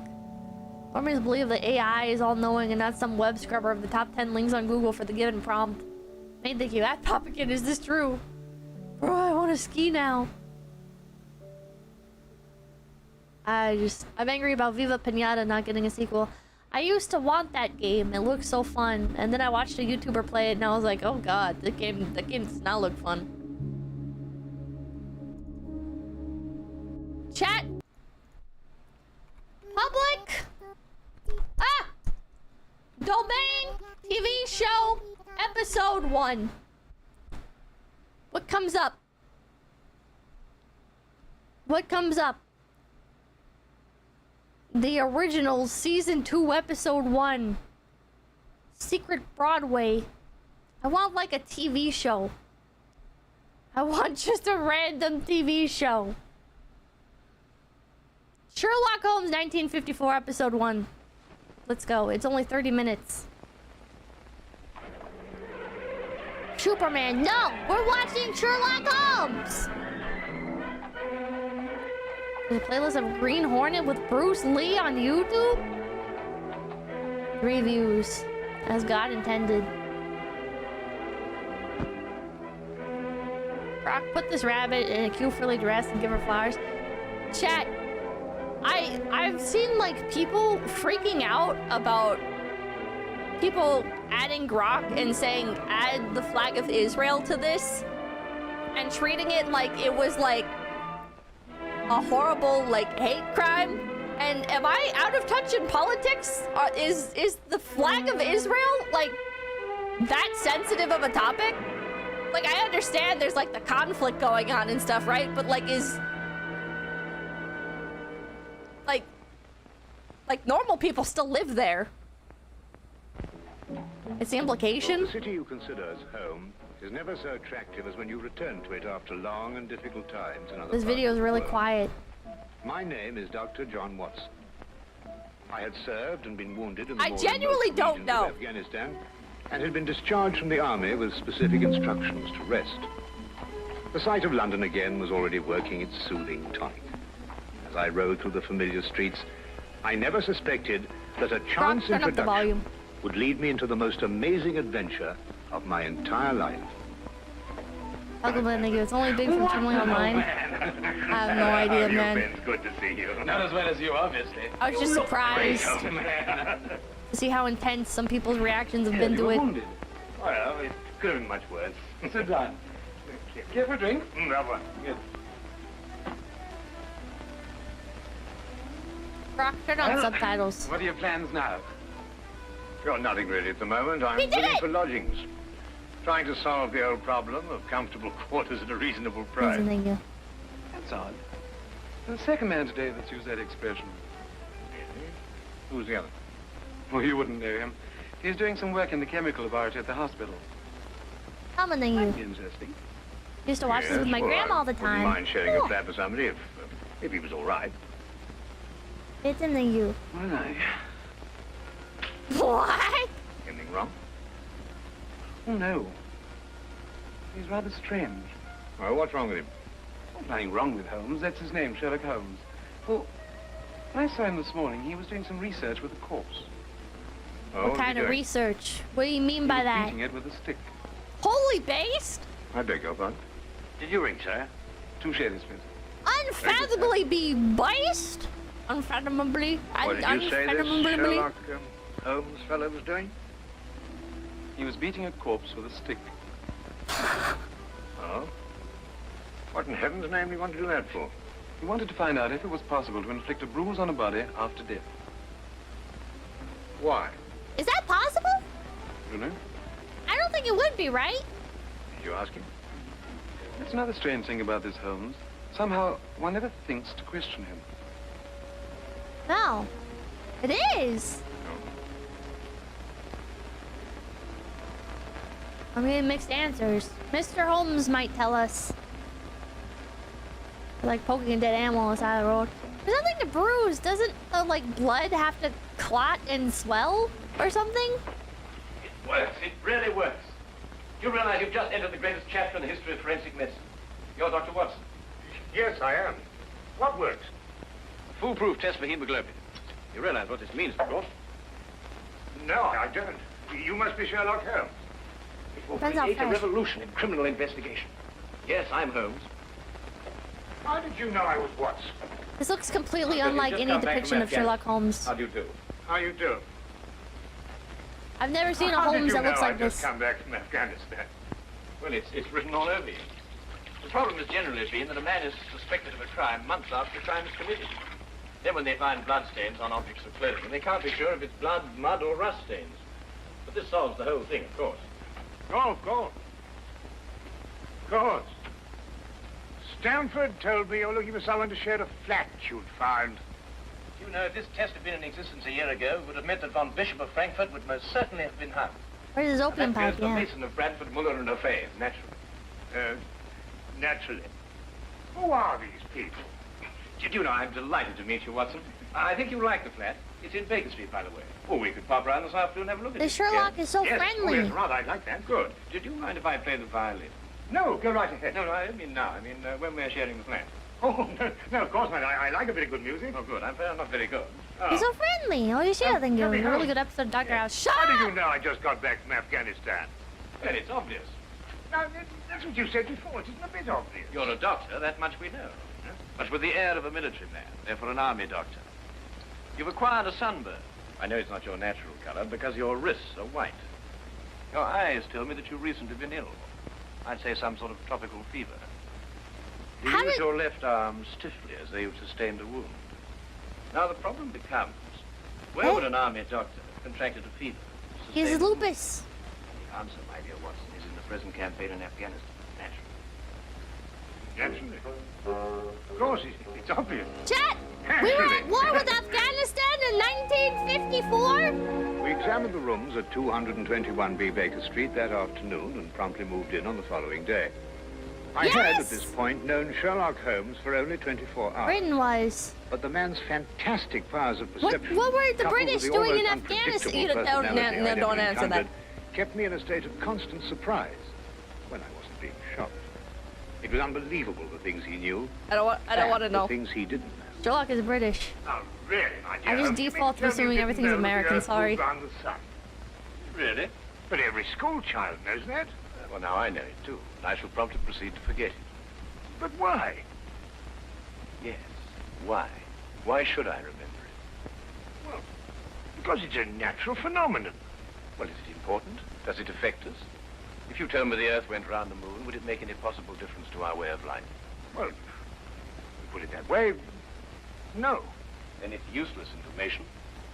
Normally believe that AI is all-knowing and not some web scrubber of the top 10 links on Google for the given prompt. Main thank you. At Poppikin, is this true? Bro, I want to ski now. I'm angry about Viva Pinata not getting a sequel. I used to want that game. It looked so fun. And then I watched a YouTuber play it and I was like, oh god, that game does not look fun. Chat. Public. Domain TV show episode 1. What comes up? What comes up? The original season 2 episode 1. Secret Broadway. I want like a TV show. I want just a random TV show. Sherlock Holmes 1954 episode 1. Let's go. It's only 30 minutes. Superman, no! We're watching Sherlock Holmes! There's a playlist of Green Hornet with Bruce Lee on YouTube? 3 views. As God intended. Brock, put this rabbit in a cute frilly dress and give her flowers. Chat. I've seen like people freaking out about people adding grok and saying add the flag of Israel to this and treating it like it was like a horrible like hate crime. And am I out of touch in politics? Is the flag of Israel like that sensitive of a topic? Like I understand there's like the conflict going on and stuff, right? But like is like normal people still live there. It's the implication. The city you consider as home is never so attractive as when you return to it after long and difficult times in other This video is really quiet. My name is Dr. John Watson. I had served and been wounded in the I genuinely don't know. of Afghanistan and had been discharged from the army with specific instructions to rest. The sight of London again was already working its soothing tonic. As I rode through the familiar streets, I never suspected that a chance introduction would lead me into the most amazing adventure of my entire life. It's only big from tumbling online. I have no idea, man. It's good to see you. Not as well as you, obviously. I was just surprised to see how intense some people's reactions have been to it. Well, it could have been much worse. Sit down. Care for a drink? That one. Good. Brock, turn on subtitles. What are your plans now? Well, nothing really at the moment. I'm looking for lodgings. Trying to solve the old problem of comfortable quarters at a reasonable price. That's odd. The second man today that's used that expression. Who's the other? Well, you wouldn't know him. He's doing some work in the chemical laboratory at the hospital. Summoning you. Interesting. Used to watch this with my grandma all the time. Wouldn't mind sharing a flat with somebody if he was all right. It's in the you. Well, What? Anything wrong? Oh, no. He's rather strange. Well, what's wrong with him? Well, nothing wrong with Holmes. That's his name, Sherlock Holmes. Well, when I saw him this morning, he was doing some research with a corpse. Oh, what kind of research? What do you mean by that? Beating it with a stick. Holy based? I beg your pardon. Did you ring, sir? Two shaders, please. Unfathomably be based? Unfathomably? What did you say this Sherlock Holmes fellow was doing? He was beating a corpse with a stick. Oh? What in heaven's name do you want to do that for? He wanted to find out if it was possible to inflict a bruise on a body after death. Why? Is that possible? You know? I don't think it would be, right? Did you ask him? That's another strange thing about this Holmes. Somehow, one never thinks to question him. No. It is. I'm getting mixed answers. Mr. Holmes might tell us. Like poking a dead animal on the side of the road. There's nothing to bruise. Doesn't like blood have to clot and swell or something? It works. It really works. You realize you've just entered the greatest chapter in the history of forensic medicine. You're Dr. Watson. Yes, I am. What works? Foolproof test for hemoglobin. You realize what this means, of course? No, I don't. You must be Sherlock Holmes. It will Depends how create a fresh. revolution in criminal investigation. Yes, I'm Holmes. How did you know I was Watson? This looks completely Because unlike you've just any come back depiction from of Sherlock Holmes. How do you do? How you do? I've never seen a How did Holmes you that looks know like I just this. come back from Afghanistan? Well, it's written all over you. The problem has generally been that a man is suspected of a crime months after the crime is committed. Then when they find bloodstains on objects of clothing, they can't be sure if it's blood, mud, or rust stains. But this solves the whole thing, of course. Oh, of course. Of course. Stanford told me you're looking for someone to share a flat you'd found. You know, if this test had been in existence a year ago, it would have meant that von Bishop of Frankfurt would most certainly have been hung. Where's his opium pipe? The Mason of Bradford, Muller, and O'Fay, naturally. Naturally. Who are these people? Did you know, I'm delighted to meet you, Watson. I think you'll like the flat. It's in Baker Street, by the way. Oh, we could pop around this afternoon and have a look at it. The Sherlock is so friendly. Oh, yes, rather. I'd like that. Good. Did you mind if I play the violin? No, go right ahead. No, I don't mean now. I mean when we're sharing the flat. Oh, no, of course not. I like a bit of good music. Oh, good. I'm not very good. He's so friendly. Oh, you should have think a really good episode of Dr. House. Shut How up! did you know I just got back from Afghanistan? Well, it's obvious. Now, that's what you said before. It isn't a bit obvious. You're a doctor, that much we know. Huh? But with the air of a military man, therefore an army doctor. You've acquired a sunburn. I know it's not your natural color because your wrists are white. Your eyes tell me that you've recently been ill. I'd say some sort of tropical fever. You use your left arm stiffly as though you've sustained a wound. Now the problem becomes, where would an army doctor have contracted a fever? He has lupus. The answer, my dear Watson, is in the present campaign in Afghanistan, naturally. Naturally. Of course, it's obvious. Chet! We were at war with Afghanistan in 1954? We examined the rooms at 221B Baker Street that afternoon and promptly moved in on the following day. I had, at this point, known Sherlock Holmes for only 24 hours. Britain was. But the man's fantastic powers of perception... What were the coupled British with doing in almost Afghanistan? unpredictable personality I Don't never answer that. encountered, kept me in a state of constant surprise when I wasn't being shocked. It was unbelievable, the things he knew. I don't want to know. The things he didn't know. Sherlock is British. Oh, really, my dear? I just default to assuming everything's American, sorry. Really? But every school child knows that. Well, now I know it, too. And I shall promptly proceed to forget it. But why? Yes, why? Why should I remember it? Well, because it's a natural phenomenon. Well, is it important? Does it affect us? If you told me the Earth went round the moon, would it make any possible difference to our way of life? Well, we put it that way, no. Then it's useless information.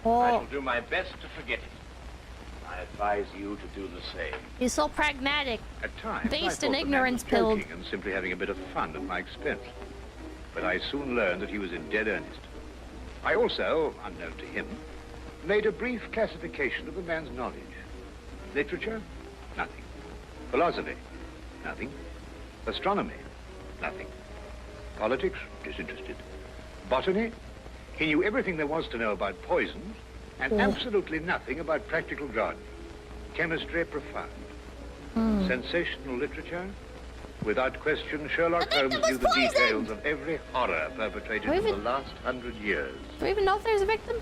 Oh. I shall do my best to forget it. I advise you to do the same. He's so pragmatic. At times, based I in thought ignorance the man was pilled. joking and simply having a bit of fun at my expense. But I soon learned that he was in dead earnest. I also, unknown to him, made a brief classification of the man's knowledge. Literature? Nothing. Philosophy? Nothing. Astronomy? Nothing. Politics? Disinterested. Botany? He knew everything there was to know about poisons, and absolutely nothing about practical gardening. Chemistry, profound. Sensational literature? Without question, Sherlock Holmes knew the details of every horror perpetrated in the last 100 years. Do we even know if there's a victim?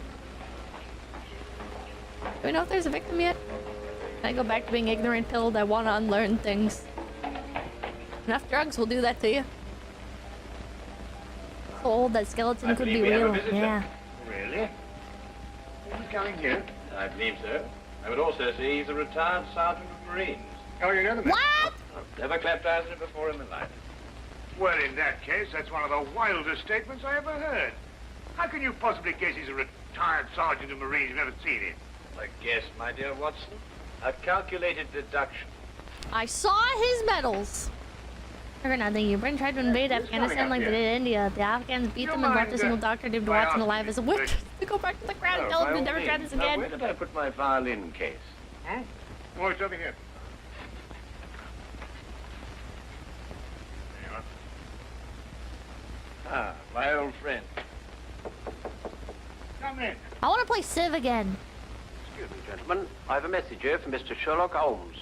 Do we know if there's a victim yet? Can I go back to being ignorant pilled? I want to unlearn things. Enough drugs will do that to you. So old that skeleton could be real. Yeah. Really? Who's coming here? I believe so. I would also say he's a retired sergeant of Marines. Oh, you know the man? What? I've never clapped eyes on him before in my life. Well, in that case, that's one of the wildest statements I ever heard. How can you possibly guess he's a retired sergeant of Marines? You've never seen him. A guess, my dear Watson. A calculated deduction. I saw his medals. For nothing, you Britain tried to invade Afghanistan like they did India. The Afghans beat them and left a single doctor named Watson alive as a witch. To go back to the crowd and tell them to never try this again. Where did I put my violin case? Oh, it's over here. Ah, my old friend. Come in. I want to play Civ again. Excuse me, gentlemen. I have a message here from Mr. Sherlock Holmes.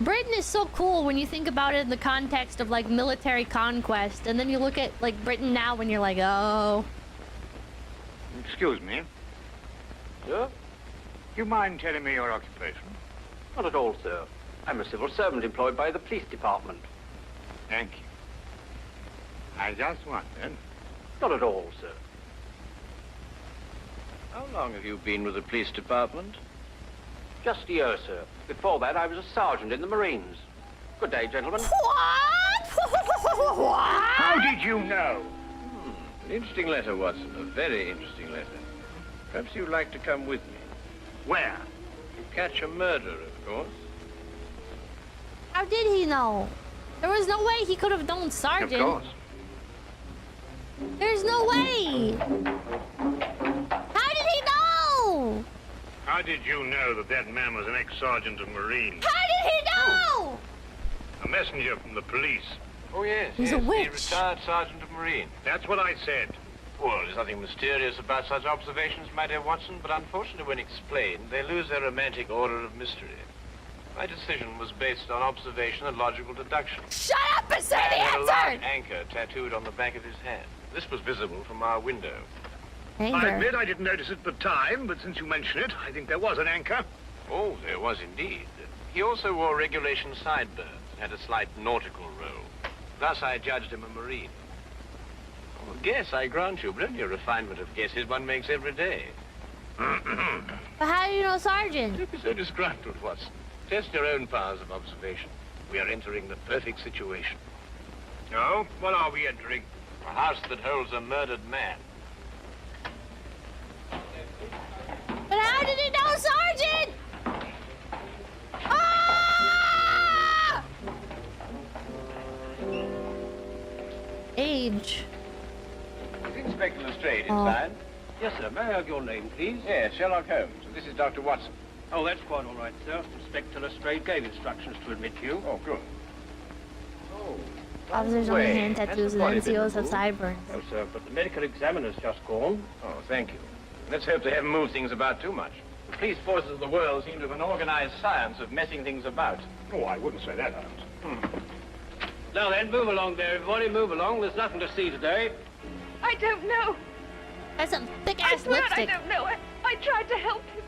Britain is so cool when you think about it in the context of like military conquest, and then you look at like Britain now when you're like, oh. Excuse me. Sir? You mind telling me your occupation? Not at all, sir. I'm a civil servant employed by the police department. Thank you. I just wondered. Not at all, sir. How long have you been with the police department? Just a year, sir. Before that, I was a sergeant in the Marines. Good day, gentlemen. What? What? How did you know? An interesting letter, Watson. A very interesting letter. Perhaps you'd like to come with me. Where? To catch a murderer, of course. How did he know? There was no way he could have known Sergeant. Of course. There's no way. How did he know? How did you know that that man was an ex-sergeant of Marines? How did he know? A messenger from the police. Oh, yes. He's yes, a witch. The retired sergeant of Marine. That's what I said. Well, there's nothing mysterious about such observations, my dear Watson, but unfortunately when explained, they lose their romantic order of mystery. My decision was based on observation and logical deduction. Shut up and say the Had a answer! large anchor tattooed on the back of his hand. This was visible from our window. I admit I didn't notice it at the time, but since you mention it, I think there was an anchor. Oh, there was indeed. He also wore regulation sideburns and had a slight nautical roll. Thus I judged him a Marine. Oh, guess, I grant you, but only a refinement of guesses one makes every day. But how do you know Sergeant? Don't be so disgruntled, Watson. Test your own powers of observation. We are entering the perfect situation. No? What are we entering? A house that holds a murdered man. But how did he know Sergeant? Ah! Age. Is Inspector Lestrade inside? Yes, sir. May I have your name, please? Yes, Sherlock Holmes. This is Dr. Watson. Oh, that's quite all right, sir. Inspector Lestrade gave instructions to admit you. Oh, good. Officers only hand tattoos and NCOs have sideburns. No, sir, but the medical examiner's just gone. Oh, thank you. Let's hope they haven't moved things about too much. The police forces of the world seem to have an organized science of messing things about. Oh, I wouldn't say that, Holmes. Now then, move along there, everybody. Move along. There's nothing to see today. I don't know. That's some thick-ass I swear lipstick. I don't know. I tried to help him.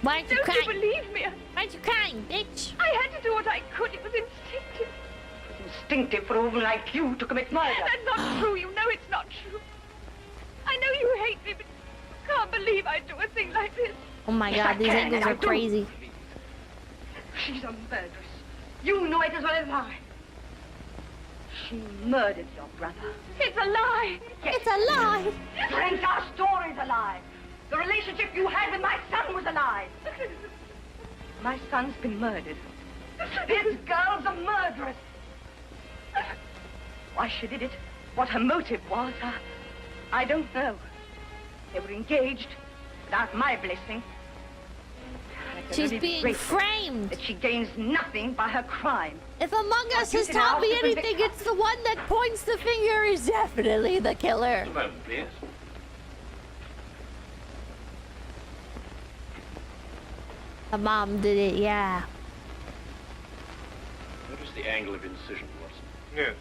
Why aren't you Don't crying? you believe me? Why aren't you crying, bitch? I had to do what I could. It was instinctive. Instinctive for a woman like you to commit murder. That's not true. You know it's not true. I know you hate me, but you can't believe I'd do a thing like this. Oh my god, these angles are crazy. She's a murderess. You know it as well as I. She murdered your brother. It's a lie. Yes. It's a lie. Your entire story's a lie. The relationship you had with my son was a lie. My son's been murdered. This girl's a murderess. Why she did it, what her motive was, I don't know. They were engaged without my blessing. She's being framed. That she gains nothing by her crime. If Among Us has taught me anything, it's the one that points the finger is definitely the killer. Just a moment, please. The mom did it, yeah. Notice the angle of incision, Watson. Yes.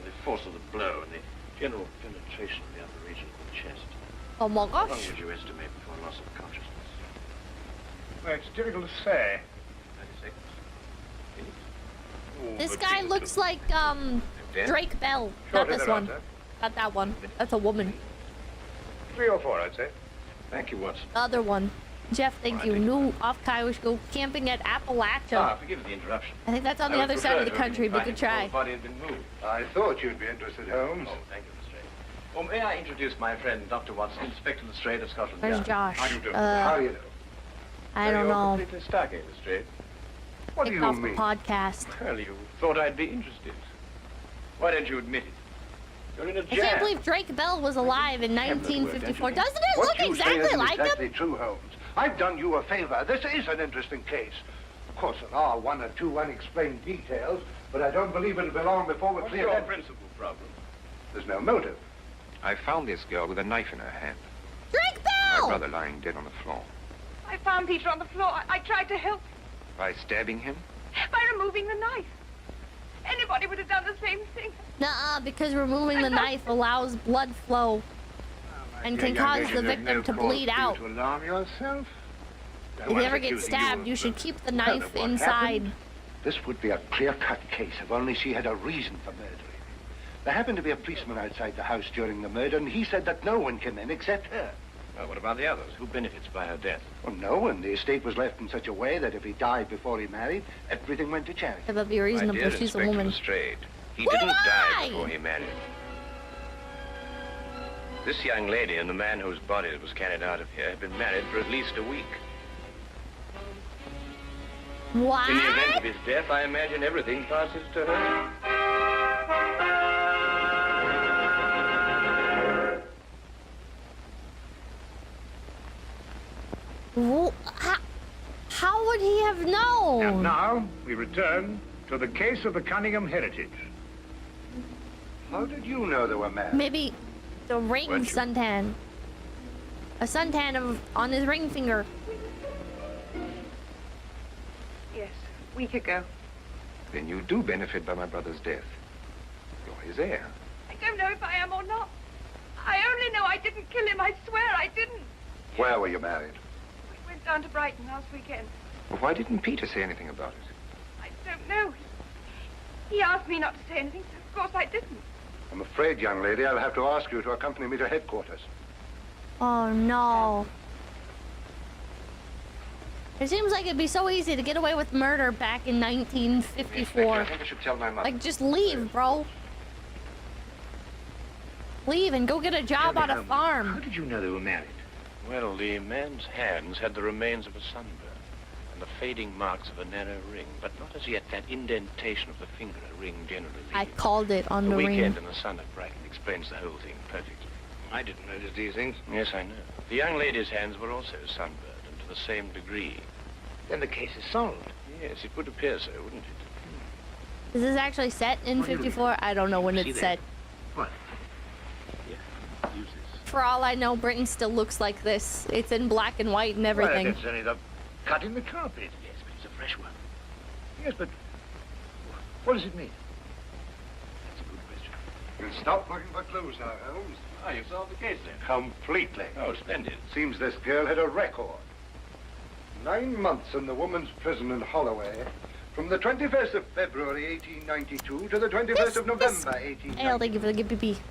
The force of the blow and the general penetration of the upper region of the chest. Oh my How long gosh. would you estimate before loss of consciousness? Well, it's difficult to say. 90 seconds. This guy looks like, Drake Bell. Not this one. Not that one. That's a woman. 3 or 4, I'd say. Thank you, Watson. The other one. Jeff, thank you. New off-Kaiwish go camping at Appalachia. Forgive the interruption. I think that's on the other side of the country, but good try. The body had been moved. I thought you'd be interested, Holmes. Oh, thank you, Lestrade. Well, may I introduce my friend, Dr. Watson, Inspector Lestrade of Scotland Where's Yard. Josh? How do you do? How do you know? I don't know. You're completely stuck, Lestrade. What do Kicked you off the mean? podcast. Well, you thought I'd be interested. Why don't you admit it? You're in a I jam. can't believe Drake Bell was alive in 1954. Doesn't it What look you say exactly isn't like exactly him? true, Holmes. I've done you a favor. This is an interesting case. Of course, there are 1 or 2 unexplained details, but I don't believe it'll be long before we're What's clear. your principal problem? There's no motive. I found this girl with a knife in her hand. Drake My Bell! brother lying dead on the floor. I found Peter on the floor. I tried to help By stabbing him? by removing the knife. Anybody would have done the same thing. Nuh-uh, because removing the knife allows blood flow and can cause the victim to bleed out. To alarm yourself? If you ever get stabbed, you should keep the knife inside. This would be a clear-cut case if only she had a reason for murdering him. There happened to be a policeman outside the house during the murder, and he said that no one came in except her. Well, what about the others? Who benefits by her death? Well, no one. The estate was left in such a way that if he died before he married, everything went to charity. That would be reasonable. My dear She's a Inspector woman. Lestrade, he What didn't am die I? before he married. This young lady and the man whose body was carried out of here had been married for at least a week. What? In the event of his death, I imagine everything passes to her. How would he have known? And now we return to the case of the Cunningham heritage. How did you know they were married? Maybe the ring suntan. A suntan on his ring finger. Yes, a week ago. Then you do benefit by my brother's death. You're his heir. I don't know if I am or not. I only know I didn't kill him. I swear I didn't. Where were you married? We went down to Brighton last weekend. Well, why didn't Peter say anything about it? I don't know. He asked me not to say anything, so of course I didn't. I'm afraid, young lady, I'll have to ask you to accompany me to headquarters. Oh no. It seems like it'd be so easy to get away with murder back in 1954. I think I should tell my mother. Like, just leave, bro. Leave and go get a job on a farm. How did you know they were married? Well, the man's hands had the remains of a sunburn and the fading marks of a narrow ring, but not as yet that indentation of the finger a ring generally leaves. I called it on the ring. weekend in the sun at Brighton explains the whole thing perfectly. I didn't notice these things. Yes, I know. The young lady's hands were also sunburned, and to the same degree. Then the case is solved. Yes, it would appear so, wouldn't it? Is this actually set in 54? I don't know when it's set. What? Yeah, use this. For all I know, Britain still looks like this. It's in black and white and everything. Well, it's only the cut in the carpet. Yes, but it's a fresh one. Yes, but what does it mean? That's a good question. You'll stop looking for clues now, Holmes. Ah, you solved the case then? Completely. Oh, splendid. Seems this girl had a record. 9 months in the woman's prison in Holloway, from the 21st of February 1892 to the 21st of November 1892. I'll thank you for the GPP. She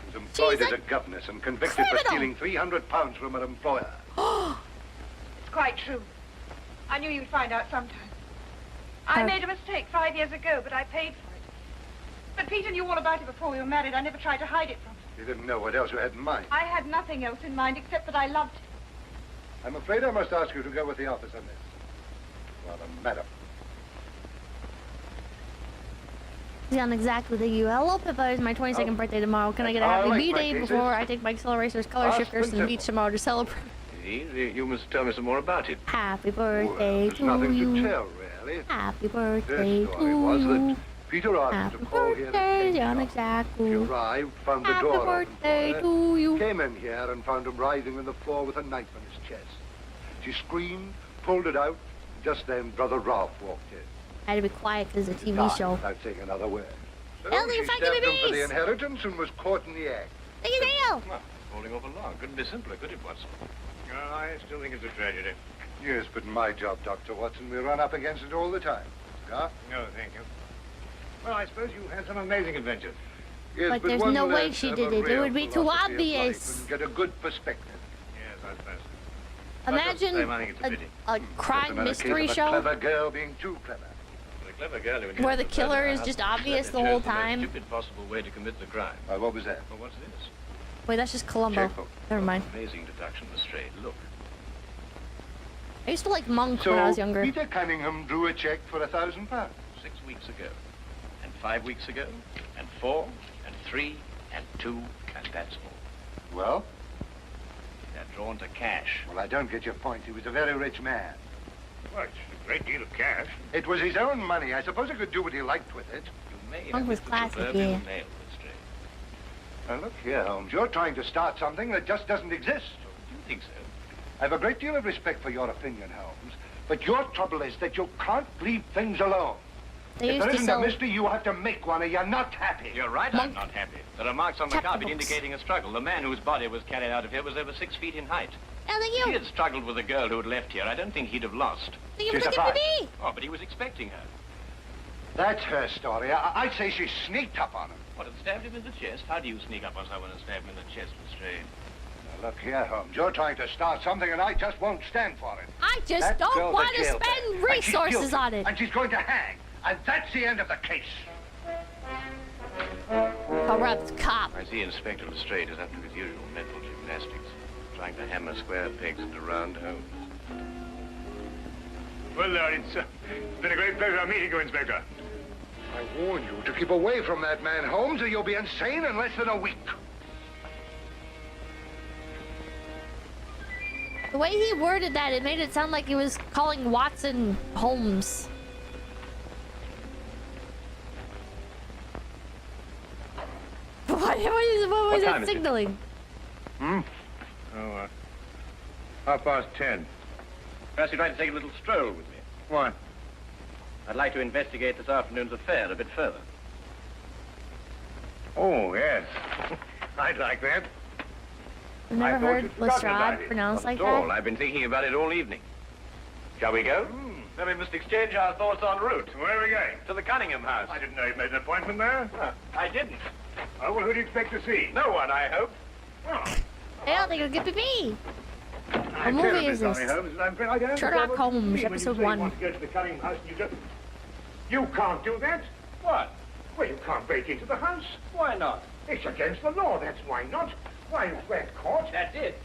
was employed as a governess and convicted for stealing £300 from her employer. It's quite true. I knew you'd find out sometime. I made a mistake 5 years ago, but I paid for it. But Peter knew all about it before we were married. I never tried to hide it from him. You didn't know what else you had in mind. I had nothing else in mind except that I loved him. I'm afraid I must ask you to go with the office on this. Well, madam. Sound exactly to you. Hello, Pippa. It's my 22nd birthday tomorrow. Can I get a happy B-day before I take my accelerator's color shifters to the beach tomorrow to celebrate? You must tell me some more about it. Happy birthday There's to nothing you. to tell, really. Happy birthday The story was that Peter asked him to call here at 10 o'clock. He arrived, found the Happy door birthday open to you. came in here and found him writhing on the floor with a knife in his chest. She screamed, pulled it out. Just then, Brother Ralph walked in. I had to be quiet because it's a TV Died show. Without saying another word. So Ellie, she if I stabbed get him for the bees. inheritance and was caught in the act. Thank you, Dale. Well, holding over long. Couldn't be simpler, could it, Watson? I still think it's a tragedy. Yes, but in my job, Dr. Watson, we run up against it all the time. Cigar? No, thank you. Well, I suppose you had some amazing adventures. Yes, But there's one no way learns she to did have a it. It real would be too philosophy of obvious. life and get a good perspective. Yes, I suppose. Imagine I think it's a pity. a crime mystery A show clever girl being too clever. The clever girl who where the inherited killer her is husband's just obvious letter the whole chose the most time. stupid possible way to commit the crime. What was that? Well, what's this? Wait, that's just Columbo. Checkbook. Never mind. Amazing deduction, Lestrade. Look. I used to like Monk So when I was younger. Peter Cunningham drew a check for £1,000. 6 weeks ago, and 5 weeks ago, and 4, and 3, and 2, and that's all. Well? They're drawn to cash. Well, I don't get your point. He was a very rich man. Well, it's a great deal of cash. It was his own money. I suppose he could do what he liked with it. You may Monk have was hit the classic, proverbial yeah. nail, Lestrade. Now, look here, Holmes. You're trying to start something that just doesn't exist. Do you think so? I have a great deal of respect for your opinion, Holmes, but your trouble is that you can't leave things alone. They If used there to isn't sell a mystery, you have to make one or you're not happy. You're right, I'm not happy. There are marks on the Chapter carpet books. indicating a struggle. The man whose body was carried out of here was over 6 feet in height. Oh, thank If he you. had struggled with a girl who had left here, I don't think he'd have lost. Thank you for She's the a GPP. Oh, but he was expecting her. That's her story. I'd say she sneaked up on him. What, had stabbed him in the chest? How do you sneak up on someone and stab him in the chest, Lestrade? Now, look here, Holmes. You're trying to start something, and I just won't stand for it. I just That don't girl's want a to jailbird, spend and she's resources guilty, on it. And she's going to hang. And that's the end of the case. Corrupt cop. I see Inspector Lestrade is up to his usual mental gymnastics, trying to hammer square pegs into round holes. Well, it's been a great pleasure meeting you, Inspector. I warn you to keep away from that man, Holmes, or you'll be insane in less than a week. The way he worded that, it made it sound like he was calling Watson Holmes. What was that signaling? Hmm? Oh, 10:30. Perhaps you'd like to take a little stroll with me. Why? I'd like to investigate this afternoon's affair a bit further. Oh, yes. I'd like that. I've never heard Lestrade pronounced like that. I've been thinking about it all evening. Shall we go? Then we must exchange our thoughts en route. Where are we going? To the Cunningham house. I didn't know you'd made an appointment there. I didn't. Oh, well, who do you expect to see? No one, I hope. Hey, I think it'll get me. What movie is this? Sherlock Holmes, episode 1. You go to the Cunningham house and you can't do that. What? Well, you can't break into the house. Why not? It's against the law, that's why not. Why, if we're caught... That's it.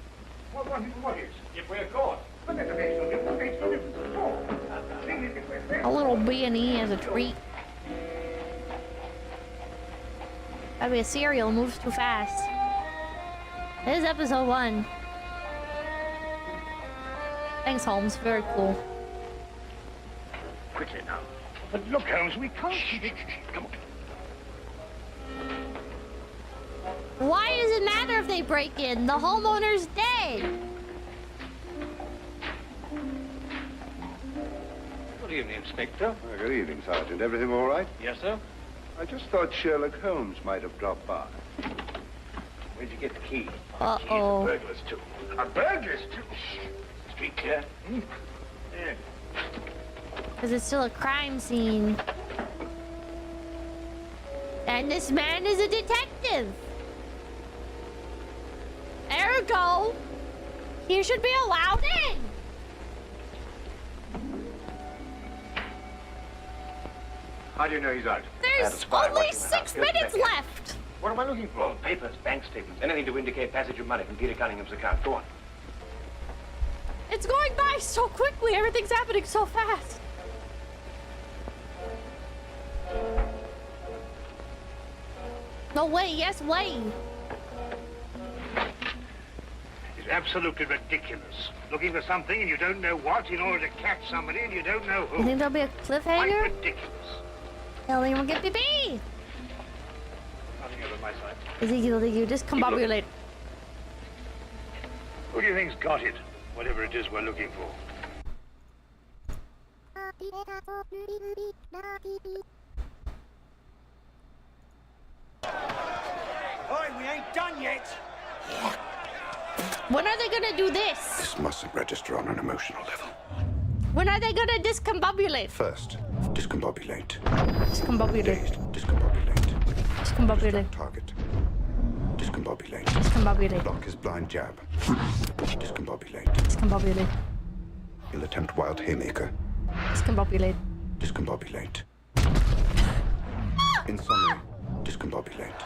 What is? If we're caught. But that makes no difference. Makes no difference at all. A little B&E as a treat. Gotta be a cereal, moves too fast. This is episode 1. Thanks, Holmes. Very cool. Quickly now. But look, Holmes, we can't... Come on. Why does it matter if they break in? The homeowner's dead. Good evening, Inspector. Good evening, Sergeant. Everything all right? Yes, sir. I just thought Sherlock Holmes might have dropped by. Where'd you get the key? Uh-oh. Burglars, too. A burglars, too? Street clear? Yeah. Because it's still a crime scene. And this man is a detective. Ergo, he should be allowed in. How do you know he's out? There's only 6 minutes left. What am I looking for? Papers, bank statements, anything to indicate passage of money from Peter Cunningham's account. Go on. It's going by so quickly. Everything's happening so fast. No way. Yes, way. It's absolutely ridiculous. Looking for something and you don't know what in order to catch somebody and you don't know who. You think there'll be a cliffhanger? Quite ridiculous. Hell, they won't get BB. Nothing over my side. Ezekiel, you discombobulate. Who do you think's got it? Whatever it is we're looking for. Oi, we ain't done yet. When are they gonna do this? This mustn't register on an emotional level. When are they gonna discombobulate? First, discombobulate. Discombobulate. Dazed, discombobulate. Discombobulate. Distract target. Discombobulate. Discombobulate. Block his blind jab. Discombobulate. Discombobulate. He'll attempt wild haymaker. Discombobulate. Discombobulate. In summary, discombobulate.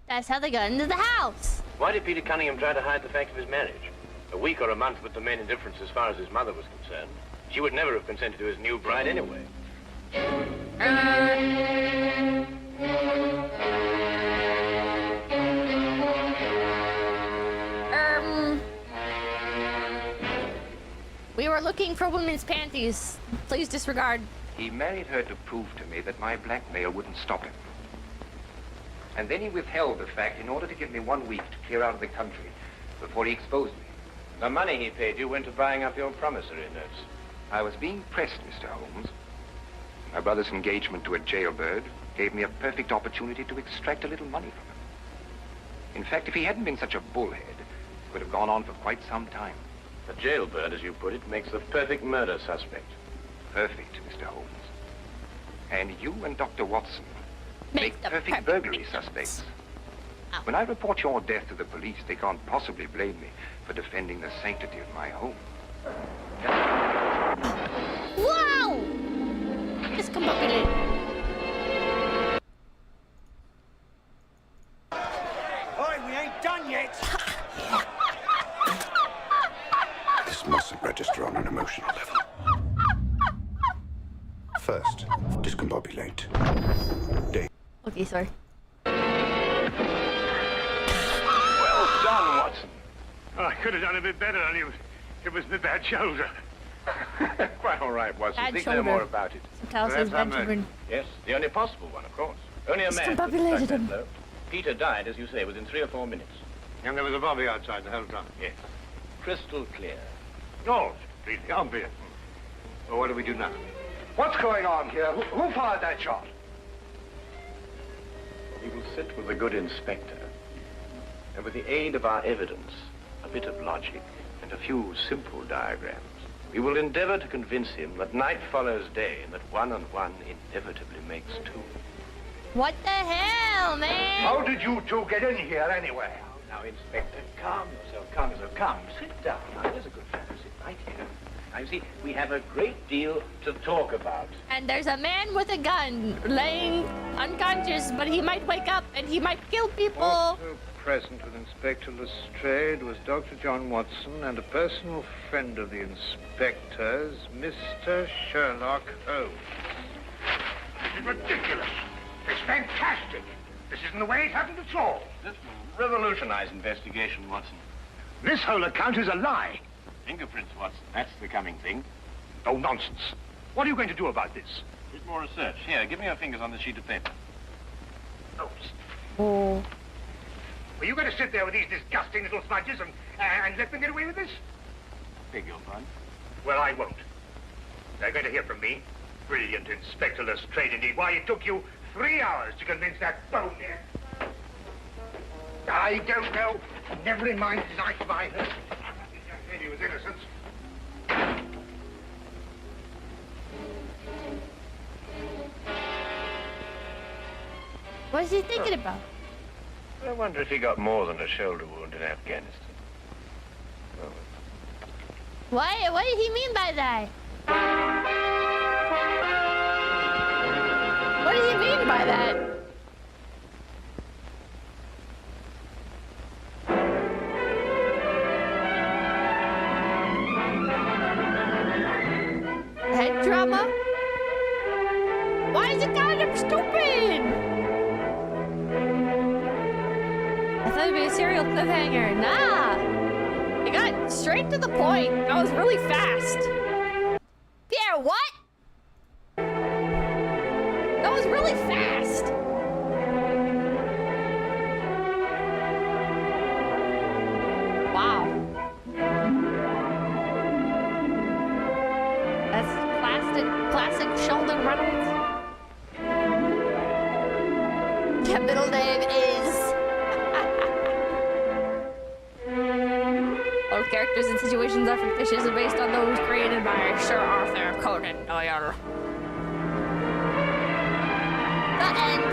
That's how they got into the house. Why did Peter Cunningham try to hide the fact of his marriage? A week or a month would the main indifference as far as his mother was concerned. She would never have consented to his new bride anyway. We were looking for women's panties. Please disregard. He married her to prove to me that my blackmail wouldn't stop him. And then he withheld the fact in order to give me 1 week to clear out of the country before he exposed me. The money he paid you went to buying up your promissory notes. I was being pressed, Mr. Holmes. My brother's engagement to a jailbird gave me a perfect opportunity to extract a little money from him. In fact, if he hadn't been such a bullhead, it would have gone on for quite some time. A jailbird, as you put it, makes the perfect murder suspect. Perfect, Mr. Holmes. And you and Dr. Watson make perfect burglary suspects. When I report your death to the police, they can't possibly blame me for defending the sanctity of my home. Wow! Discombobulate. yet! This mustn't register on an emotional level. First, discombobulate. Okay, sorry. Well done, Watson. Oh, I could have done a bit better, only it was my bad shoulder. Quite all right, Watson. Bad Think shoulder. no more about it. Sometimes says Perhaps I'm Benjamin. Yes, the only possible one, of course. Only a man could Discombobulated construct him. that, though. Peter died, as you say, within 3 or 4 minutes. And there was a bobby outside the whole time. Yes. Crystal clear. No, completely obvious. Well, what do we do now? What's going on here? Who fired that shot? We will sit with the good inspector, and with the aid of our evidence, a bit of logic, and a few simple diagrams, we will endeavor to convince him that night follows day, and that 1 and 1 inevitably makes 2. What the hell, man? How did you two get in here anyway? Now, Inspector, calm yourself, calm yourself. Come, sit down. Now, there's a good fellow. Sit right here. Now, you see, we have a great deal to talk about. And there's a man with a gun laying unconscious, but he might wake up and he might kill people. Also present with Inspector Lestrade was Dr. John Watson and a personal friend of the inspector's, Mr. Sherlock Holmes. This is ridiculous. It's fantastic. This isn't the way it happened at all. This will revolutionize investigation, Watson. This whole account is a lie. Fingerprints, Watson. That's the coming thing. Oh, nonsense. What are you going to do about this? A bit more research. Here, give me your fingers on this sheet of paper. Oh. Are you going to sit there with these disgusting little smudges and let them get away with this? Beg your pardon? Well, I won't. They're going to hear from me. Brilliant Inspector Lestrade, indeed. Why, it took you 3 hours to convince that bonehead. I don't know. Never in my life have I heard. I said he was innocent. What is he thinking about? I wonder if he got more than a shoulder wound in Afghanistan. What did he mean by that? What did he mean by that? Head drama? Why is it kind of stupid? I thought it'd be a serial cliffhanger. Nah. It got straight to the point. That was really fast. Yeah, what? That was really fast. Wow. That's classic Sheldon Reynolds. The middle name is... All characters and situations are fictitious and based on those created by Sir Arthur Conan Doyle. The end.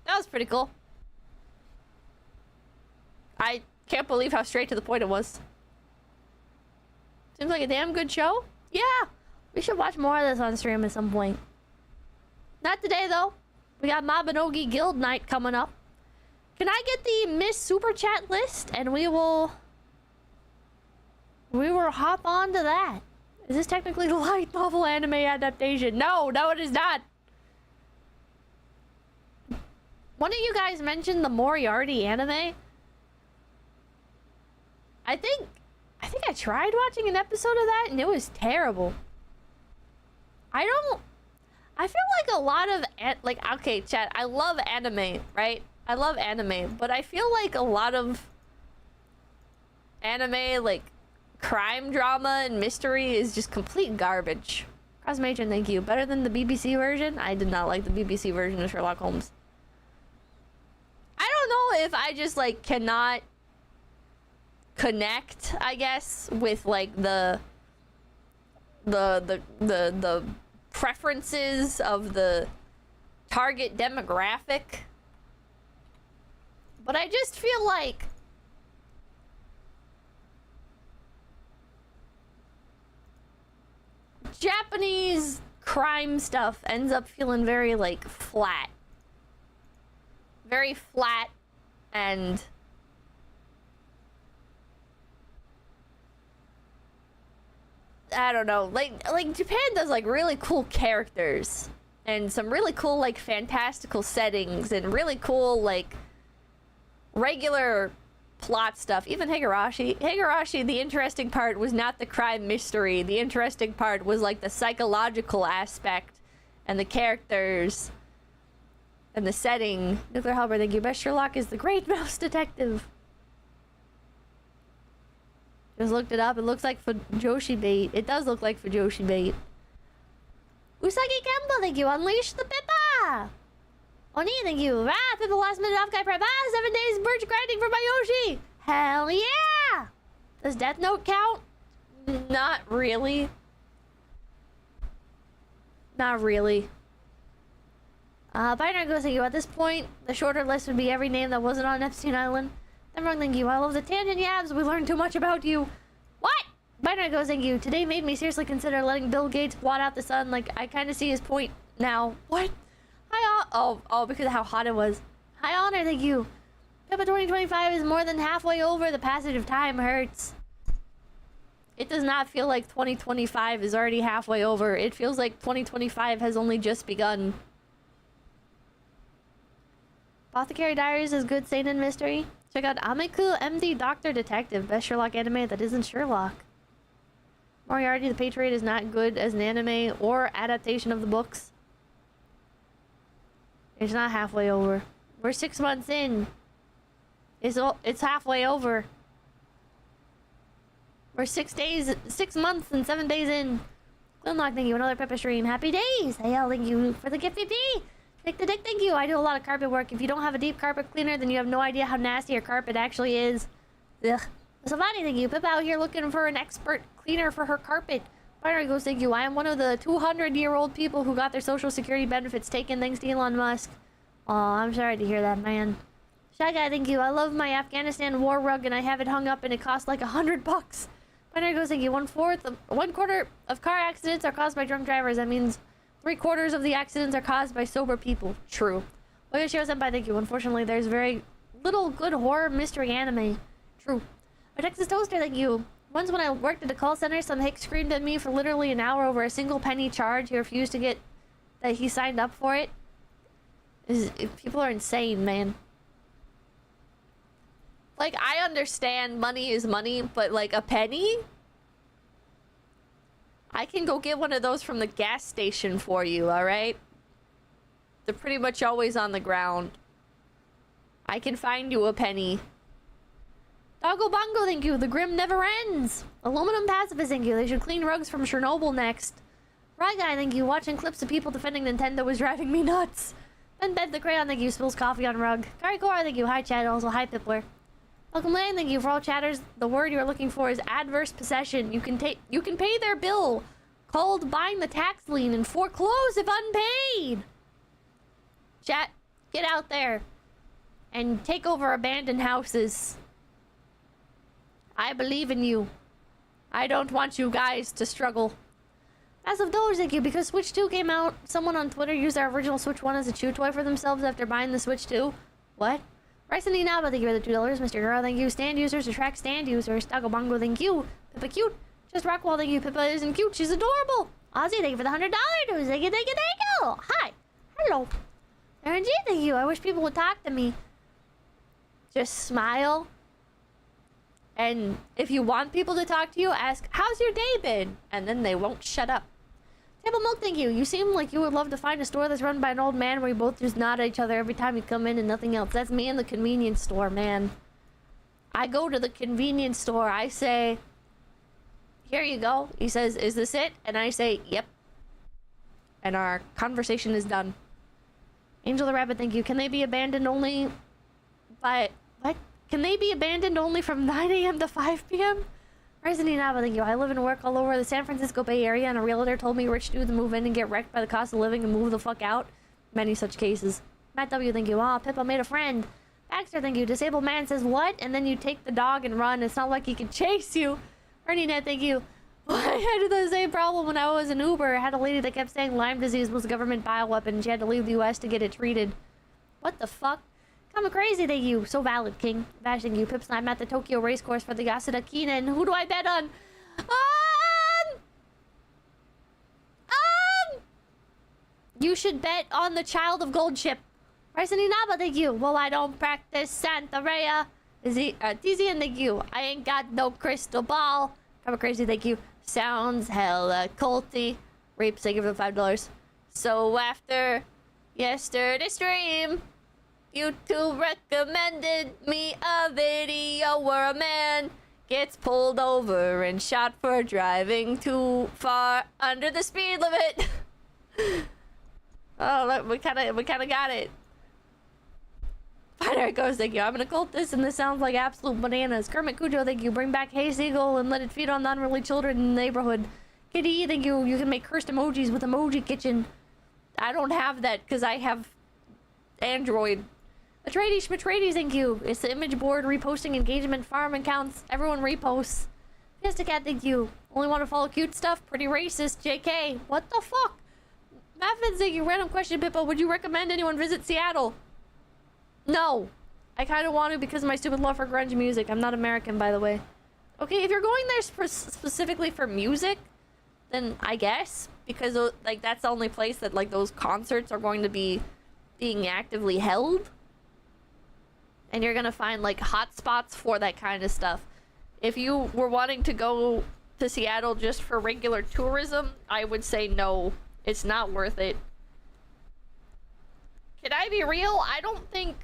That was pretty cool. I can't believe how straight to the point it was. Seems like a damn good show. Yeah, we should watch more of this on stream at some point. Not today, though. We got Mabinogi Guild Night coming up. Can I get the Miss Super Chat list and we will hop on to that. Is this technically the light novel anime adaptation? No, it is not. One of you guys mentioned the Moriarty anime. I think I tried watching an episode of that and it was terrible. I feel like a lot of okay, chat, I love anime, right? I love anime, but I feel like a lot of anime, like crime drama and mystery, is just complete garbage. Cosmatron, thank you. Better than the BBC version? I did not like the BBC version of Sherlock Holmes. I don't know if I just like cannot connect, I guess, with like the preferences of the target demographic. But I just feel like Japanese crime stuff ends up feeling very like flat. Very flat, And I don't know, like Japan does like really cool characters and some really cool like fantastical settings and really cool like regular plot stuff. Even Higurashi, the interesting part was not the crime mystery. The interesting part was like the psychological aspect and the characters and the setting. Nuclear Helper, thank you. Best Sherlock is the great mouse detective. Just looked it up. It looks like 𝐒𝐴𝐽𝐵𝗫. It does look like 𝐒𝐿𝐴𝐽𝐵𝗫. Usagi Kemba, thank you. Unleash the Pippa. Oni, thank you. Pippa last minute off guy prep. 7 days birch grinding for Mayoshi. Hell yeah. Does Death Note count? Not really. Not really. Binary goes, thank you. At this point, the shorter list would be every name that wasn't on Epstein Island. I'm wrong, thank you. I love the tangent yabs. We learned too much about you. What? Binary goes, thank you. Today made me seriously consider letting Bill Gates blot out the sun. Like, I kind of see his point now. What? Oh, because of how hot it was. High honor, thank you. Pippa 2025 is more than halfway over. The passage of time hurts. It does not feel like 2025 is already halfway over. It feels like 2025 has only just begun. Apothecary Diaries is good seinen mystery. Check out Amiku MD Doctor Detective, best Sherlock anime that isn't Sherlock. Moriarty the Patriot is not good as an anime or adaptation of the books. It's not halfway over. We're 6 months in. It's halfway over. We're 6 months and 7 days in. Glenlock, thank you. Another Pepper stream. Happy days. Hey, thank you for the gift, PP. Take the dick, thank you. I do a lot of carpet work. If you don't have a deep carpet cleaner, then you have no idea how nasty your carpet actually is. Ugh. Savani, thank you. Pip out here looking for an expert cleaner for her carpet. Binary goes, thank you. I am one of the 200-year-old people who got their social security benefits taken thanks to Elon Musk. Aw, I'm sorry to hear that, man. Shy Guy, thank you. I love my Afghanistan war rug and I have it hung up and it costs like $100. Binary goes, thank you. 1/4 of car accidents are caused by drunk drivers. That means 3/4 of the accidents are caused by sober people. True. Oyashiro Senpai, thank you. Unfortunately, there's very little good horror mystery anime. True. A Texas Toaster, thank you. Once when I worked at a call center, some hick screamed at me for literally an hour over a single penny charge. He refused to get that he signed up for it. People are insane, man. Like, I understand money is money, but like a penny? I can go get one of those from the gas station for you, alright? They're pretty much always on the ground. I can find you a penny. Doggo Bongo, thank you. The Grim never ends. Aluminum Pacifist, thank you. They should clean rugs from Chernobyl next. Right Guy, thank you. Watching clips of people defending Nintendo was driving me nuts. Ben Bed the Crayon, thank you. Spills coffee on rug. Karikora, thank you. Hi, chat. Also, hi, Pipler. Welcome, Lane. Thank you for all chatters. The word you're looking for is adverse possession. You can pay their bill called buying the tax lien and foreclose if unpaid. Chat, get out there and take over abandoned houses. I believe in you. I don't want you guys to struggle. Massive dollars, thank you. Because Switch 2 came out, someone on Twitter used our original Switch 1 as a chew toy for themselves after buying the Switch 2. What? Rice and Inaba, thank you for the $2. Mr. Girl, thank you. Stand users attract stand users. Doggo Bongo, thank you. Pippa cute. Just Rockwall, thank you. Pippa isn't cute. She's adorable. Ozzy, thank you for the $100 dues. Thank you, thank you, thank you. Hi. Hello. RNG, thank you. I wish people would talk to me. Just smile. And if you want people to talk to you, ask, how's your day been? And then they won't shut up. Table Milk, thank you. You seem like you would love to find a store that's run by an old man where you both just nod at each other every time you come in and nothing else. That's me in the convenience store, man. I go to the convenience store. I say, here you go. He says, is this it? And I say, yep. And our conversation is done. Angel the Rabbit, thank you. Can they be abandoned only by... What? Can they be abandoned only from 9 a.m. to 5 p.m.? Resident Nava, thank you. I live and work all over the San Francisco Bay Area, and a realtor told me rich dudes move in and get wrecked by the cost of living and move the fuck out. Many such cases. Matt W, thank you. Ah, Pippa made a friend. Baxter, thank you. Disabled man says what? And then you take the dog and run. It's not like he can chase you. Ernie Net, thank you. I had the same problem when I was in Uber. I had a lady that kept saying Lyme disease was a government bioweapon and she had to leave the U.S. to get it treated. What the fuck? I'm crazy, thank you. So valid, King. Bashing you. Pips and I'm at the Tokyo racecourse for the Yasuda Kinen. Who do I bet on? You should bet on the Child of Gold ship. Ryzen Inaba, thank you. Well, I don't practice Santa Rhea. Tizian, thank you. I ain't got no crystal ball. I'm crazy, thank you. Sounds hella culty. Reap, thank you for the $5. So after yesterday's stream, YouTube recommended me a video where a man gets pulled over and shot for driving too far under the speed limit. Oh, look, we kind of got it. There it goes, thank you. I'm an occultist and this sounds like absolute bananas. Kermit Cujo, thank you. Bring back Hey Seagull and let it feed on the unruly children in the neighborhood. Kitty, thank you. You can make cursed emojis with Emoji Kitchen. I don't have that because I have Android. Atreides, thank you. It's the image board reposting engagement farm accounts. Everyone reposts. Fiesta Cat, thank you. Only want to follow cute stuff? Pretty racist, JK. What the fuck? Maffin, thank you. Random question, Pippa. Would you recommend anyone visit Seattle? No. I kind of want to because of my stupid love for grunge music. I'm not American, by the way. Okay, if you're going there specifically for music, then I guess. Because, like, that's the only place that, like, those concerts are going to be being actively held. And you're gonna find, like, hot spots for that kind of stuff. If you were wanting to go to Seattle just for regular tourism, I would say no. It's not worth it. Can I be real? I don't think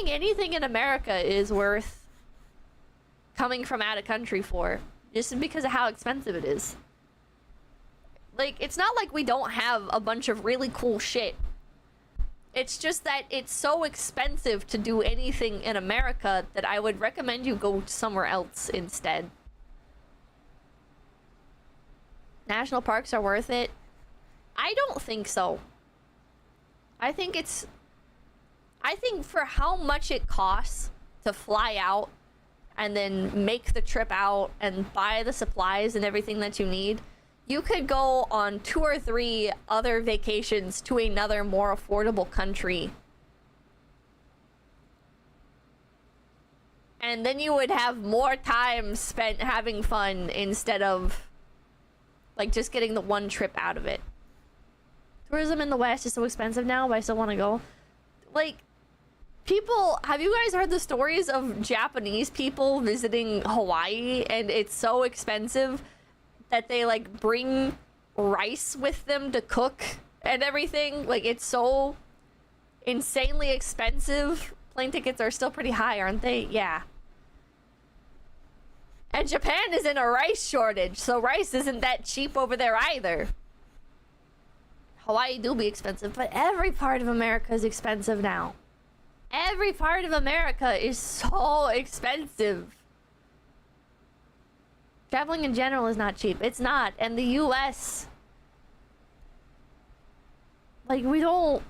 anything in America is worth coming from out of country for. Just because of how expensive it is. Like, it's not like we don't have a bunch of really cool shit. It's just that it's so expensive to do anything in America that I would recommend you go somewhere else instead. National parks are worth it? I don't think so. I think for how much it costs to fly out and then make the trip out and buy the supplies and everything that you need, you could go on 2 or 3 other vacations to another more affordable country. And then you would have more time spent having fun instead of, like, just getting the one trip out of it. Tourism in the West is so expensive now, but I still want to go. Like, people, have you guys heard the stories of Japanese people visiting Hawaii and it's so expensive that they, like, bring rice with them to cook and everything? Like, it's so insanely expensive. Plane tickets are still pretty high, aren't they? Yeah. And Japan is in a rice shortage, so rice isn't that cheap over there either. Hawaii do be expensive, but every part of America is expensive now. Every part of America is so expensive. Traveling in general is not cheap. It's not. And the US, like, we don't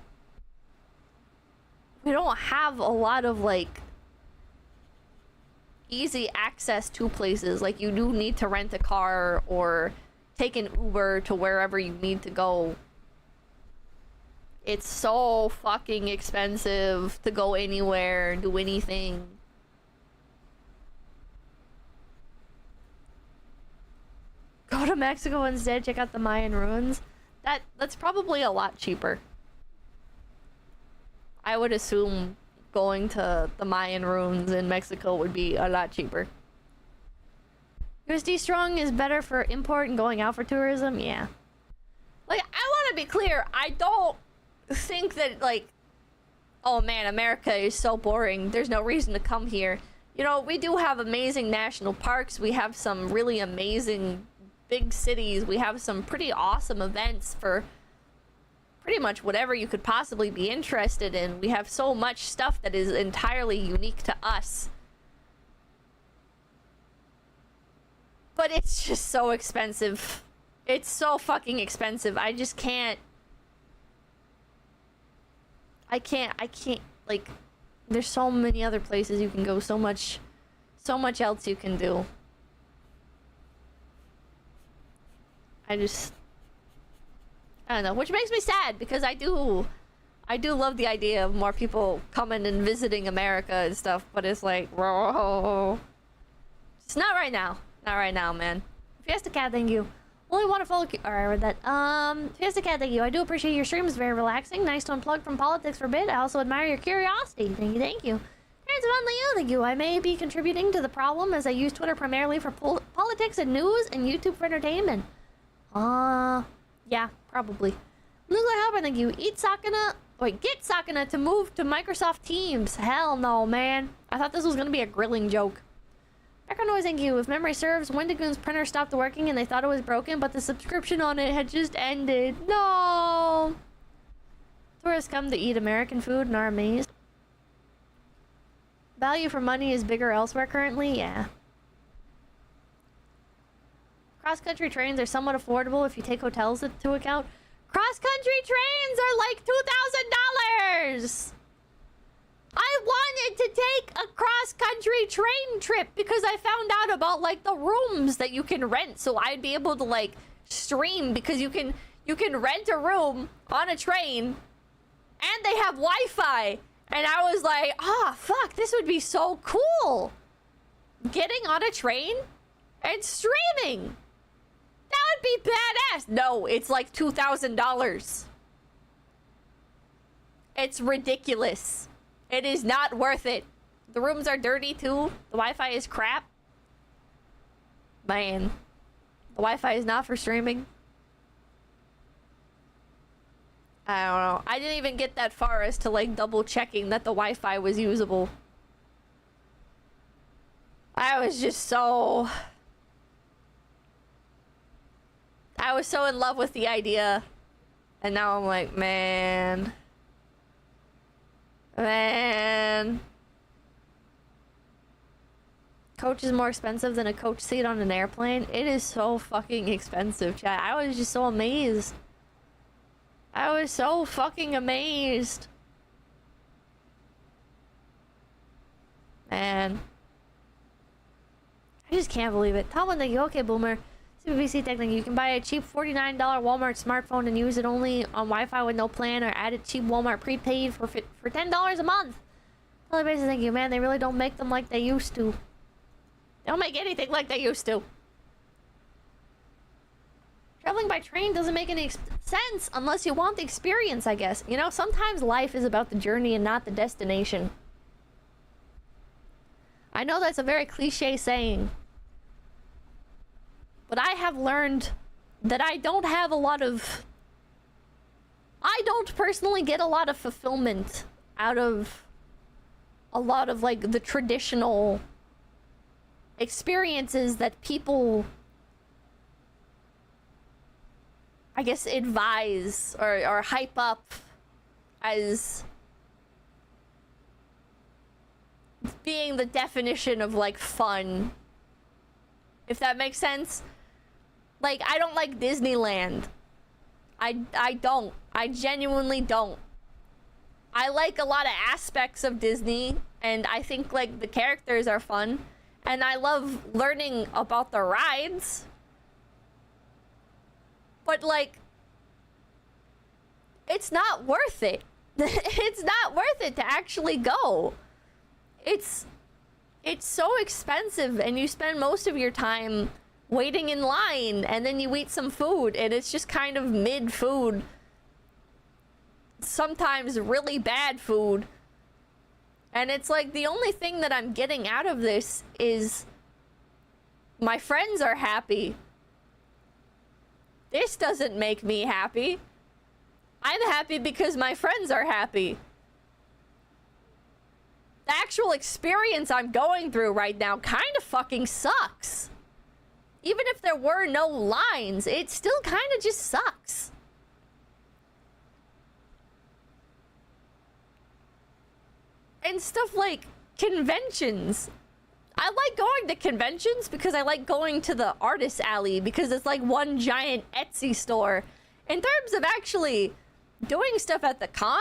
have a lot of, like, easy access to places. Like, you do need to rent a car or take an Uber to wherever you need to go. It's so fucking expensive to go anywhere, do anything. Go to Mexico instead, check out the Mayan ruins. That's probably a lot cheaper. I would assume going to the Mayan ruins in Mexico would be a lot cheaper. USD strong is better for import and going out for tourism? Yeah. Like, I want to be clear, I don't think that, like, oh man, America is so boring, there's no reason to come here. You know, we do have amazing national parks, we have some really amazing big cities, we have some pretty awesome events for pretty much whatever you could possibly be interested in. We have so much stuff that is entirely unique to us. But it's just so expensive. It's so fucking expensive. I just can't. I can't, like, there's so many other places you can go, so much else you can do. I don't know, which makes me sad because I do I do love the idea of more people coming and visiting America and stuff, but it's like, whoa. It's not right now. Not right now, man. Fiesta Cat, thank you. Only want to follow... Alright, I read that. Fiesta Cat, thank you. I do appreciate your streams. Very relaxing. Nice to unplug from politics for a bit. I also admire your curiosity. Thank you, thank you. Thank you. I may be contributing to the problem as I use Twitter primarily for politics and news and YouTube for entertainment. Yeah, probably. Looks like helper, thank you. Get Sakana to move to Microsoft Teams. Hell no, man. I thought this was gonna be a grilling joke. Background noise, thank you. If memory serves, Wendigoon's printer stopped working and they thought it was broken, but the subscription on it had just ended. No! Tourists come to eat American food and are amazed. Value for money is bigger elsewhere currently? Yeah. Cross-country trains are somewhat affordable if you take hotels into account. Cross-country trains are like $2,000! I wanted to take a cross-country train trip because I found out about, like, the rooms that you can rent, so I'd be able to, like, stream, because you can rent a room on a train, and they have Wi-Fi. And I was like, fuck, this would be so cool. Getting on a train and streaming. That would be badass. No, it's like $2,000. It's ridiculous. It is not worth it. The rooms are dirty too. The Wi-Fi is crap. Man, the Wi-Fi is not for streaming. I don't know. I didn't even get that far as to like double checking that the Wi-Fi was usable. I was so in love with the idea. And now I'm like, man. Coach is more expensive than a coach seat on an airplane. It is so fucking expensive, chat. I was just so amazed. I was so fucking amazed. Man. I just can't believe it. Tom, thank you. Okay, Boomer. CBBC Technic. You can buy a cheap $49 Walmart smartphone and use it only on Wi-Fi with no plan, or add a cheap Walmart prepaid for $10 a month. Basis, thank you, man. They really don't make them like they used to. They don't make anything like they used to. Traveling by train doesn't make any sense unless you want the experience, I guess. You know, sometimes life is about the journey and not the destination. I know that's a very cliche saying, but I have learned that I don't personally get a lot of fulfillment out of a lot of like the traditional experiences that people, I guess, advise or hype up as being the definition of like fun, if that makes sense. Like, I don't like Disneyland. I don't. I genuinely don't. I like a lot of aspects of Disney, and I think like the characters are fun, and I love learning about the rides. But like, it's not worth it. It's not worth it to actually go. It's so expensive, and you spend most of your time waiting in line, and then you eat some food, and it's just kind of mid food. Sometimes really bad food. And it's like the only thing that I'm getting out of this is my friends are happy. This doesn't make me happy. I'm happy because my friends are happy. The actual experience I'm going through right now kind of fucking sucks. Even if there were no lines, it still kind of just sucks. And stuff like conventions. I like going to conventions because I like going to the artist alley because it's like one giant Etsy store. In terms of actually doing stuff at the con,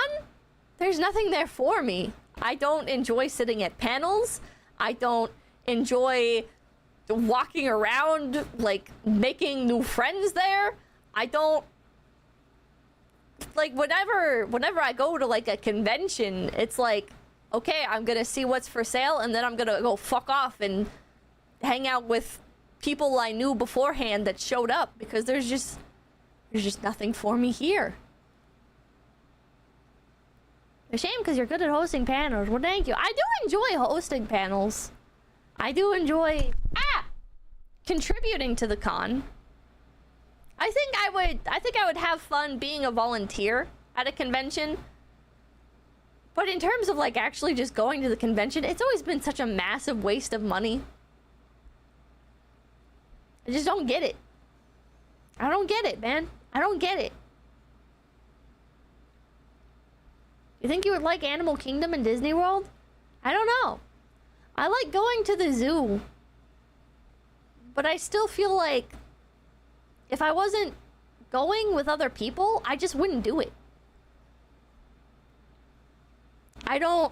there's nothing there for me. I don't enjoy sitting at panels. I don't enjoy walking around, like, making new friends there. I don't like, whenever I go to, like, a convention, it's like, okay, I'm gonna see what's for sale, and then I'm gonna go fuck off and hang out with people I knew beforehand that showed up, because there's just nothing for me here. A shame, because you're good at hosting panels. Well, thank you. I do enjoy hosting panels. I do enjoy contributing to the con. I think I would have fun being a volunteer at a convention. But in terms of, like, actually just going to the convention, it's always been such a massive waste of money. I just don't get it. I don't get it, man. I don't get it. You think you would like Animal Kingdom and Disney World? I don't know. I like going to the zoo. But I still feel like if I wasn't going with other people, I just wouldn't do it. I don't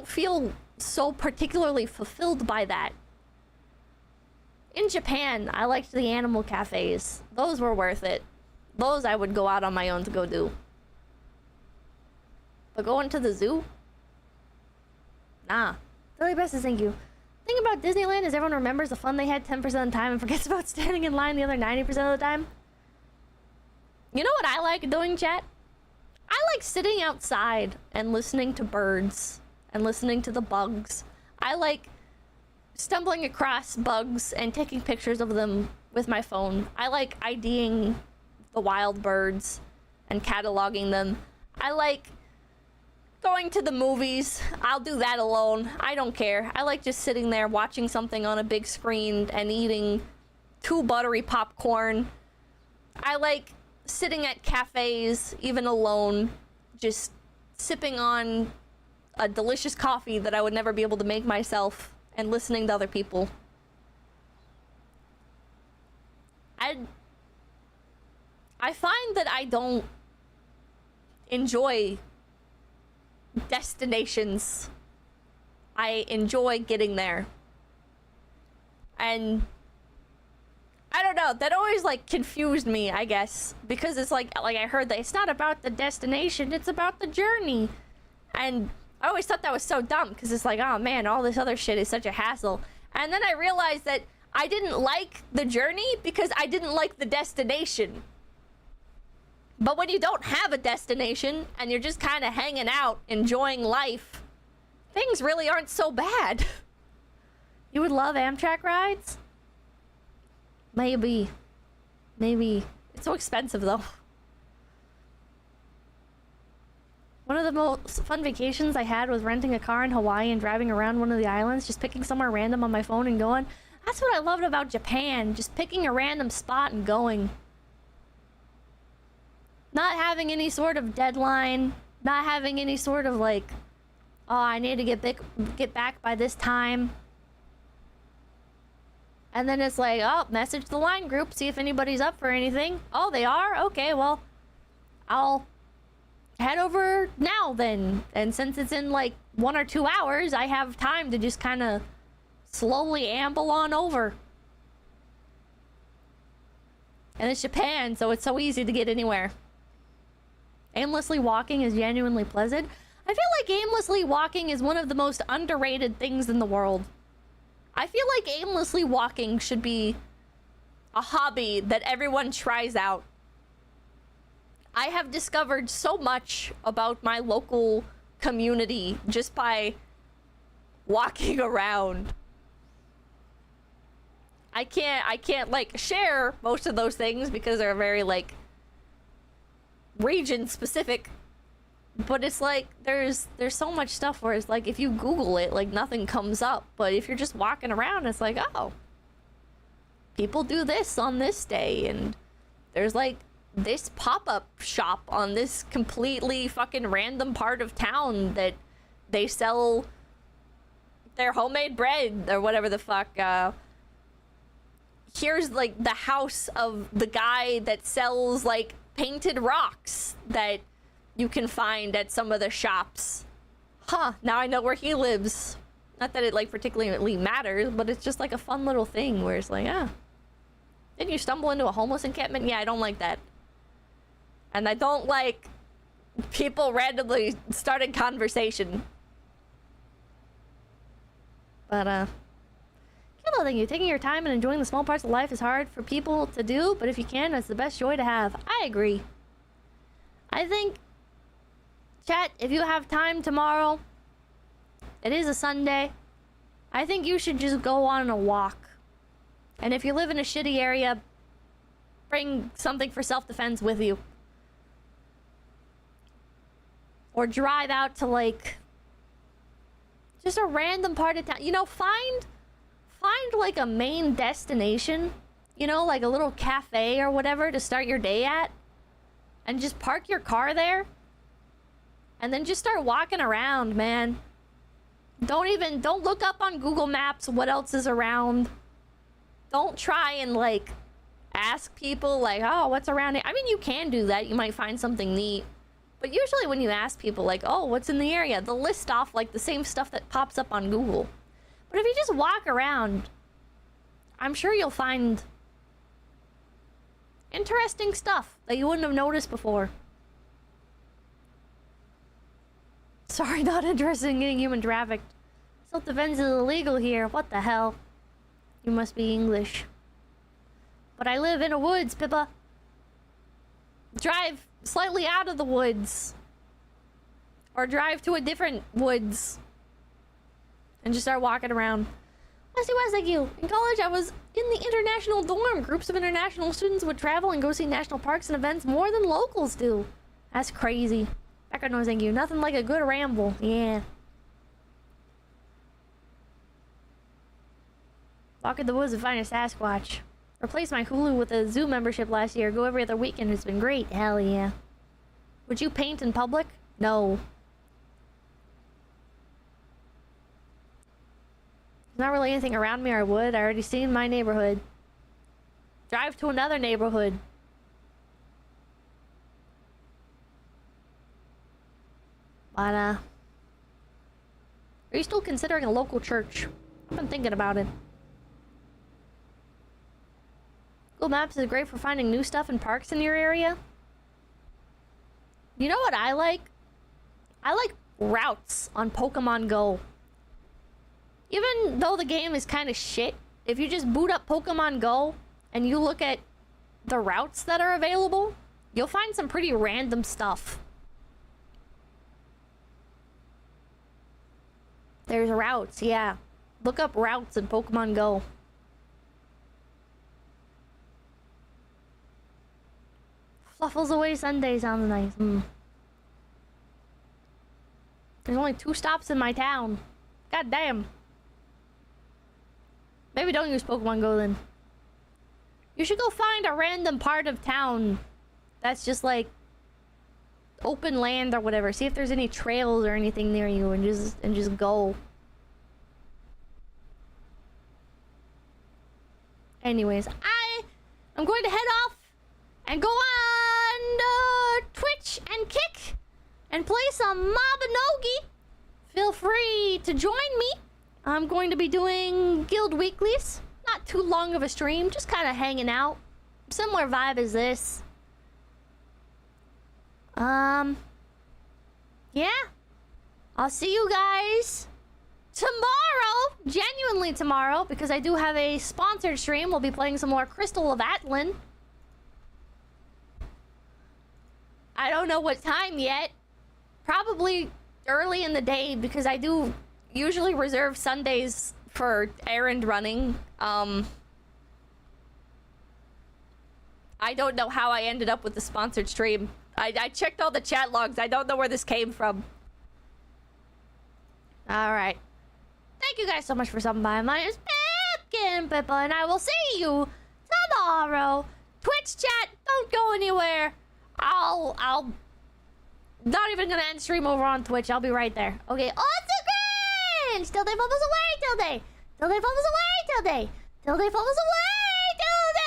feel so particularly fulfilled by that. In Japan, I liked the animal cafes. Those were worth it. Those I would go out on my own to go do. But going to the zoo? Nah. Really best is thank you. The thing about Disneyland is everyone remembers the fun they had 10% of the time and forgets about standing in line the other 90% of the time. You know what I like doing, chat? I like sitting outside and listening to birds and listening to the bugs. I like stumbling across bugs and taking pictures of them with my phone. I like IDing the wild birds and cataloging them. I like going to the movies. I'll do that alone. I don't care. I like just sitting there watching something on a big screen and eating 2 buttery popcorn. I like sitting at cafes, even alone, just sipping on a delicious coffee that I would never be able to make myself and listening to other people. I find that I don't enjoy destinations. I enjoy getting there. And I don't know, that always like confused me, I guess, because it's like I heard that it's not about the destination, it's about the journey. And I always thought that was so dumb, because it's like, oh man, all this other shit is such a hassle. And then I realized that I didn't like the journey because I didn't like the destination. But when you don't have a destination and you're just kind of hanging out, enjoying life, things really aren't so bad. You would love Amtrak rides? Maybe. Maybe. It's so expensive, though. One of the most fun vacations I had was renting a car in Hawaii and driving around one of the islands, just picking somewhere random on my phone and going. That's what I loved about Japan, just picking a random spot and going. Not having any sort of deadline, not having any sort of like, oh, I need to get back by this time. And then it's like, oh, message the line group, see if anybody's up for anything. Oh, they are? Okay, well, I'll head over now then. And since it's in like 1 or 2 hours, I have time to just kind of slowly amble on over. And it's Japan, so it's so easy to get anywhere. Aimlessly walking is genuinely pleasant. I feel like aimlessly walking is one of the most underrated things in the world. I feel like aimlessly walking should be a hobby that everyone tries out. I have discovered so much about my local community just by walking around. I can't like share most of those things because they're very like region specific. But it's like there's so much stuff where it's like if you Google it, like nothing comes up. But if you're just walking around, it's like, oh, people do this on this day, and there's like this pop-up shop on this completely fucking random part of town that they sell their homemade bread or whatever the fuck. Here's like the house of the guy that sells like painted rocks that you can find at some of the shops. Huh, now I know where he lives. Not that it like particularly matters, but it's just like a fun little thing where it's like, ah, didn't you stumble into a homeless encampment? Yeah, I don't like that. And I don't like people randomly starting conversation. But, Kilo, thank you. Taking your time and enjoying the small parts of life is hard for people to do, but if you can, it's the best joy to have. I agree. I think, chat, if you have time tomorrow, it is a Sunday, I think you should just go on a walk. And if you live in a shitty area, bring something for self-defense with you. Or drive out to, like, just a random part of town. You know, find like a main destination. You know, like a little cafe or whatever to start your day at. And just park your car there. And then just start walking around, man. Don't look up on Google Maps what else is around. Don't try and, like, ask people, like, oh, what's around here? I mean, you can do that. You might find something neat. But usually when you ask people, like, oh, what's in the area? They'll list off, like, the same stuff that pops up on Google. But if you just walk around, I'm sure you'll find interesting stuff that you wouldn't have noticed before. Sorry, not interested in getting human trafficked. Self-defense is illegal here. What the hell? You must be English. But I live in a woods, Pippa. Drive slightly out of the woods. Or drive to a different woods. And just start walking around. Westy West, thank you. In college, I was in the international dorm. Groups of international students would travel and go see national parks and events more than locals do. That's crazy. Background noise, thank you. Nothing like a good ramble. Yeah. Walk in the woods and find a Sasquatch. Replaced my Hulu with a zoo membership last year. Go every other weekend. It's been great. Hell yeah. Would you paint in public? No. There's not really anything around me or I would. I already seen my neighborhood. Drive to another neighborhood. But, are you still considering a local church? I've been thinking about it. Google Maps is great for finding new stuff and parks in your area. You know what I like? I like routes on Pokemon Go. Even though the game is kind of shit, if you just boot up Pokemon Go and you look at the routes that are available, you'll find some pretty random stuff. There's routes, yeah. Look up routes in Pokemon Go. Fluffles away Sunday sounds nice. There's only 2 stops in my town. God damn. Maybe don't use Pokemon Go then. You should go find a random part of town that's just like open land or whatever. See if there's any trails or anything near you and just go. Anyways, I'm going to head off and go on Twitch and Kick and play some Mabinogi. Feel free to join me. I'm going to be doing Guild Weeklies. Not too long of a stream, just kind of hanging out. Similar vibe as this. Yeah. I'll see you guys tomorrow. Genuinely tomorrow, because I do have a sponsored stream. We'll be playing some more Crystal of Atlan. I don't know what time yet. Probably early in the day, because I do usually reserve Sundays for errand running. I don't know how I ended up with the sponsored stream. I checked all the chat logs. I don't know where this came from. Alright. Thank you guys so much for stopping by. My name is Pippa, and I will see you tomorrow. Twitch chat, don't go anywhere. I'll not even gonna end stream over on Twitch. I'll be right there. Okay. Otsugrin! Till they fumbles away, till they fumbles away, till they fumbles away, till they.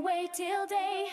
wait till day.